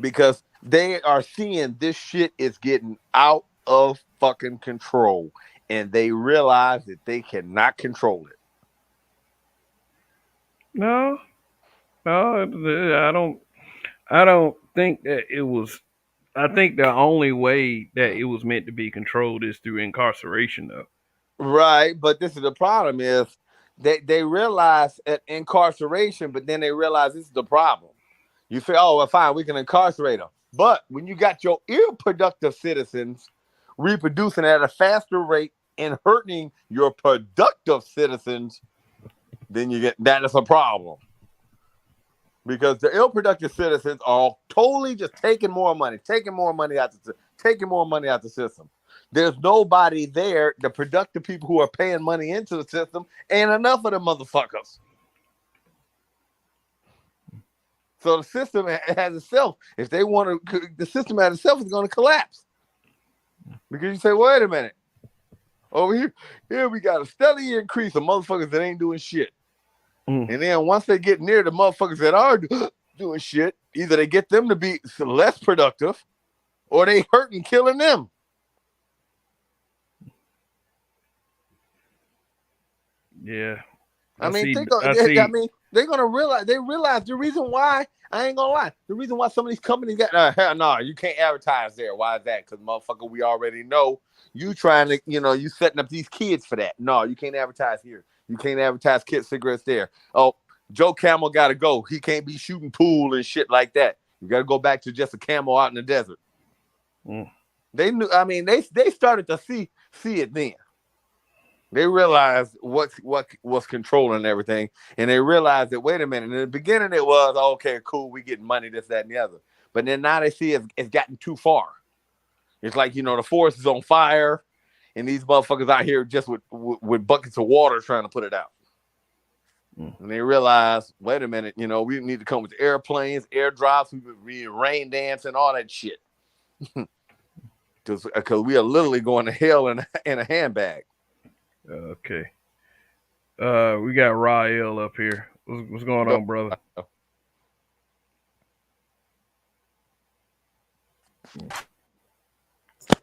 Because they are seeing this shit is getting out of fucking control. And they realize that they cannot control it. No, I don't think that it was. I think the only way that it was meant to be controlled is through incarceration, though. Right, but this is the problem is they realize at incarceration, but then they realize this is the problem. You say, oh, well, fine, we can incarcerate them. But when you got your irreproductive citizens reproducing at a faster rate and hurting your productive citizens, then you get that is a problem. Because the ill-productive citizens are totally just taking more money out the system. There's nobody there. The productive people who are paying money into the system ain't enough of the motherfuckers. So the system has itself. If they want to, the system as itself is going to collapse. Because you say, wait a minute. Over here we got a steady increase of motherfuckers that ain't doing shit. And then once they get near the motherfuckers that are doing shit, either they get them to be less productive or they hurt and killing them. Yeah. I mean, they're gonna realize. They realize the reason why. I ain't gonna lie. The reason why some of these companies got hell no, you can't advertise there. Why is that? Because motherfucker, we already know you trying to, you setting up these kids for that. No, you can't advertise here. You can't advertise kid cigarettes there. Oh, Joe Camel got to go. He can't be shooting pool and shit like that. You got to go back to just a camel out in the desert. They knew. I mean, they started to see it then. They realized what was controlling everything, and they realized that wait a minute. In the beginning, it was okay, cool, we getting money, this, that, and the other. But then now they see it's gotten too far. It's like the forest is on fire, and these motherfuckers out here just with buckets of water trying to put it out. And they realize, wait a minute, we need to come with airplanes, airdrops, we rain dance, and all that shit. because we are literally going to hell in a handbag. Okay. We got Rael up here. What's going on, brother?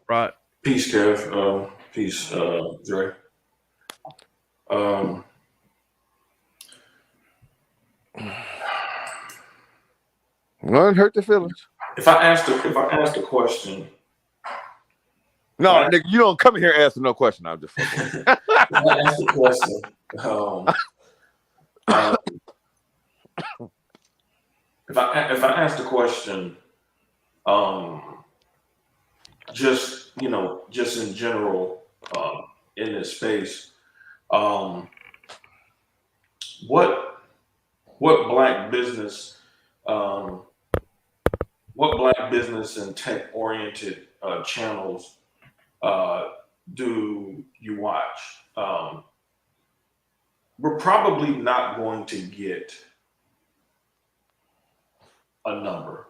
Right. Peace, Kev. Peace, Dre. Well, it hurt the feelings. If I asked a question, no, nigga, you don't come here asking no question. I'm just fucking. if I asked a question, if I asked a question, just in general, in this space, what black business, and tech oriented channels do you watch? We're probably not going to get a number.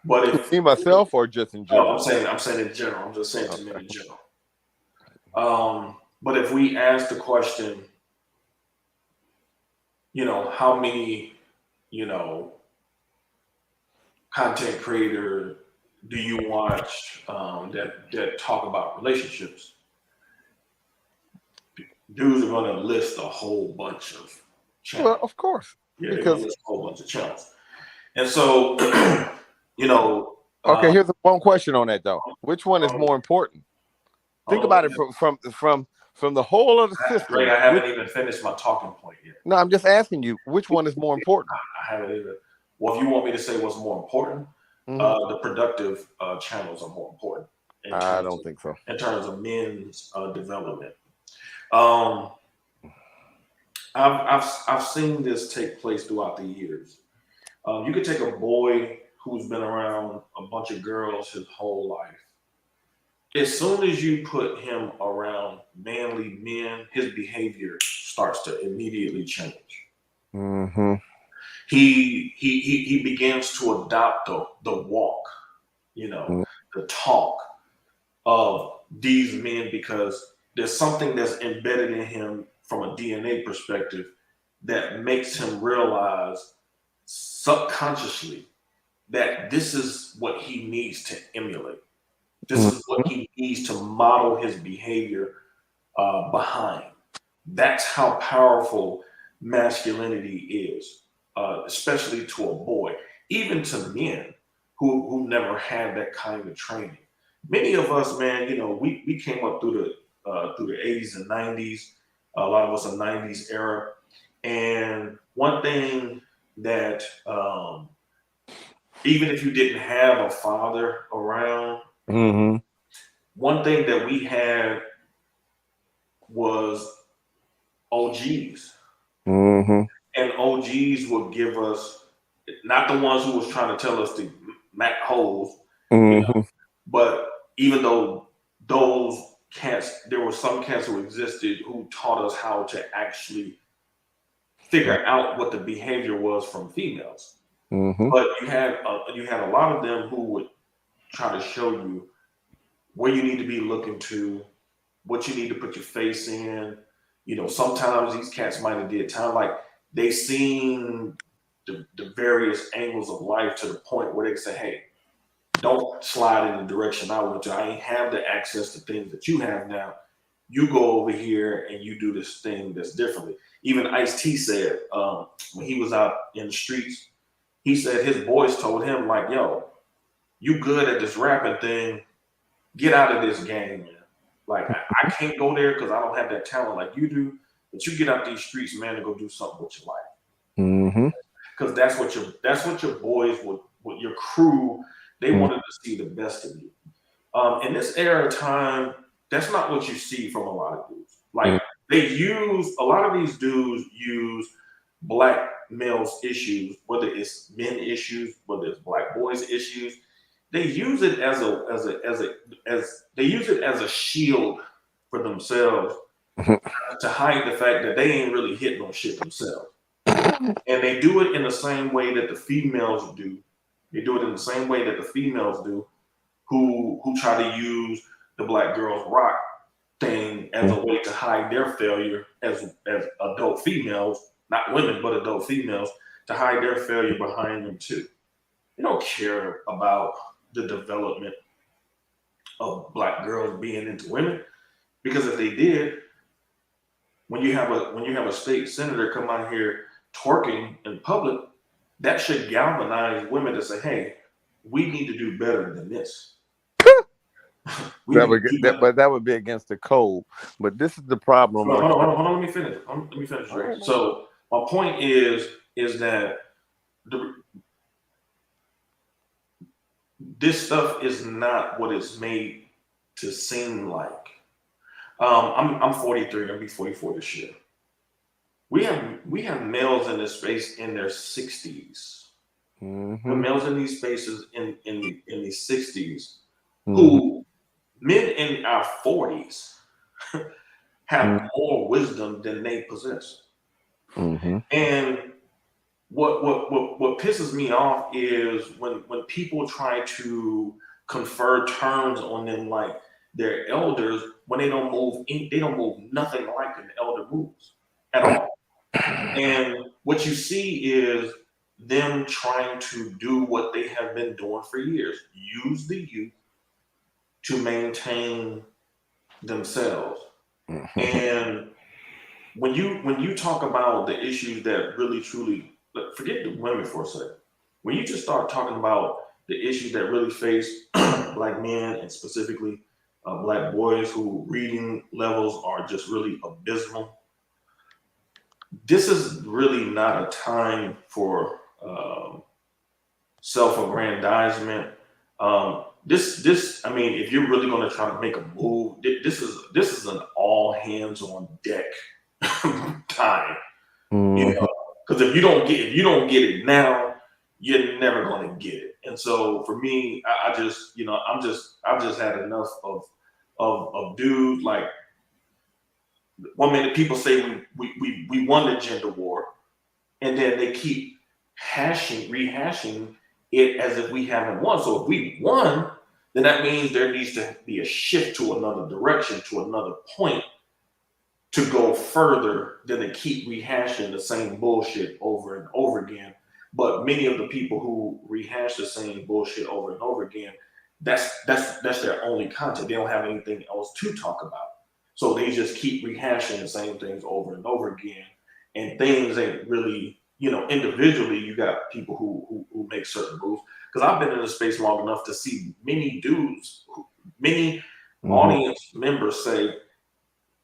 But if me myself or just in general? I'm saying in general. I'm just saying to men in general. But if we ask the question, how many, content creator do you watch that talk about relationships? Dudes are going to list a whole bunch of channels. Well, of course. Yeah, they're going to list a whole bunch of channels. And so, okay, here's one question on that though. Which one is more important? Think about it from the whole of the system. Ray, I haven't even finished my talking point yet. No, I'm just asking you, which one is more important? I haven't even. Well, if you want me to say what's more important, the productive channels are more important. I don't think so. In terms of men's development, I've seen this take place throughout the years. You could take a boy who's been around a bunch of girls his whole life. As soon as you put him around manly men, his behavior starts to immediately change. Mm-hmm. He begins to adopt the walk, the talk of these men, because there's something that's embedded in him from a DNA perspective that makes him realize subconsciously that this is what he needs to emulate. This is what he needs to model his behavior behind. That's how powerful masculinity is, especially to a boy, even to men who never had that kind of training. Many of us, man, we came up through the 80s and 90s. A lot of us are 90s era. And one thing that even if you didn't have a father around, one thing that we had was OGs. And OGs would give us, not the ones who was trying to tell us to mac holes, but even though those cats, there were some cats who existed who taught us how to actually figure out what the behavior was from females. But you had a lot of them who would try to show you where you need to be looking to, what you need to put your face in. Sometimes these cats might have did time, like they seen the various angles of life to the point where they say, hey, don't slide in the direction I went to. I ain't have the access to things that you have now. You go over here and you do this thing that's differently. Even Ice-T said when he was out in the streets, he said his boys told him, like, yo, you good at this rapping thing, get out of this game, man. Like, I can't go there because I don't have that talent like you do, but you get out these streets, man, and go do something with your life. Because that's what your boys would your crew, they wanted to see the best of you. In this era of time, that's not what you see from a lot of dudes. Like, a lot of these dudes use black males' issues, whether it's men issues, whether it's black boys' issues. They use it as a shield for themselves to hide the fact that they ain't really hitting on shit themselves. And they do it in the same way that the females do. They do it in the same way that the females do. who try to use the Black Girls Rock thing as a way to hide their failure as adult females, not women, but adult females, to hide their failure behind them too. They don't care about the development of Black girls being into women, because if they did, when you have a state senator come out here twerking in public, that should galvanize women to say, "Hey, we need to do better than this." But that would be against the code. But this is the problem. Hold on. Let me finish. Right. So my point is that this stuff is not what it's made to seem like. I'm 43. I'm gonna be 44 this year. We have males in this space in their 60s. Mm-hmm. Males in these spaces in these 60s who men in our 40s have more wisdom than they possess. Mm-hmm. And what pisses me off is when people try to confer terms on them like they're elders, when they don't move nothing like an elder moves at all. And what you see is them trying to do what they have been doing for years, use the youth to maintain themselves. Mm-hmm. And when you talk about the issues that really truly, forget the women for a second, when you just start talking about the issues that really face Black men and specifically Black boys who reading levels are just really abysmal, this is really not a time for self-aggrandizement. This, I mean, if you're really going to try to make a move, this is an all hands on deck time. Mm-hmm. You know, because if you don't get it now, you're never going to get it. And so for me, I've just had enough of dudes like. One minute people say we won the gender war, and then they keep rehashing it as if we haven't won. So if we won, then that means there needs to be a shift to another direction, to another point to go further than to keep rehashing the same bullshit over and over again. But many of the people who rehash the same bullshit over and over again, that's their only content. They don't have anything else to talk about. So they just keep rehashing the same things over and over again. And things ain't really, individually, you got people who make certain moves. Because I've been in the space long enough to see many dudes, many audience members say,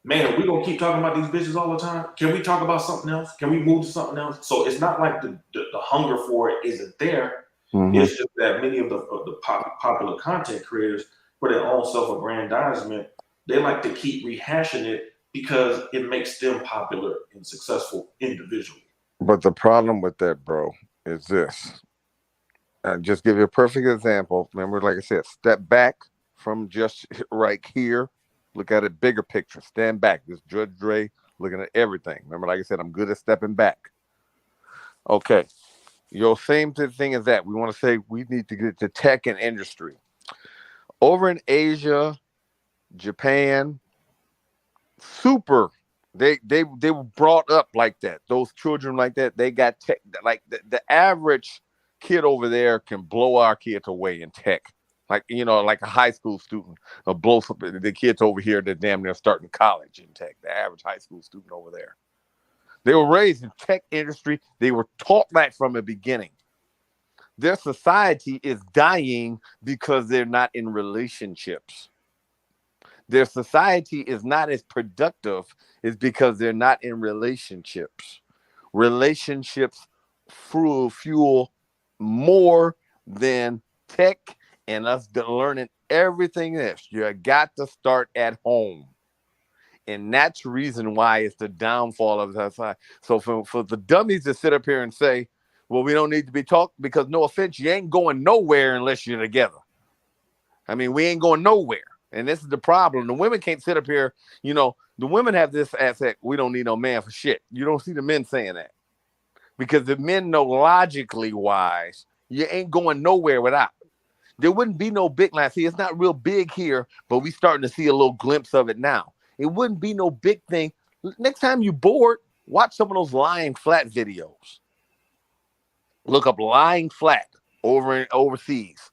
"Man, we gonna keep talking about these bitches all the time? Can we talk about something else? Can we move to something else?" So it's not like the hunger for it isn't there. Mm-hmm. It's just that many of the popular content creators, for their own self-aggrandizement, they like to keep rehashing it because it makes them popular and successful individually. But the problem with that, bro, is this. I'll just give you a perfect example. Remember, like I said, step back from just right here. Look at a bigger picture. Stand back. This Judge Dre looking at everything. Remember, like I said, I'm good at stepping back. Okay. Your same thing is that. We want to say we need to get to tech and industry. Over in Asia, Japan, they were brought up like that. Those children like that, they got tech. Like the average kid over there can blow our kids away in tech. Like a high school student will blow the kids over here that damn near starting college in tech. The average high school student over there, they were raised in tech industry. They were taught that from the beginning. Their society is dying because they're not in relationships. Their society is not as productive is because they're not in relationships. Relationships fuel more than tech and us learning everything else. You got to start at home. And that's the reason why it's the downfall of the society. So for the dummies to sit up here and say, well, we don't need to be talked, because no offense, you ain't going nowhere unless you're together. I mean, we ain't going nowhere. And this is the problem. The women can't sit up here. The women have this aspect. We don't need no man for shit. You don't see the men saying that. Because the men know logically wise, you ain't going nowhere without. there wouldn't be no big line. See, it's not real big here, but we starting to see a little glimpse of it now. It wouldn't be no big thing. Next time you bored, watch some of those lying flat videos. Look up lying flat overseas.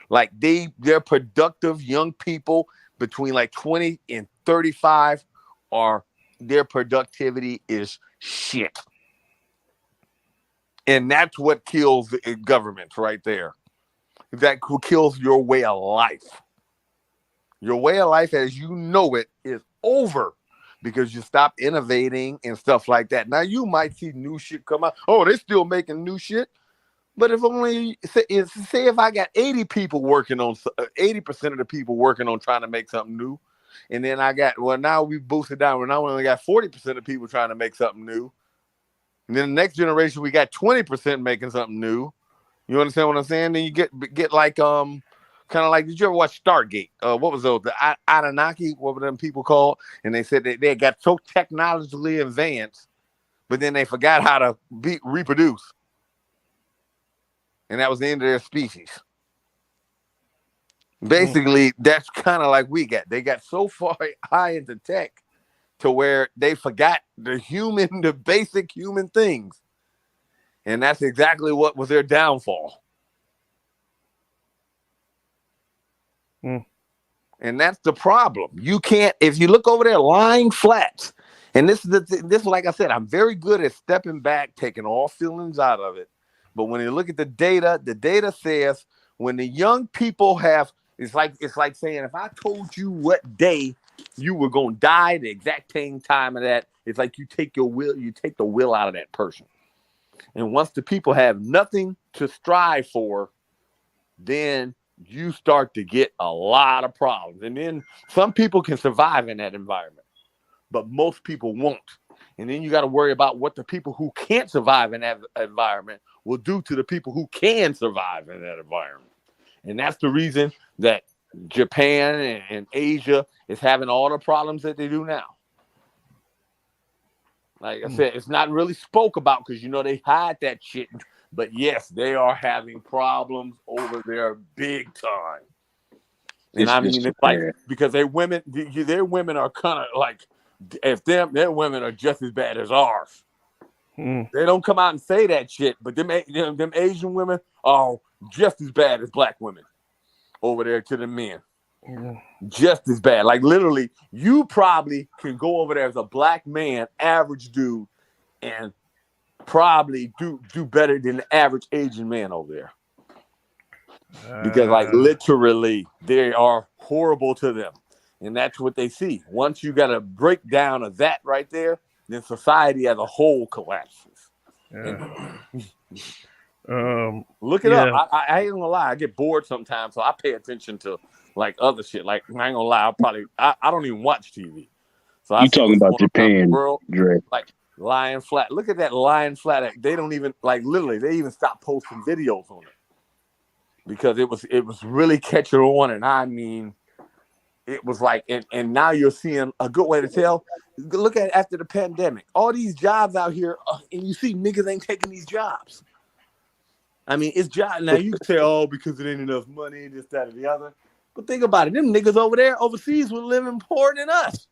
Like they're productive young people between like 20 and 35 are their productivity is shit. And that's what kills the government right there. That kills your way of life. Your way of life as you know it is over because you stop innovating and stuff like that. Now you might see new shit come out. Oh, they're still making new shit. But if only say if I got 80 people working on 80% of the people working on trying to make something new, and then now we boosted down. Now we only got 40% of people trying to make something new. And then the next generation we got 20% making something new. You understand what I'm saying? Then you get like kind of like, did you ever watch Stargate? What was those? The Anunnaki? What were them people called? And they said they got so technologically advanced, but then they forgot how to reproduce. And that was the end of their species. Basically, that's kind of like we got. They got so far high into tech to where they forgot the basic human things. And that's exactly what was their downfall. And that's the problem. You can't, if you look over there lying flat, and this is like I said, I'm very good at stepping back, taking all feelings out of it. But when you look at the data says when the young people have, it's like saying, if I told you what day you were going to die, the exact same time of that, it's like you take the will out of that person. And once the people have nothing to strive for, then you start to get a lot of problems. And then some people can survive in that environment, but most people won't. And then you got to worry about what the people who can't survive in that environment will do to the people who can survive in that environment. And that's the reason that Japan and Asia is having all the problems that they do now. Like I said, it's not really spoke about because, they hide that shit. But yes, they are having problems over there big time. And it's like, because their women are kind of like, if their women are just as bad as ours. They don't come out and say that shit, but them Asian women are just as bad as black women over there to the men. Just as bad. Like literally, you probably can go over there as a black man, average dude, and probably do better than the average Asian man over there. Because like literally, they are horrible to them. And that's what they see. Once you got a breakdown of that right there, then society as a whole collapses. Look it up. I ain't gonna lie. I get bored sometimes, so I pay attention to like other shit. Like I ain't gonna lie. I don't even watch TV. So you talking about Japan, Dre? Like lying flat. Look at that lying flat. They don't even like literally. They even stopped posting videos on it because it was really catching on, and I mean. It was like, and now you're seeing a good way to tell. Look at after the pandemic, all these jobs out here, and you see niggas ain't taking these jobs. I mean, it's job now. You can say, oh, because it ain't enough money, this, that, or the other. But think about it, them niggas over there overseas were living poorer than us.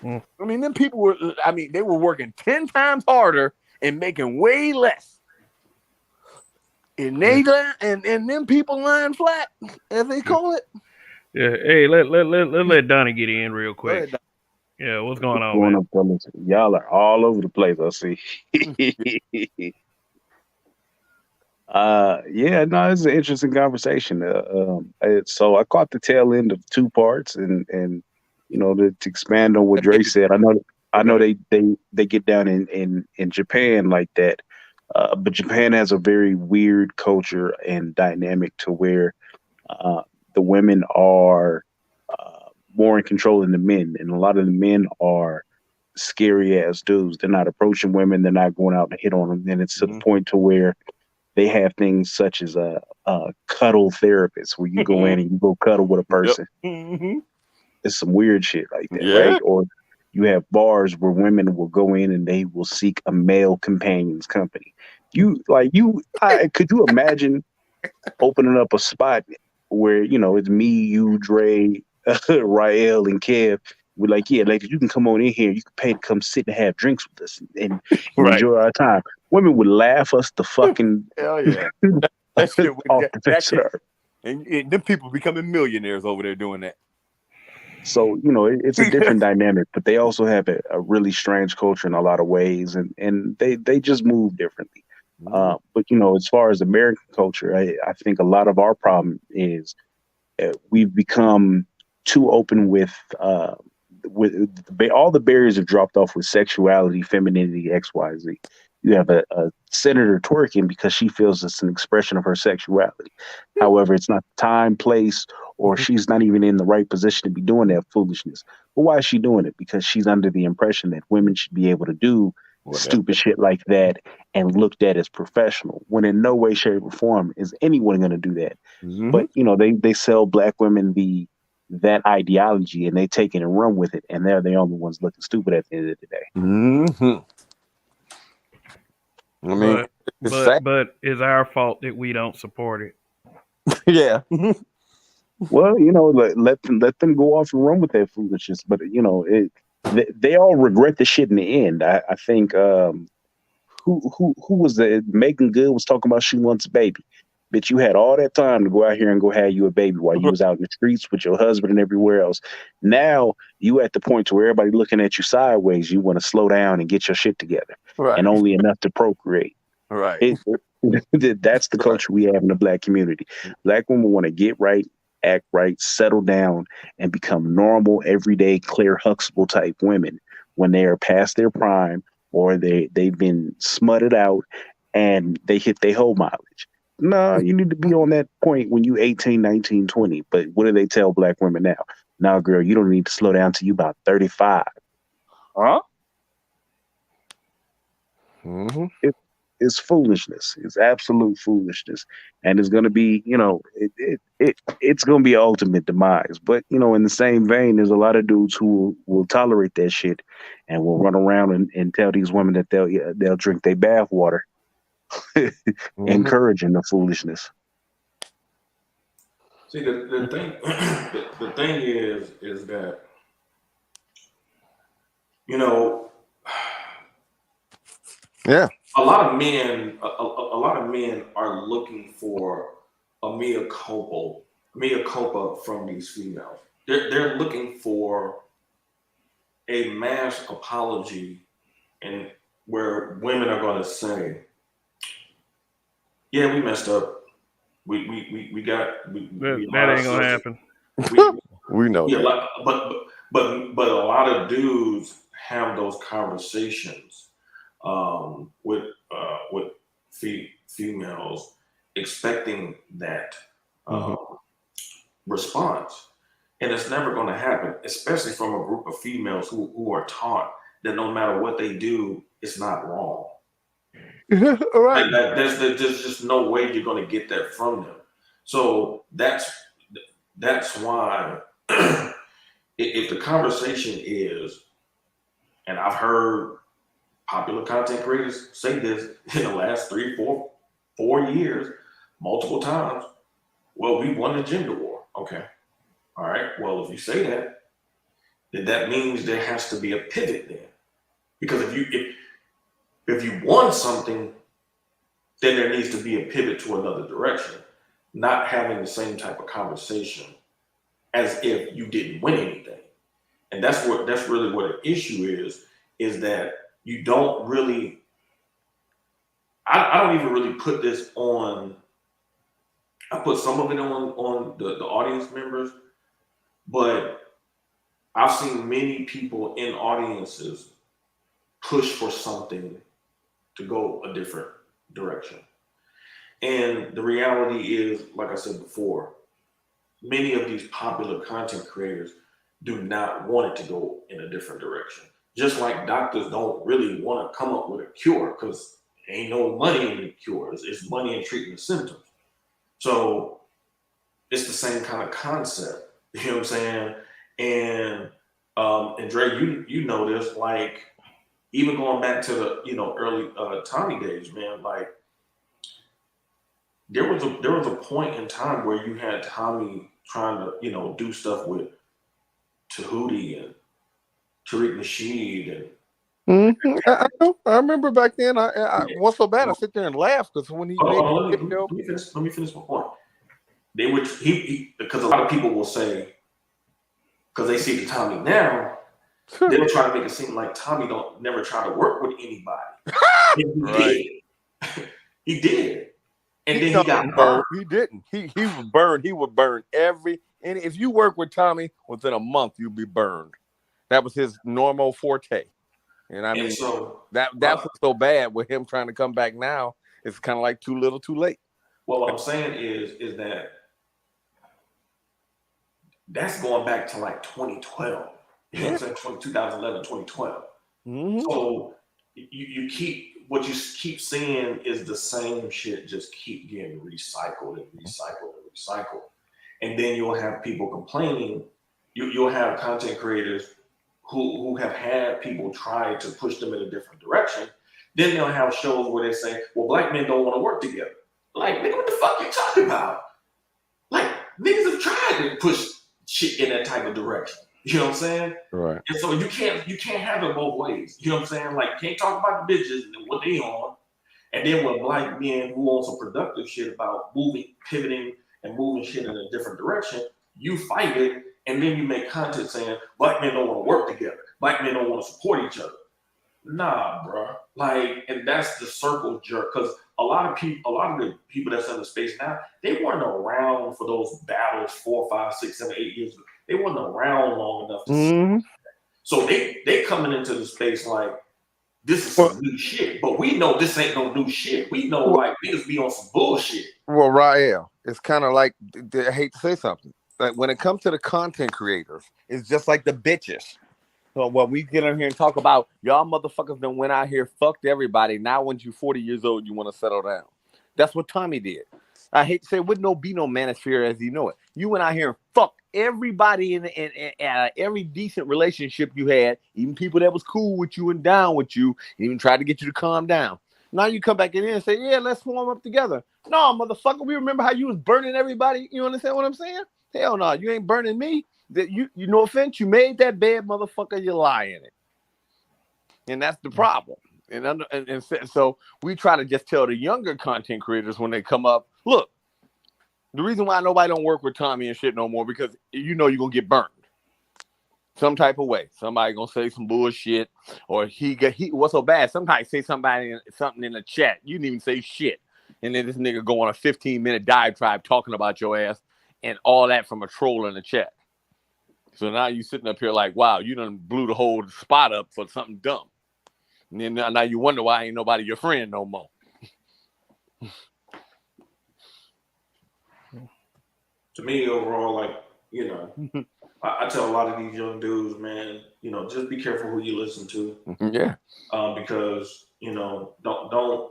I mean, them people were. I mean, they were working 10 times harder and making way less. And and them people lying flat, as they call it. Yeah, hey, let Donnie get in real quick. Yeah, what's going on, man? Fellas? Y'all are all over the place, I see. It's an interesting conversation. So I caught the tail end of 2 parts, and to expand on what Dre said, I know they get down in Japan like that, but Japan has a very weird culture and dynamic to where the women are more in control than the men, and a lot of the men are scary ass dudes. They're not approaching women. They're not going out and hit on them. And it's to the point to where they have things such as a cuddle therapist, where you go in and you go cuddle with a person. It's some weird shit like that, right? Or you have bars where women will go in and they will seek a male companion's company. Could you imagine opening up a spot where, it's me, you, Dre, Rael, and Kev. We're like, yeah, ladies, you can come on in here. You can pay to come sit and have drinks with us and Right. enjoy our time. Women would laugh us the fucking Hell yeah. That shit would off the face of the earth. and them people becoming millionaires over there doing that. So, it's a different dynamic, but they also have a really strange culture in a lot of ways, and they just move differently. But, as far as American culture, I think a lot of our problem is we've become too open with all the barriers have dropped off with sexuality, femininity, XYZ. You have a senator twerking because she feels it's an expression of her sexuality. However, it's not time, place, or she's not even in the right position to be doing that foolishness. But why is she doing it? Because she's under the impression that women should be able to do stupid shit like that and looked at as professional, when in no way, shape, or form is anyone going to do that. But, they sell black women that ideology, and they take it and run with it, and they're the only ones looking stupid at the end of the day. I mean, but it's our fault that we don't support it. Yeah. Well, let them go off and run with that foolishness. But they all regret the shit in the end. I think who was that? Megan Good was talking about she wants a baby. Bitch, you had all that time to go out here and go have you a baby while you was out in the streets with your husband and everywhere else. Now you at the point to where everybody looking at you sideways. You want to slow down and get your shit together, and only enough to procreate. Right. That's the culture we have in the black community. Black women want to get right, act right, settle down, and become normal, everyday, Claire Huxtable type women when they are past their prime, or they've been smutted out and they hit their whole mileage. No, you need to be on that point when you 18, 19, 20. But what do they tell black women now? Now, girl, you don't need to slow down till you about 35. Huh? It's foolishness. It's absolute foolishness. And it's going to be, it's going to be ultimate demise. But, in the same vein, there's a lot of dudes who will tolerate that shit and will run around and tell these women that they'll drink their bath water. Encouraging the foolishness. See, the thing, the thing is that yeah, a lot of men are looking for a mea culpa from these females. They're looking for a mass apology, and where women are going to say, yeah, we messed up. That ain't gonna happen. We know that. But a lot of dudes have those conversations with females, expecting that response, and it's never going to happen. Especially from a group of females who are taught that no matter what they do, it's not wrong. All right. There's just no way you're going to get that from them. So that's why if the conversation is, and I've heard popular content creators say this in the last 4 years, multiple times, well, we won the gender war. Okay. All right. Well, if you say that, then that means there has to be a pivot then. Because if you want something, then there needs to be a pivot to another direction, not having the same type of conversation as if you didn't win anything. And that's really what the issue is that you don't really, I don't even really put this on, I put some of it on the audience members, but I've seen many people in audiences push for something to go a different direction. And the reality is, like I said before, many of these popular content creators do not want it to go in a different direction. Just like doctors don't really want to come up with a cure, because ain't no money in the cure. It's money in treating the symptoms. So it's the same kind of concept. You know what I'm saying? And Dre, you know this, like, even going back to the early Tommy days, man, like, there was a point in time where you had Tommy trying to, do stuff with Tahuti and Tariq Nasheed and I know. I remember back then. I wasn't so bad. I sit there and laugh because when he made the video. Let me finish my point. They would because a lot of people will say, because they see the Tommy now, they will try to make it seem like Tommy never try to work with anybody. Right. He did. And then he got burned. He didn't. He was burned. He would burn and if you work with Tommy within a month, you'll be burned. That was his normal forte. And I mean, so that's what's so bad with him trying to come back now. It's kind of like too little, too late. Well, what I'm saying is that that's going back to like 2012. You know what I'm saying? 2011, 2012. Mm-hmm. So you keep seeing is the same shit just keep getting recycled and recycled and recycled. And then you'll have people complaining. You'll have content creators who have had people try to push them in a different direction. Then they'll have shows where they say, well, black men don't want to work together. Like, nigga, what the fuck you talking about? Like, niggas have tried to push shit in that type of direction. You know what I'm saying? Right. And so you can't have it both ways. You know what I'm saying? Like, you can't talk about the bitches and what they on. And then when black men who on some productive shit about pivoting and moving shit in a different direction, you fight it. And then you make content saying black men don't want to work together. Black men don't want to support each other. Nah, bro. Like, and that's the circle jerk. Because a lot of the people that's in the space now, they weren't around for those battles 4, 5, 6, 7, 8 years ago. They weren't around long enough to see. So they coming into the space like, this is some new shit. But we know this ain't no new shit. We know like niggas be on some bullshit. Well, Rael, it's kind of like, I hate to say something. Like when it comes to the content creators, it's just like the bitches. So when we get in here and talk about y'all motherfuckers done went out here, fucked everybody. Now when you're 40 years old, you want to settle down. That's what Tommy did. I hate to say, would be no manosphere as you know it. You went out here and fucked everybody in every decent relationship you had, even people that was cool with you and down with you, even tried to get you to calm down. Now you come back in here and say, yeah, let's form up together. No, motherfucker, we remember how you was burning everybody. You understand what I'm saying? Hell no, you ain't burning me. That you no offense, you made that bed, motherfucker, you lie in it. And that's the problem. And so we try to just tell the younger content creators when they come up, look, the reason why nobody don't work with Tommy and shit no more, because you know you're going to get burned some type of way. Somebody going to say some bullshit, or he what's so bad? Sometimes say something in the chat. You didn't even say shit. And then this nigga go on a 15-minute diatribe talking about your ass and all that from a troll in the chat. So now you sitting up here like, wow, you done blew the whole spot up for something dumb. And then now you wonder why ain't nobody your friend no more. To me, overall, like, you know, I tell a lot of these young dudes, man, you know, just be careful who you listen to. Yeah. Because, you know, don't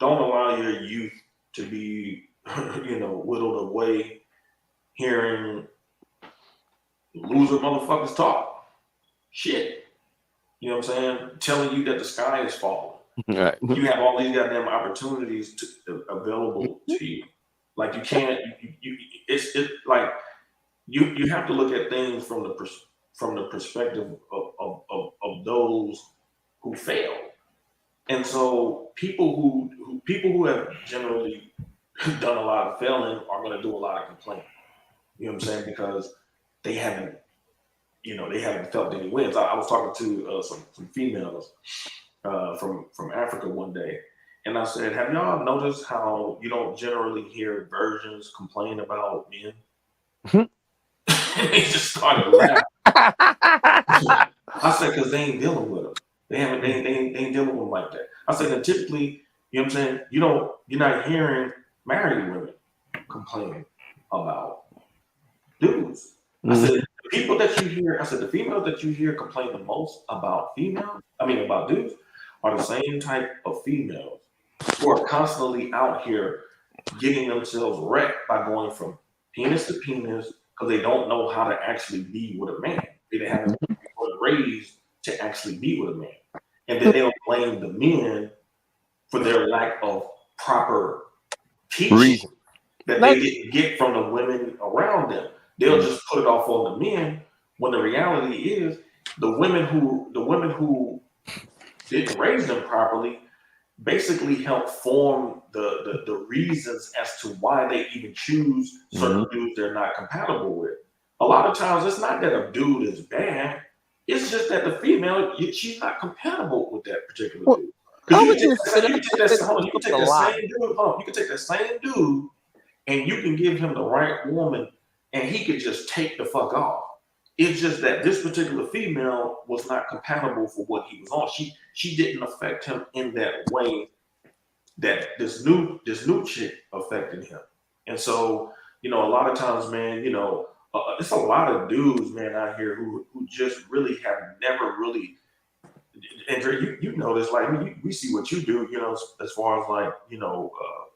allow your youth to be, you know, whittled away hearing loser motherfuckers talk shit. You know what I'm saying? Telling you that the sky is falling. Right. You have all these goddamn opportunities available to you. Like you can't. It's like you have to look at things from the perspective of those who fail. And so people who have generally done a lot of failing are going to do a lot of complaining. You know what I'm saying? Because they haven't felt any wins. I was talking to some females from Africa one day, and I said, "Have y'all noticed how you don't generally hear virgins complain about men?" And they just started laughing. I said, "Because they ain't dealing with them. They ain't dealing with them like that." I said, "And typically, you know what I'm saying? You're not hearing married women complaining about dudes." I said, the people that you hear, the females that you hear complain the most about dudes, are the same type of females who are constantly out here getting themselves wrecked by going from penis to penis because they don't know how to actually be with a man. They haven't been raised to actually be with a man. And then they'll blame the men for their lack of proper teaching that they didn't get from the women around them. They'll just put it off on the men, when the reality is the women who didn't raise them properly basically help form the reasons as to why they even choose certain dudes they're not compatible with. A lot of times it's not that a dude is bad, it's just that the female, she's not compatible with that particular dude. Because you can take that same dude and you can give him the right woman and he could just take the fuck off. It's just that this particular female was not compatible for what he was on. She didn't affect him in that way that this new chick affected him. And so, a lot of times, man, it's a lot of dudes, man, out here who just really have never really. And you know this, like we see what you do, as far as like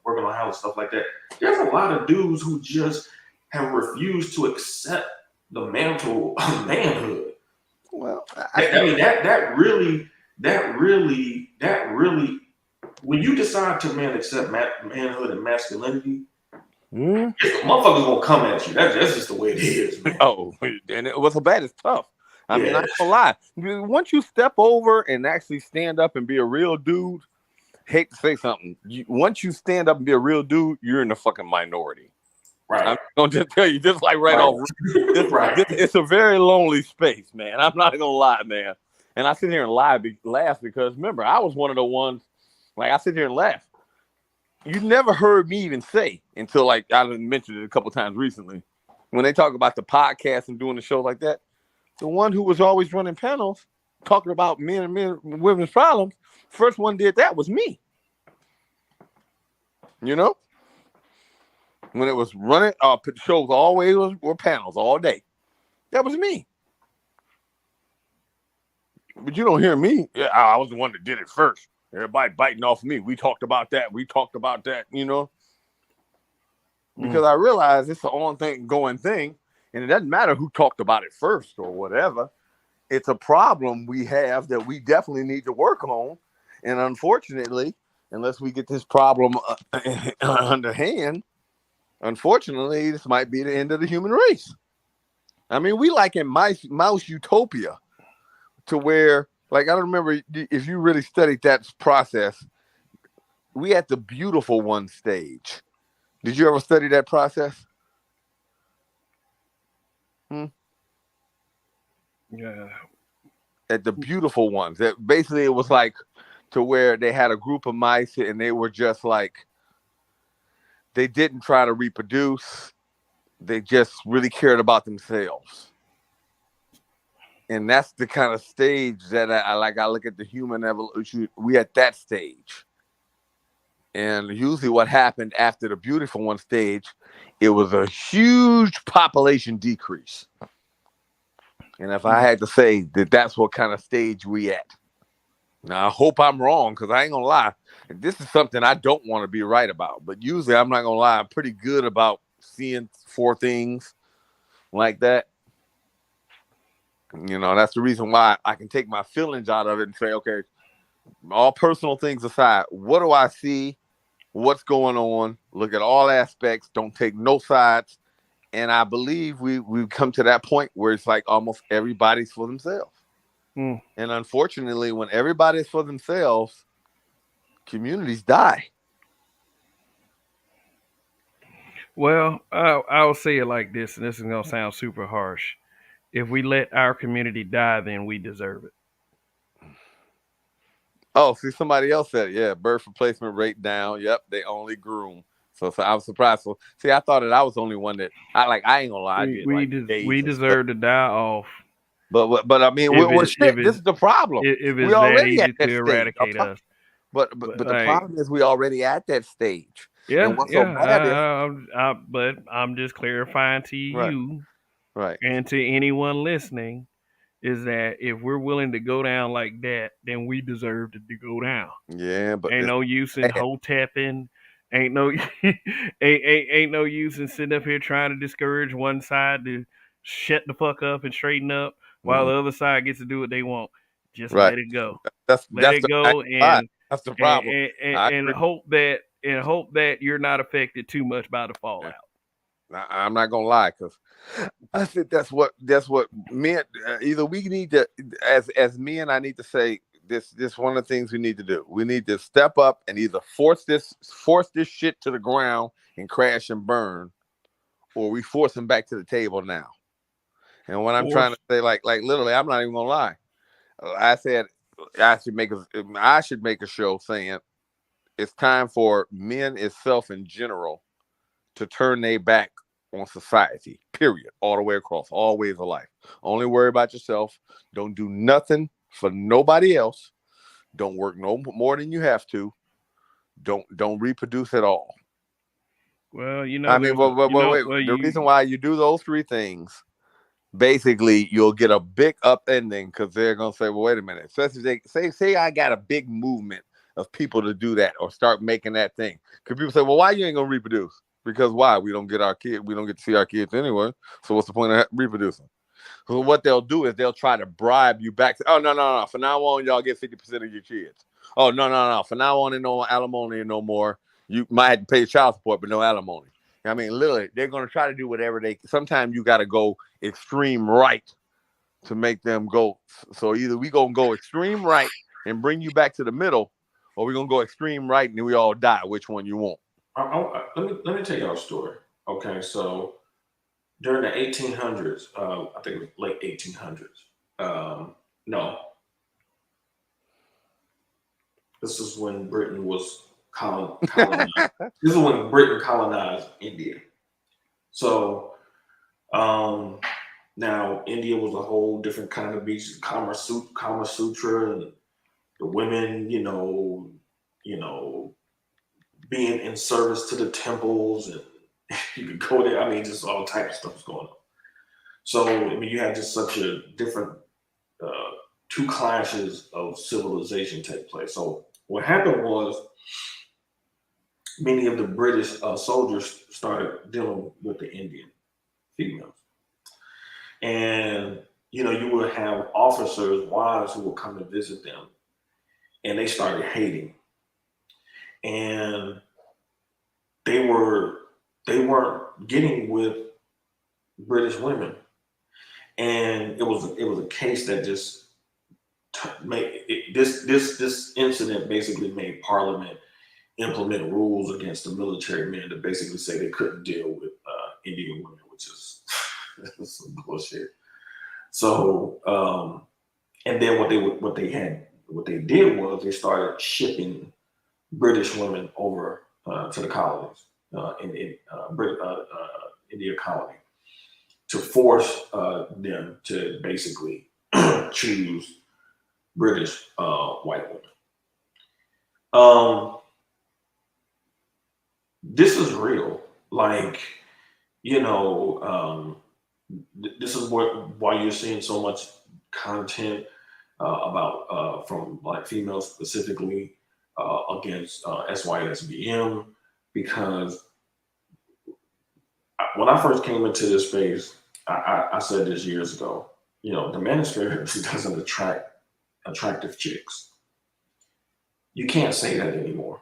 working on house stuff like that. There's a lot of dudes who just have refused to accept the mantle of manhood. Well, that really, when you decide to accept manhood and masculinity, motherfuckers gonna come at you. That's just the way it is, man. Oh, and what's so bad is tough. I mean, I'm not gonna lie. Once you step over and actually stand up and be a real dude, hate to say something. Once you stand up and be a real dude, you're in the fucking minority. Right. I'm gonna just tell you, just like off. It's a very lonely space, man. I'm not gonna lie, man. And I sit here and laugh because remember, I was one of the ones. Like I sit here and laugh. You never heard me even say until like I mentioned it a couple times recently when they talk about the podcast and doing the show like that. The one who was always running panels talking about men and women's problems, first one did that was me. When it was running, shows always were panels all day. That was me. But you don't hear me. Yeah, I was the one that did it first. Everybody biting off me. We talked about that. Because I realized it's an ongoing thing. And it doesn't matter who talked about it first or whatever. It's a problem we have that we definitely need to work on. And unfortunately, unless we get this problem underhand, unfortunately, this might be the end of the human race. I mean, we like in mouse utopia to where, like, I don't remember if you really studied that process. We at the beautiful one stage. Did you ever study that process? Yeah. At the beautiful ones. That basically it was like to where they had a group of mice and they were just like, they didn't try to reproduce. They just really cared about themselves. And that's the kind of stage that I look at the human evolution. We at that stage. And usually what happened after the beautiful one stage, it was a huge population decrease. And if I had to say that's what kind of stage we at. Now, I hope I'm wrong because I ain't going to lie. This is something I don't want to be right about. But usually, I'm not going to lie, I'm pretty good about seeing 4 things like that. That's the reason why I can take my feelings out of it and say, okay, all personal things aside, what do I see? What's going on? Look at all aspects. Don't take no sides. And I believe we've come to that point where it's like almost everybody's for themselves. And unfortunately, when everybody's for themselves, communities die. Well, I'll say it like this, and this is going to sound super harsh. If we let our community die, then we deserve it. Oh, see, somebody else said it. Yeah, birth replacement rate down. Yep, they only groom. So I was surprised. So, see, I thought that I was the only one that I ain't gonna lie. We deserve to die off. But I mean, this is the problem. We already at that eradicate stage. Us. But the problem is we already at that stage. Yeah, but I'm just clarifying to you, right, and to anyone listening, is that if we're willing to go down like that, then we deserve to go down. Yeah, but ain't no use in hotepping. Ain't no use in sitting up here trying to discourage one side to shut the fuck up and straighten up while the other side gets to do what they want. Just let it go. That's let it go, and that's the problem. And hope that and hope that you're not affected too much by the fallout. I'm not gonna lie, because I think that's what men. Either we need to, as men, I need to say this one of the things we need to do. We need to step up and either force this shit to the ground and crash and burn, or we force them back to the table now. And what I'm trying to say, like literally, I'm not even gonna lie. I said I should make a show saying it's time for men itself in general to turn their back on society, period, all the way across, all ways of life. Only worry about yourself. Don't do nothing for nobody else. Don't work no more than you have to. Don't reproduce at all. Well, you know, I mean, the reason why you do those three things, basically, you'll get a big upending, because they're gonna say, "Well, wait a minute." Especially say I got a big movement of people to do that or start making that thing. Because people say, "Well, why you ain't gonna reproduce?" Because why? We don't get to see our kids anyway. So what's the point of reproducing? So what they'll do is they'll try to bribe you back to, oh, no. From now on, y'all get 50% of your kids. Oh, no. From now on, no alimony no more. You might have to pay child support, but no alimony. I mean, literally, they're going to try to do whatever sometimes you got to go extreme right to make them go. So either we going to go extreme right and bring you back to the middle, or we're going to go extreme right and then we all die. Which one you want? Let me tell y'all a story. Okay, so during the 1800s, I think it was late 1800s. No, this is when Britain was colonized. This is when Britain colonized India. So now India was a whole different kind of beast, Kama Sutra, and the women, being in service to the temples, and you could go there. I mean, just all types of stuff was going on. So, I mean, you had just such a different two clashes of civilization take place. So what happened was many of the British soldiers started dealing with the Indian females. And, you would have officers' wives who would come and visit them, and they started hating. And they weren't getting with British women, and it was a case that just made this incident basically made Parliament implement rules against the military men to basically say they couldn't deal with Indian women, which is some bullshit. So and then what they did was they started shipping British women over to the colonies in India colony to force them to basically choose British white women. This is real. Like, this is why you're seeing so much content about from Black females specifically against SYSBM, because when I first came into this space, I said this years ago, the manosphere doesn't attract attractive chicks. You can't say that anymore.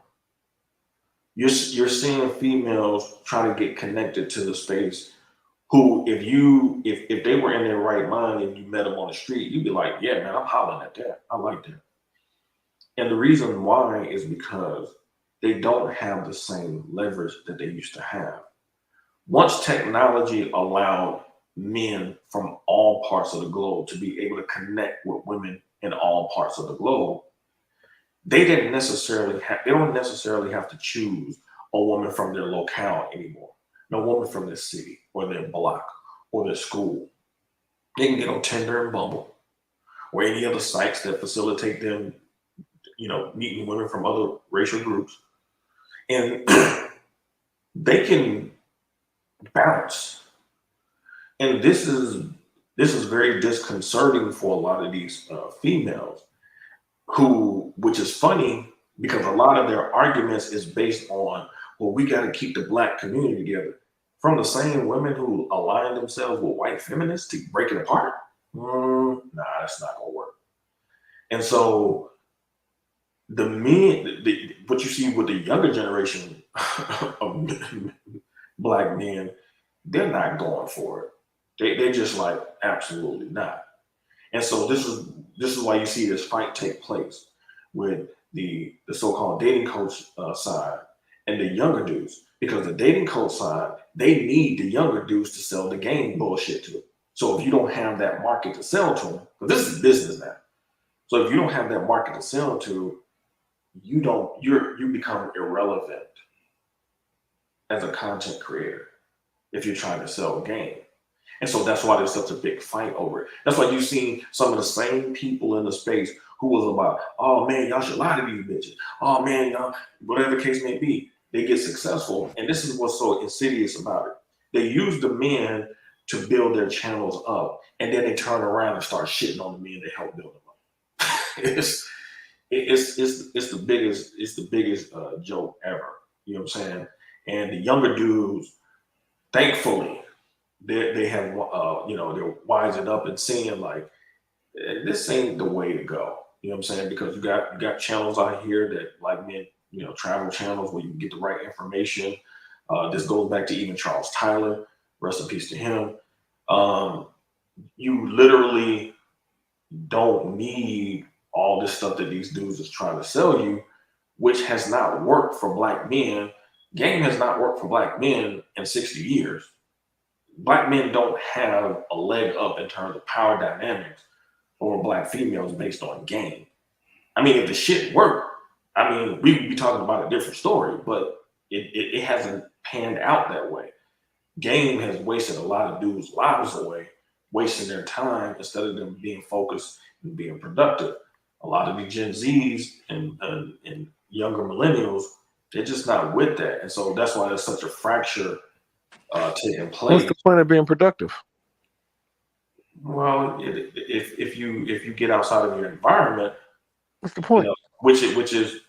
You're seeing females trying to get connected to the space who, if they were in their right mind and you met them on the street, you'd be like, yeah, man, I'm hollering at that. I like that. And the reason why is because they don't have the same leverage that they used to have. Once technology allowed men from all parts of the globe to be able to connect with women in all parts of the globe, they don't necessarily have to choose a woman from their locale anymore. No woman from their city or their block or their school. They can get on Tinder and Bumble or any other sites that facilitate them, meeting women from other racial groups, and they can bounce. And this is very disconcerting for a lot of these females, which is funny because a lot of their arguments is based on, well, we got to keep the Black community together, from the same women who align themselves with white feminists to break it apart. Nah, that's not gonna work. And so the men, what you see with the younger generation of black men, they're not going for it. They're just like, absolutely not. And so this is why you see this fight take place with the so-called dating coach side and the younger dudes, because the dating coach side, they need the younger dudes to sell the game bullshit to them. So if you don't have that market to sell to them, because this is business now. So if you don't have that market to sell to, you become irrelevant as a content creator if you're trying to sell a game. And so that's why there's such a big fight over it. That's why you've seen some of the same people in the space who was about, oh man, y'all should lie to these bitches. Oh man, y'all, whatever the case may be, they get successful. And this is what's so insidious about it. They use the men to build their channels up, and then they turn around and start shitting on the men that help build them up. It's the biggest joke ever. You know what I'm saying? And the younger dudes, thankfully, they have they're wising up and seeing like, this ain't the way to go. You know what I'm saying? Because you got channels out here that like men, travel channels where you can get the right information. This goes back to even Charles Tyler, rest in peace to him. You literally don't need all this stuff that these dudes is trying to sell you, which has not worked for black men. Game has not worked for black men in 60 years. Black men don't have a leg up in terms of power dynamics over black females based on game. I mean, if the shit worked, I mean, we'd be talking about a different story, but it hasn't panned out that way. Game has wasted a lot of dudes' lives away, wasting their time instead of them being focused and being productive. A lot of the Gen Zs and younger millennials, they're just not with that. And so that's why there's such a fracture taking place. What's the point of being productive? Well, if you get outside of your environment, what's the point? Which is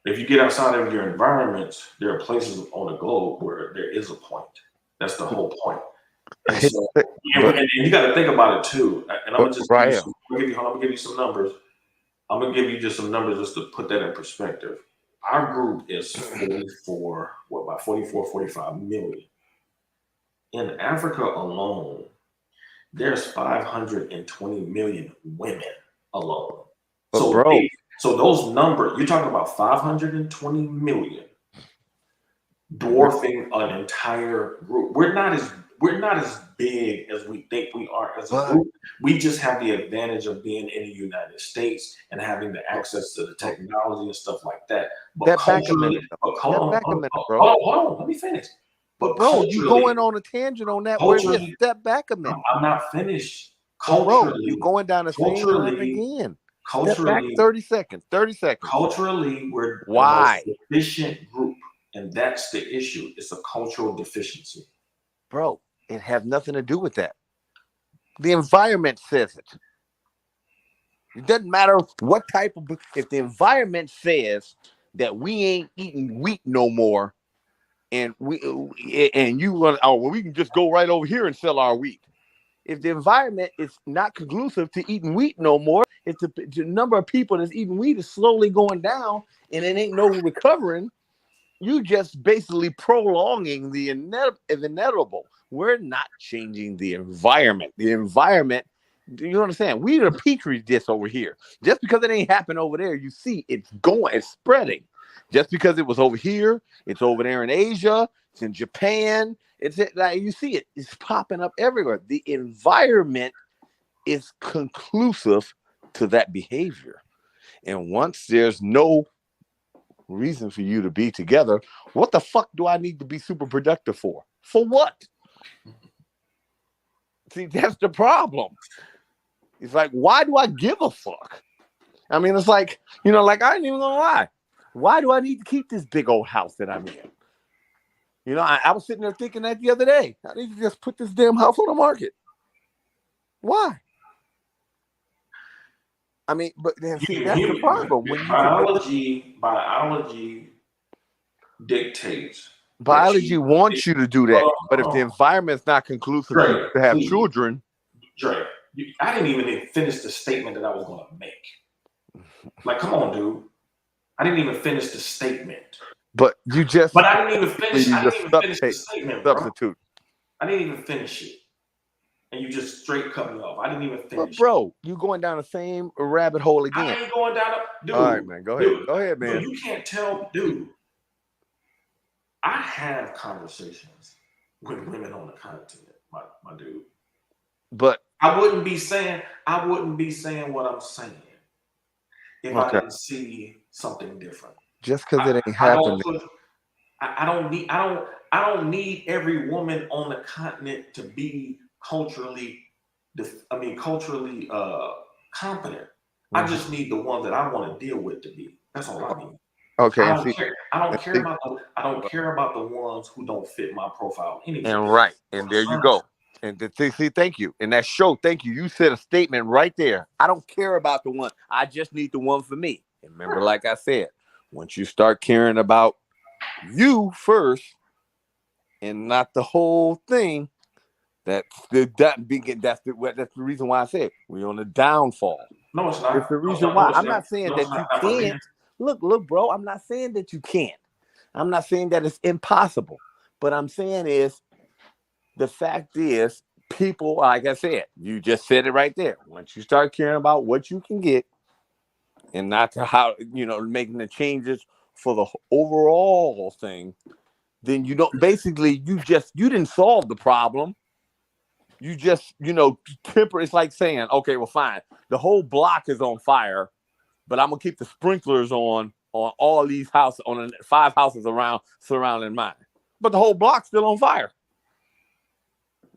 if you get outside of your environment, there are places on the globe where there is a point. That's the whole point. And so, and you got to think about it too. And I'm gonna give you some numbers. I'm gonna give you just some numbers just to put that in perspective. Our group is 45 million. In Africa alone, there's 520 million women alone. So those numbers, you're talking about 520 million dwarfing an entire group. We're not as big as we think we are as a group. We just have the advantage of being in the United States and having the access to the technology and stuff like that. But culturally, hold on, let me finish. But bro, you going on a tangent on that. Where you step back a minute. I'm not finished. Culturally, bro, you're going down the same line again. Culturally, step back 30 seconds. Culturally, we're the most efficient group, and that's the issue. It's a cultural deficiency. Bro, it has nothing to do with that. The environment says it. It doesn't matter what type of. If the environment says that we ain't eating wheat no more, and we can just go right over here and sell our wheat. If the environment is not conducive to eating wheat no more, if the number of people that's eating wheat is slowly going down and it ain't no recovering, you just basically prolonging the inevitable. We're not changing the environment. The environment, do you understand? We're the petri dish over here. Just because it ain't happened over there, you see it's spreading. Just because it was over here, it's over there in Asia, it's in Japan. It's like you see it's popping up everywhere. The environment is conclusive to that behavior. And once there's no reason for you to be together, what the fuck do I need to be super productive for? For what? See, that's the problem. It's like, why do I give a fuck? I mean, it's like, like I ain't even gonna lie. Why do I need to keep this big old house that I'm in? I was sitting there thinking that the other day. I need to just put this damn house on the market. Why? I mean, but that's the problem. When biology dictates. Biology wants you to do that, but if the environment's not conclusive to have children, Dre, I didn't even finish the statement that I was going to make. Like, come on, dude. I didn't even finish the statement. But you just. But I didn't even finish. You I just didn't even finish the statement, bro. substitute. I didn't even finish it, and you just straight cut me off. I didn't even finish. But bro, you going down the same rabbit hole again. I ain't going down. Dude. All right, man. Go ahead. Go ahead, man. Dude, you can't tell, dude. I have conversations with women on the continent, my dude. But I wouldn't be saying what I'm saying if I didn't see something different. Just because it ain't happening. I don't need every woman on the continent to be culturally competent. I just need the one that I want to deal with to be. That's all I need. Okay. I don't care about the ones who don't fit my profile anyway. And right. And there you go. And see, thank you. And that show, thank you. You said a statement right there. I don't care about the one. I just need the one for me. And remember, like I said, once you start caring about you first and not the whole thing, that's the reason why I said we're on the downfall. No, it's not. It's the reason why. I'm not saying that you can't. Look, bro, I'm not saying that you can't. I'm not saying that it's impossible. But I'm saying is, the fact is, people, like I said, you just said it right there. Once you start caring about what you can get and not to how, making the changes for the overall thing, then you don't, basically, you didn't solve the problem. You just, temper. It's like saying, okay, well, fine. The whole block is on fire, but I'm going to keep the sprinklers on all these houses, on 5 houses surrounding mine. But the whole block's still on fire.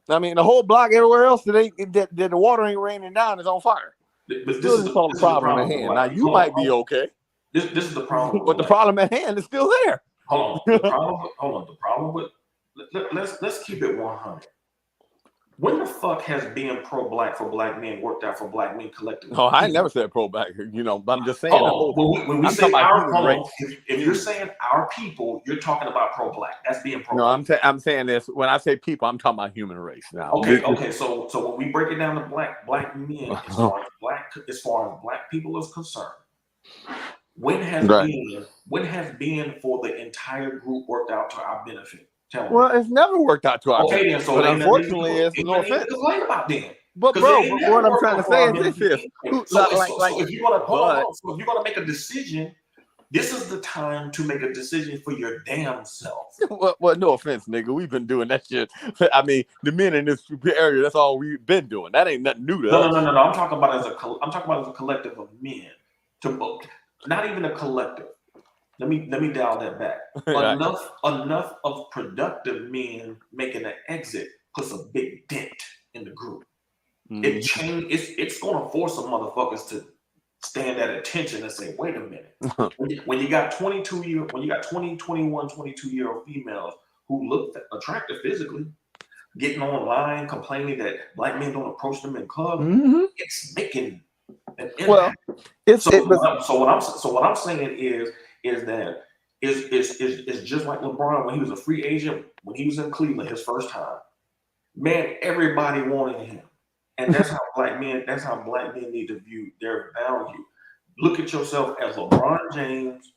I mean, the whole block, everywhere else that the water ain't raining down is on fire. But this is the problem at hand. Now, you might be okay. This is the problem. But the problem at hand is still there. Hold on. The problem with let's keep it 100. When the fuck has being pro-black for black men worked out for black men collectively? No, I never said pro-black. But I'm just saying. When we say if you're saying our people, you're talking about pro-black. That's being pro-black. No, I'm saying this. When I say people, I'm talking about human race now. Okay. So when we break it down to black men, as far as black people is concerned, when has being for the entire group worked out to our benefit? Well, it's never worked out to our okay, then. So but unfortunately, it's no offense. Complain about them. But bro, what I'm trying to say is this: if you're gonna make a decision, this is the time to make a decision for your damn self. Well, no offense, nigga. We've been doing that shit. I mean, the men in this area, that's all we've been doing. That ain't nothing new to us. No. I'm talking about as a collective of men. Not even a collective. Let me dial that back. Enough of productive men making an exit puts a big dent in the group. Mm-hmm. It's gonna force some motherfuckers to stand at attention and say, wait a minute. when you got 20, 21, 22-year-old females who look attractive physically, getting online complaining that black men don't approach them in clubs, it's making an impact. So what I'm saying is that it's just like LeBron when he was a free agent, when he was in Cleveland his first time. Man, everybody wanted him. And that's how black men need to view their value. Look at yourself as LeBron James,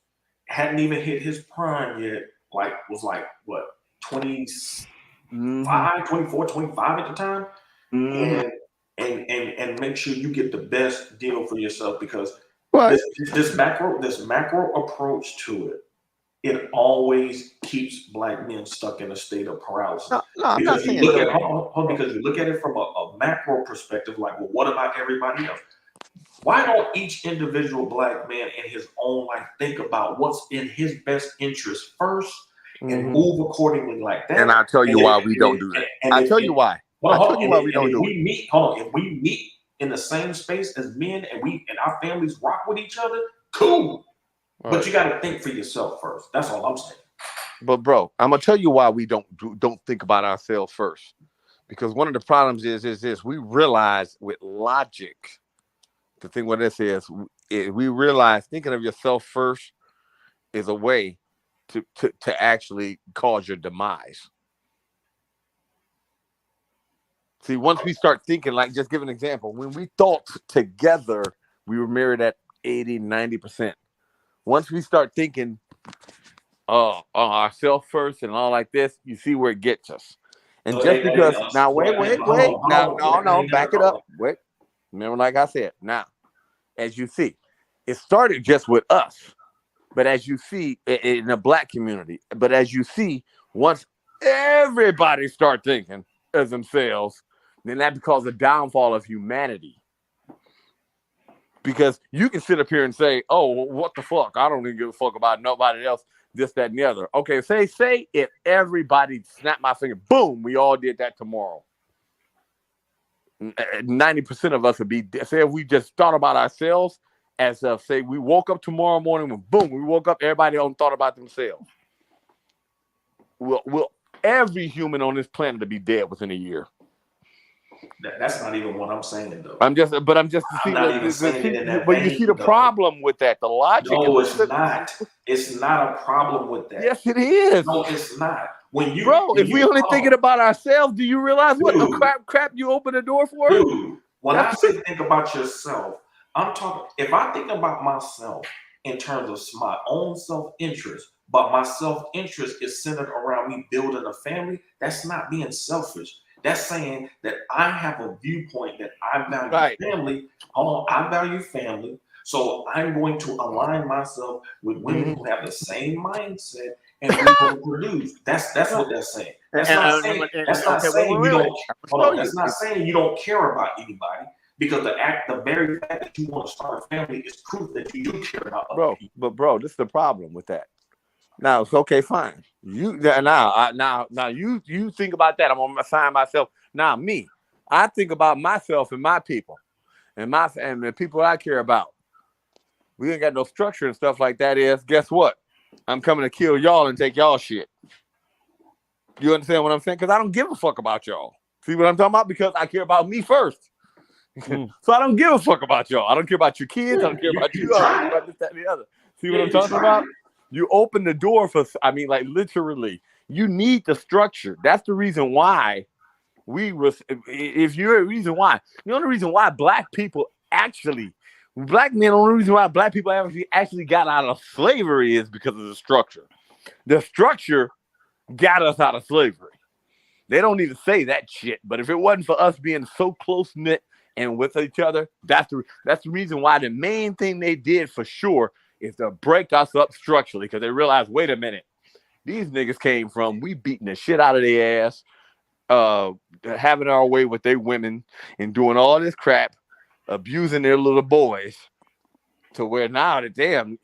hadn't even hit his prime yet, was what, 25, 24, 25 at the time? And make sure you get the best deal for yourself, because this macro approach to it always keeps black men stuck in a state of paralysis. Because you look at it from a macro perspective, like, well, what about everybody else? Why don't each individual black man in his own life think about what's in his best interest first and move accordingly like that? And I'll tell you why we don't do that. I'll tell you why. If we meet in the same space as men and our families rock with each other, cool. Right. But you got to think for yourself first. That's all I'm saying. But bro, I'm gonna tell you why we don't think about ourselves first. Because one of the problems is this: we realize with logic, the thing what this is, we realize thinking of yourself first is a way to actually cause your demise. See, once we start thinking, like, just give an example, when we thought together, we were married at 80, 90%. once we start thinking on ourselves first and all like this, you see where it gets us. And So, just because now, hold wait. on, No, back it up. Wait. Remember, like I said, now, as you see, it started just with us. But as you see in the black community, but as you see, once everybody start thinking as themselves, then that becomes a downfall of humanity. Because you can sit up here and say, oh, what the fuck? I don't even give a fuck about nobody else, this, that, and the other. Okay, say if everybody snapped my finger, boom, we all did that tomorrow. 90% of us would be, say if we just thought about ourselves as of, say, we woke up tomorrow morning and boom, we woke up, everybody on thought about themselves. Will every human on this planet to be dead within a year? That's not even what I'm saying, though. I'm just you see the problem with that. The logic. No, it's not. It's not a problem with that. Yes, it is. No, it's not. If we only thinking about ourselves, do you realize what crap you open the door for? Dude, when I say think about yourself, I'm talking. If I think about myself in terms of my own self-interest, but my self-interest is centered around me building a family, that's not being selfish. That's saying that I have a viewpoint that I value family. Hold on, I value family. So I'm going to align myself with women who have the same mindset and we're going to produce. That's what they're saying. That's not saying you don't. Hold on, that's not saying you don't care about anybody. Because the very fact that you want to start a family is proof that you do care about other people. But bro, this is the problem with that. Now it's okay, fine. You think about that. I'm gonna assign myself. Now me, I think about myself and my people, and the people I care about. We ain't got no structure and stuff like that. Guess what? I'm coming to kill y'all and take y'all shit. You understand what I'm saying? Because I don't give a fuck about y'all. See what I'm talking about? Because I care about me first. So I don't give a fuck about y'all. I don't care about your kids. I don't care about you. I don't care about this, that, and the other. See what I'm talking about? You open the door for, literally, you need the structure. That's the reason why the only reason why black people actually got out of slavery is because of the structure. The structure got us out of slavery. They don't even say that shit, but if it wasn't for us being so close-knit and with each other, that's the reason why the main thing they did for sure is to break us up structurally, because they realized, wait a minute, these niggas came from, we beating the shit out of their ass, having our way with their women and doing all this crap, abusing their little boys, to where now that damn,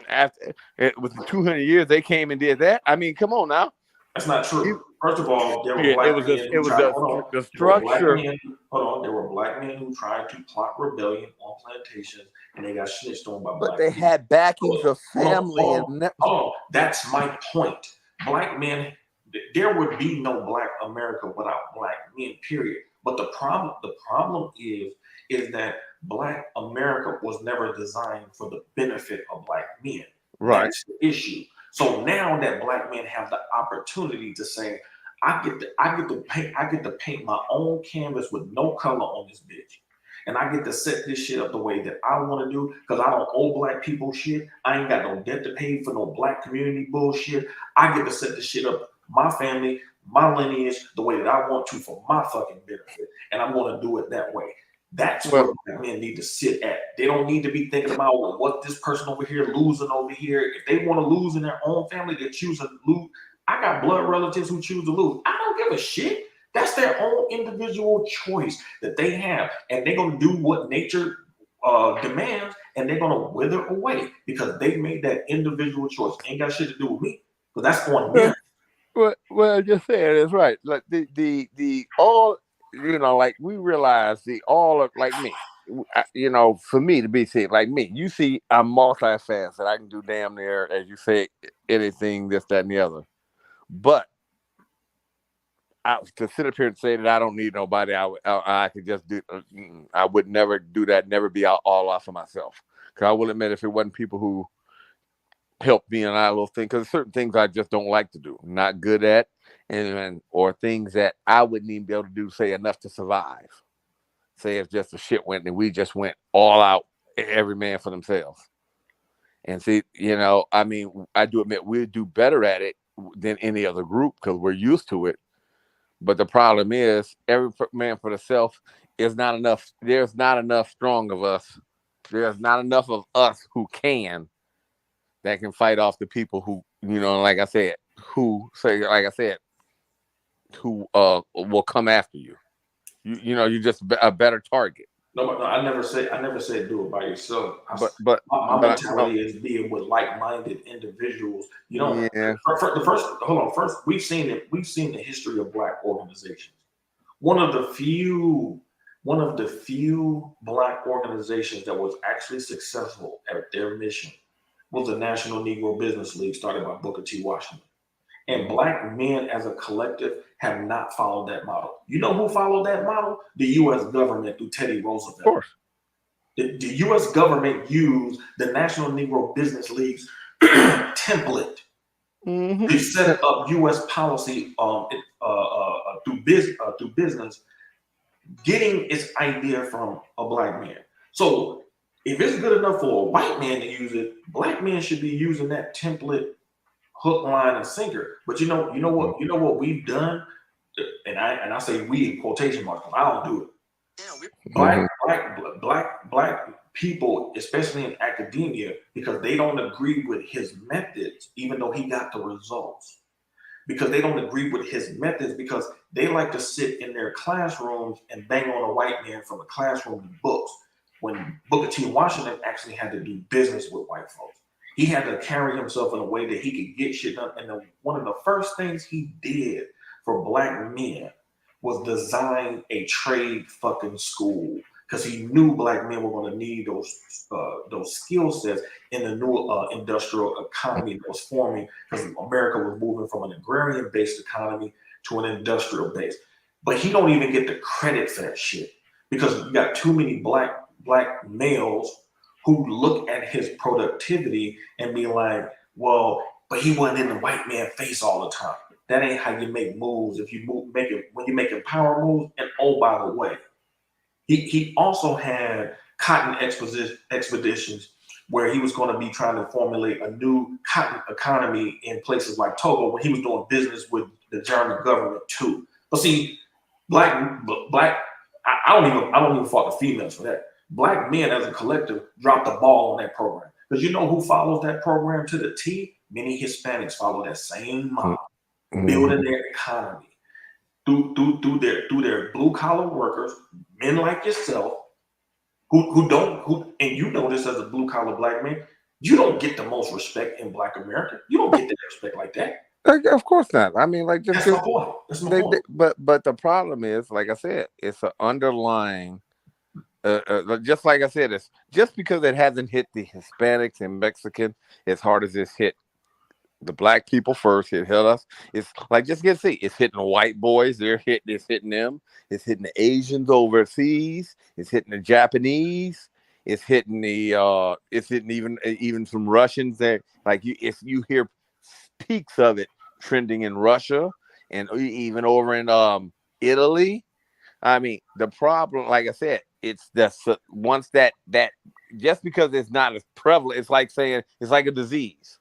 after with the 200 years they came and did that. I mean, come on now. That's not true. First of all, there were the structure. There were black men who tried to plot rebellion on plantations, and they got snitched on by black people. But they had backings of family. That's my point. Black men, there would be no black America without black men, period. But the problem is that black America was never designed for the benefit of black men. Right. That's the issue. So now that black men have the opportunity to say, I get to paint my own canvas with no color on this bitch. And I get to set this shit up the way that I want to do, because I don't owe black people shit. I ain't got no debt to pay for no black community bullshit. I get to set this shit up, my family, my lineage, the way that I want to for my fucking benefit. And I'm going to do it that way. That's where black men need to sit at. They don't need to be thinking about what this person over here losing over here. If they want to lose in their own family, they choose to lose. I got blood relatives who choose to lose. I don't give a shit. That's their own individual choice that they have. And they're going to do what nature demands, and they're going to wither away because they made that individual choice. Ain't got shit to do with me, because that's on them. Well, just saying it's right. Like the all, like we realize the all of, like me, for me to be said, like me, you see, I'm multifaceted. I can do damn near, as you say, anything, this, that, and the other. But to sit up here and say that I don't need nobody, I could just do. I would never do that. Never be all off of myself. Because I will admit, if it wasn't people who helped me in that little thing, because certain things I just don't like to do, not good at, or things that I wouldn't even be able to do, say enough to survive. Say if just the shit went and we just went all out, every man for themselves. And see, I mean, I do admit we do better at it than any other group because we're used to it. But the problem is, every man for themselves is not enough. There's not enough strong of us. There's not enough of us who that can fight off the people who, like I said, who will come after you. You're just a better target. No, I never said do it by yourself. But my mentality is being with like-minded individuals. Yeah. First, we've seen the history of Black organizations. One of the few Black organizations that was actually successful at their mission was the National Negro Business League, started by Booker T. Washington. And Black men as a collective have not followed that model. You know who followed that model? The U.S. government through Teddy Roosevelt. Of course. The U.S. government used the National Negro Business League's template to set up U.S. policy through business, getting its idea from a Black man. So if it's good enough for a white man to use it, Black men should be using that template, hook, line, and sinker. But you know what we've done, and I say we in quotation marks. I don't do it. Black people, especially in academia, because they don't agree with his methods, even though he got the results. Because they don't agree with his methods, because they like to sit in their classrooms and bang on a white man from the classroom and books. When Booker T. Washington actually had to do business with white folks. He had to carry himself in a way that he could get shit done. And one of the first things he did for Black men was design a trade fucking school, because he knew Black men were going to need those skill sets in the new industrial economy that was forming, because America was moving from an agrarian-based economy to an industrial base. But he don't even get the credit for that shit, because you got too many black males who look at his productivity and be like, well, but he wasn't in the white man's face all the time. That ain't how you make moves. If you when you're making power moves. And oh, by the way, he also had cotton expeditions where he was going to be trying to formulate a new cotton economy in places like Togo, when he was doing business with the German government too. But see, black, I don't even fault the females for that. Black men as a collective dropped the ball on that program. Because you know who follows that program to the T? Many Hispanics follow that same model, building their economy through their blue collar workers, men like yourself, who and you know this as a blue collar Black man, you don't get the most respect in Black America. You don't get that respect like that. Of course not. I mean, like, that's my point. That's my point. But the problem is, like I said, it's an underlying. Just like I said, it's just because it hasn't hit the Hispanics and Mexican as hard as it's hit the Black people first. It hit us. It's like, just get see. It's hitting the white boys. It's hitting them. It's hitting the Asians overseas. It's hitting the Japanese. It's hitting the. It's hitting even some Russians there. Like you hear peaks of it trending in Russia and even over in Italy. I mean, the problem, like I said, it's once that just because it's not as prevalent, it's like saying it's like a disease.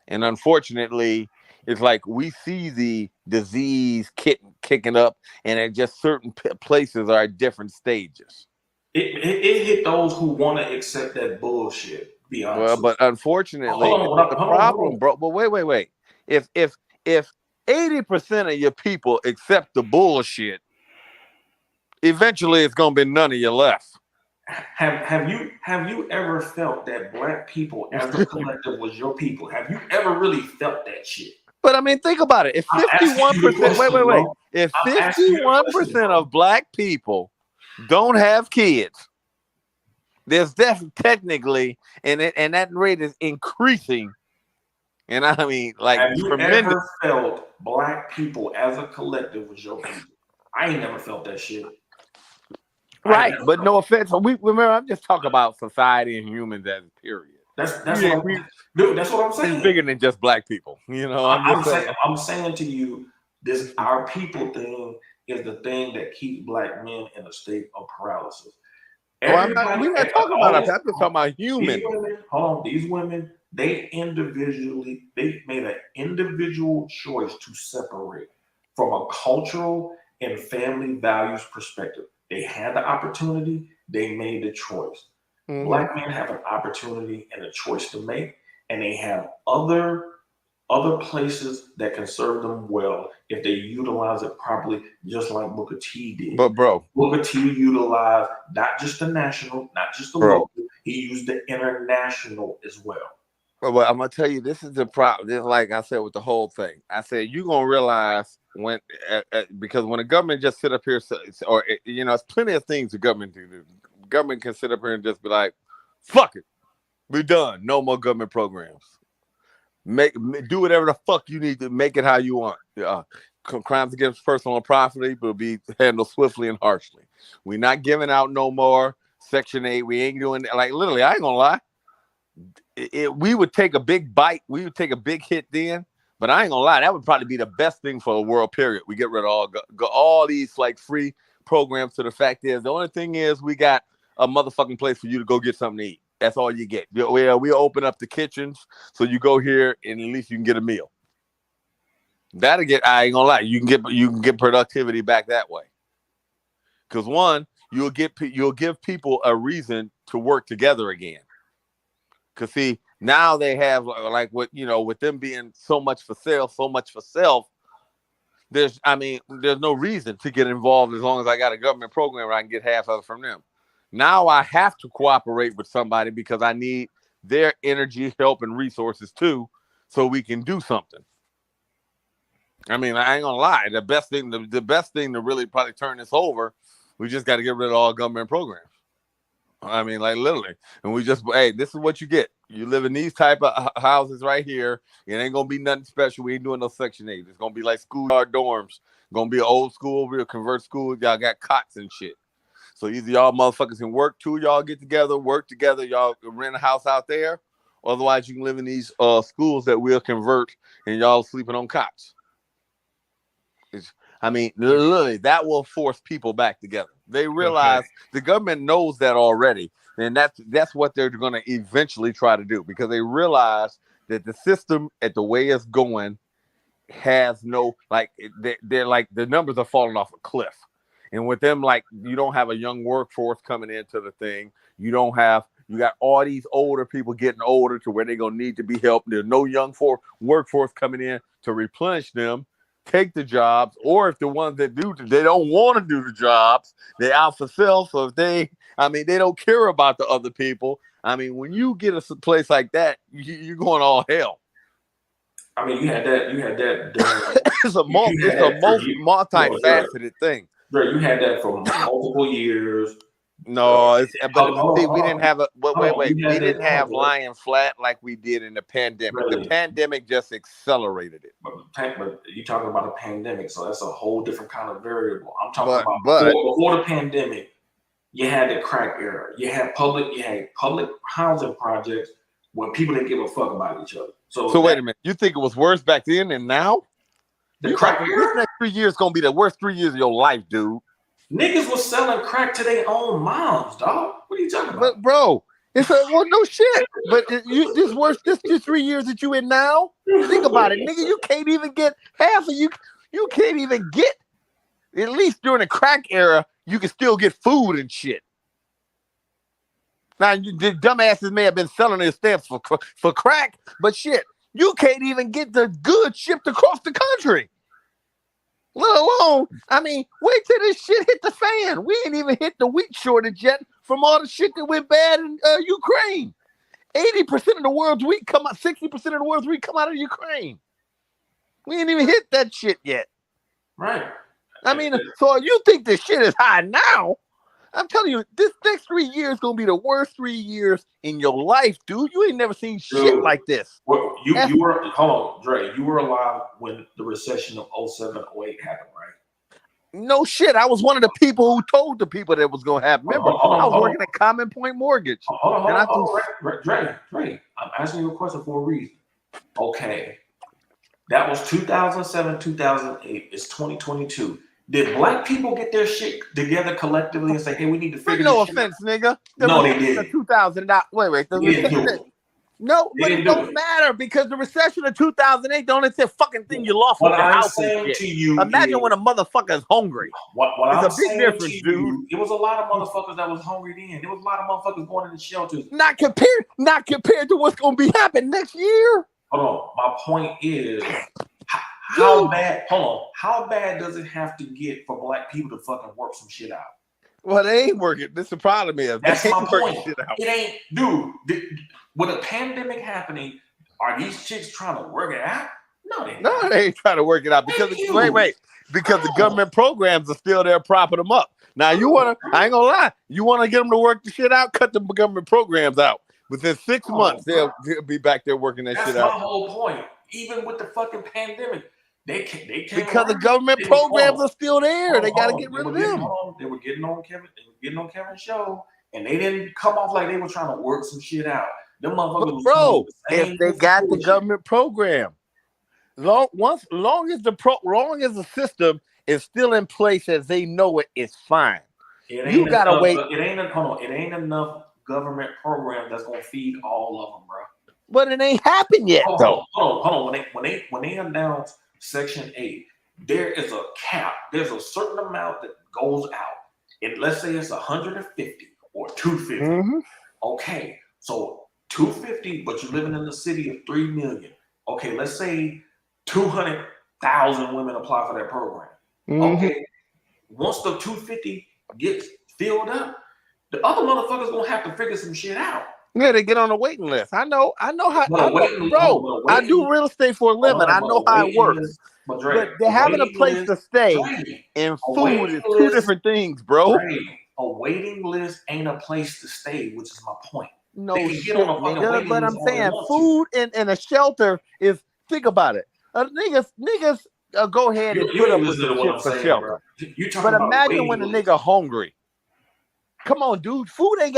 And unfortunately, it's like we see the disease kicking up, and at just certain places are at different stages. It hit those who want to accept that bullshit. Be honest. Well, but unfortunately, the problem, bro. But wait. If 80% of your people accept the bullshit, eventually it's gonna be none of you left. Have you ever felt that Black people as a collective was your people? Have you ever really felt that shit? But I mean, think about it. If 51%, wait. If 51% of Black people don't have kids, there's technically, and that rate is increasing. And I mean, like, have you ever felt Black people as a collective was your people? I ain't never felt that shit. Right, but no offense. We remember, I'm just talking about society and humans as a period. That's what I'm saying. It's bigger than just Black people. You know, I'm saying to you, this our people thing is the thing that keeps Black men in a state of paralysis. We're not talking about that. I'm just talking about human. These women, they made an individual choice to separate from a cultural and family values perspective. They had the opportunity, they made the choice. Mm-hmm. Black men have an opportunity and a choice to make, and they have other places that can serve them well if they utilize it properly, just like Booker T did. But bro, Booker T utilized not just the national, not just the local, he used the international as well. Well, I'm gonna tell you, this is the problem. This, like I said, with the whole thing, I said you're gonna realize when, because when the government just sit up here, or it's plenty of things the government do. The government can sit up here and just be like, "Fuck it, we're done. No more government programs. Do whatever the fuck you need to make it how you want. Crimes against personal property will be handled swiftly and harshly. We're not giving out no more Section 8. We ain't doing that. Like, literally, I ain't gonna lie. We would take a big bite. We would take a big hit then. But I ain't gonna lie. That would probably be the best thing for the world, period. We get rid of all these like free programs. So the fact is, the only thing is we got a motherfucking place for you to go get something to eat. That's all you get. We open up the kitchens, so you go here and at least you can get a meal. I ain't gonna lie, you can get productivity back that way. Because one, you'll give people a reason to work together again. Because see, now they have like with them being so much for sale, so much for self. There's no reason to get involved as long as I got a government program where I can get half of it from them. Now I have to cooperate with somebody because I need their energy, help, and resources too, so we can do something. I ain't gonna lie. The best thing to really probably turn this over, we just got to get rid of all government programs. Like literally, and this is what you get. You live in these type of houses right here. It ain't gonna be nothing special. We ain't doing no Section 8. It's gonna be like schoolyard dorms. Gonna be an old school, real convert school. Y'all got cots and shit. So either y'all motherfuckers can work, two y'all get together, work together, y'all rent a house out there. Otherwise, you can live in these schools that we'll convert and y'all sleeping on cots. Literally, that will force people back together. They realize the government knows that already. And that's what they're going to eventually try to do, because they realize that the system, at the way it's going, has no, they're like, the numbers are falling off a cliff. And with them, you don't have a young workforce coming into the thing. You got all these older people getting older to where they're going to need to be helped. There's no young workforce coming in to replenish them, take the jobs, or if the ones that do, they don't want to do the jobs, they're out for sale. So if they don't care about the other people. When you get a place like that, you're going all hell. You had that. It's a multifaceted thing. Bro, you had that for multiple years. No, we didn't have we didn't have lying flat like we did in the pandemic. Really? The pandemic just accelerated it. But you're talking about a pandemic, so that's a whole different kind of variable. I'm talking about before the pandemic, you had the crack era. You had public housing projects where people didn't give a fuck about each other. So wait a minute, you think it was worse back then than now? The crack era? This next 3 years gonna be the worst 3 years of your life, dude. Niggas was selling crack to their own moms, dog. What are you talking about? But bro, it's no shit. But this worse. This 3 years that you in now. Think about it, nigga. You can't even get half of you. You can't even get. At least during the crack era, you can still get food and shit. Now the dumbasses may have been selling their stamps for crack, but shit, you can't even get the goods shipped across the country. Let alone, wait till this shit hit the fan. We ain't even hit the wheat shortage yet from all the shit that went bad in Ukraine. 80% of the world's wheat 60% of the world's wheat come out of Ukraine. We ain't even hit that shit yet. Right. So you think this shit is high now? I'm telling you, this next 3 years gonna be the worst 3 years in your life, dude. You ain't never seen shit like this. Well, you were hold on, Dre. You were alive when the recession of 07, 08 happened, right? No shit. I was one of the people who told the people that it was gonna happen. Remember, I was working at Common Point Mortgage. Dre, I'm asking you a question for a reason. Okay, that was 2007, 2008. It's 2022. Did black people get their shit together collectively and say, "Hey, we need to figure no this offense, shit nigga. No, they The didn't. 2000. Wait. They didn't do it. No, They but didn't it do don't it. matter because the recession of 2008 don't it's a fucking thing you lost What with your I'm house and saying shit. to you Imagine is, when a motherfucker's hungry. what It's I'm a big saying difference, to dude. you, it was a lot of motherfuckers that was hungry then. There was a lot of motherfuckers going in the shelters. Not compared to what's gonna be happening next year. Hold on. My point is, how bad? Hold on. How bad does it have to get for black people to fucking work some shit out? Well, they ain't working. This the problem is. That's they my ain't working point. shit out. It ain't, dude. With a pandemic happening, are these chicks trying to work it out? No, they ain't trying to work it out because because the government programs are still there propping them up. Now I ain't gonna lie, you wanna get them to work the shit out, cut the government programs out. Within 6 months, they'll be back there working that shit out. That's my whole point. Even with the fucking pandemic, they can't because the government programs are still there. They got to get rid of them. They were getting on Kevin's show, and they didn't come off like they were trying to work some shit out. Them motherfuckers, bro, if they got the government program, long as the system is still in place as they know it, it's fine. You gotta wait. It ain't enough government program that's gonna feed all of them, bro. But it ain't happened yet, though. Hold on. When they announce Section 8, there is a cap. There's a certain amount that goes out. And let's say it's 150 or 250. Mm-hmm. Okay, so 250, but you're living in the city of 3 million. Okay, let's say 200,000 women apply for that program. Mm-hmm. Okay, once the 250 gets filled up, the other motherfuckers gonna have to figure some shit out. Yeah, they get on a waiting list. I know how. I do real estate for a living. I know how it works. But they're having a place to stay, and food is two different things, bro. A waiting list ain't a place to stay, which is my point. No shit, nigga. But I'm saying food and a shelter is. Think about it. Niggas go ahead and put up with the shit for shelter. But imagine when a nigga hungry. Come on, dude. Food is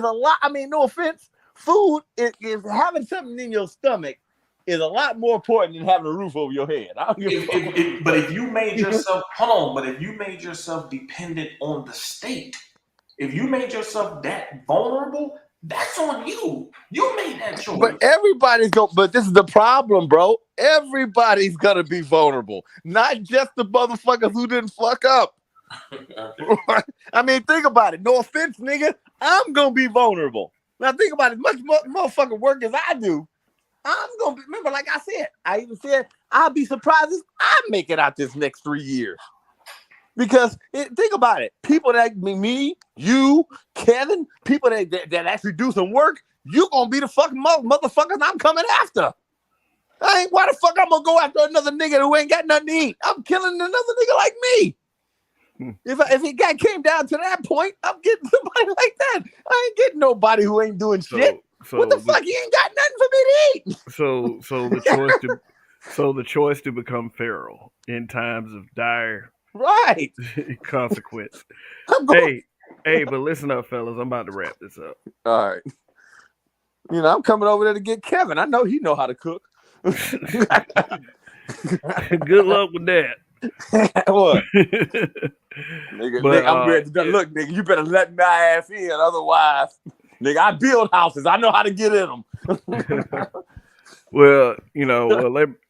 a lot. I mean, no offense. Food is having something in your stomach is a lot more important than having a roof over your head. But if you made yourself, if you made yourself dependent on the state, if you made yourself that vulnerable, that's on you. You made that choice. But but this is the problem, bro. Everybody's gonna be vulnerable. Not just the motherfuckers who didn't fuck up. I mean, think about it. No offense, nigga. I'm gonna be vulnerable. Now think about it. Much motherfucking work as I do, I'm gonna be. Remember, like I said, I even said I'll be surprised if I make it out this next 3 years. Because think about it. People that me, you, Kevin, people that actually do some work, you gonna be the fucking motherfuckers I'm coming after. Why the fuck I'm gonna go after another nigga who ain't got nothing to eat? I'm killing another nigga like me. If it came down to that point, I'm getting somebody like that. I ain't getting nobody who ain't doing shit. What the fuck? He ain't got nothing for me to eat. So the choice to become feral in times of dire consequence. Hey, but listen up, fellas. I'm about to wrap this up. All right. I'm coming over there to get Kevin. I know he know how to cook. Good luck with that. What? Nigga, I'm ready to look, nigga. You better let my ass in, otherwise, nigga, I build houses. I know how to get in them.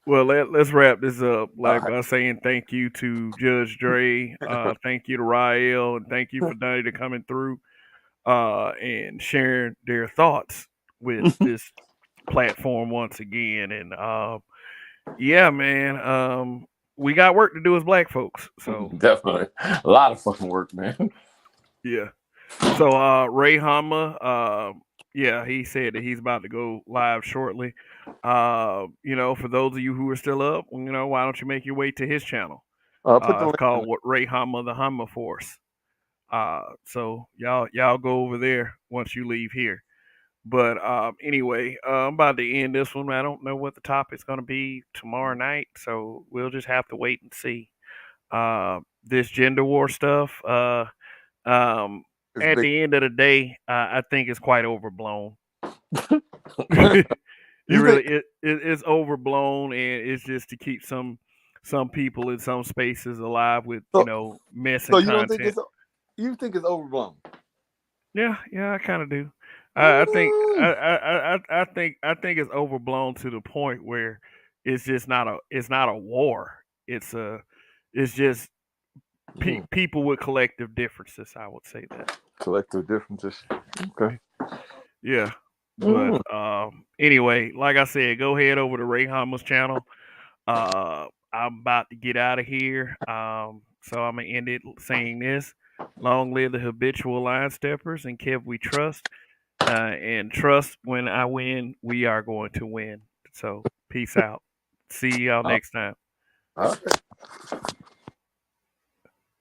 Let's wrap this up by saying thank you to Judge Dre, thank you to Rael, and thank you for Donnie to coming through and sharing their thoughts with this platform once again. And yeah, man. We got work to do as black folks. So definitely a lot of fucking work, man. Yeah. So Ray Hama, he said that he's about to go live shortly. For those of you who are still up, why don't you make your way to his channel? It's called Ray Hama, the Hama Force. So y'all go over there once you leave here. But anyway, I'm about to end this one. I don't know what the topic's going to be tomorrow night, so we'll just have to wait and see. This gender war stuff, at the end of the day, I think it's quite overblown. It's overblown, and it's just to keep some some people in some spaces alive with mess So and you don't think content. you think it's overblown? Yeah, I kind of do. I think I think it's overblown to the point where it's just not a war. It's just people with collective differences. I would say that. Collective differences. Okay. Yeah. But anyway, like I said, go ahead over to Ray Hama's channel. I'm about to get out of here. So I'm gonna end it saying this: long live the habitual line steppers, and Kev, we trust. And trust when I win, we are going to win. So peace out. See y'all next time. All right.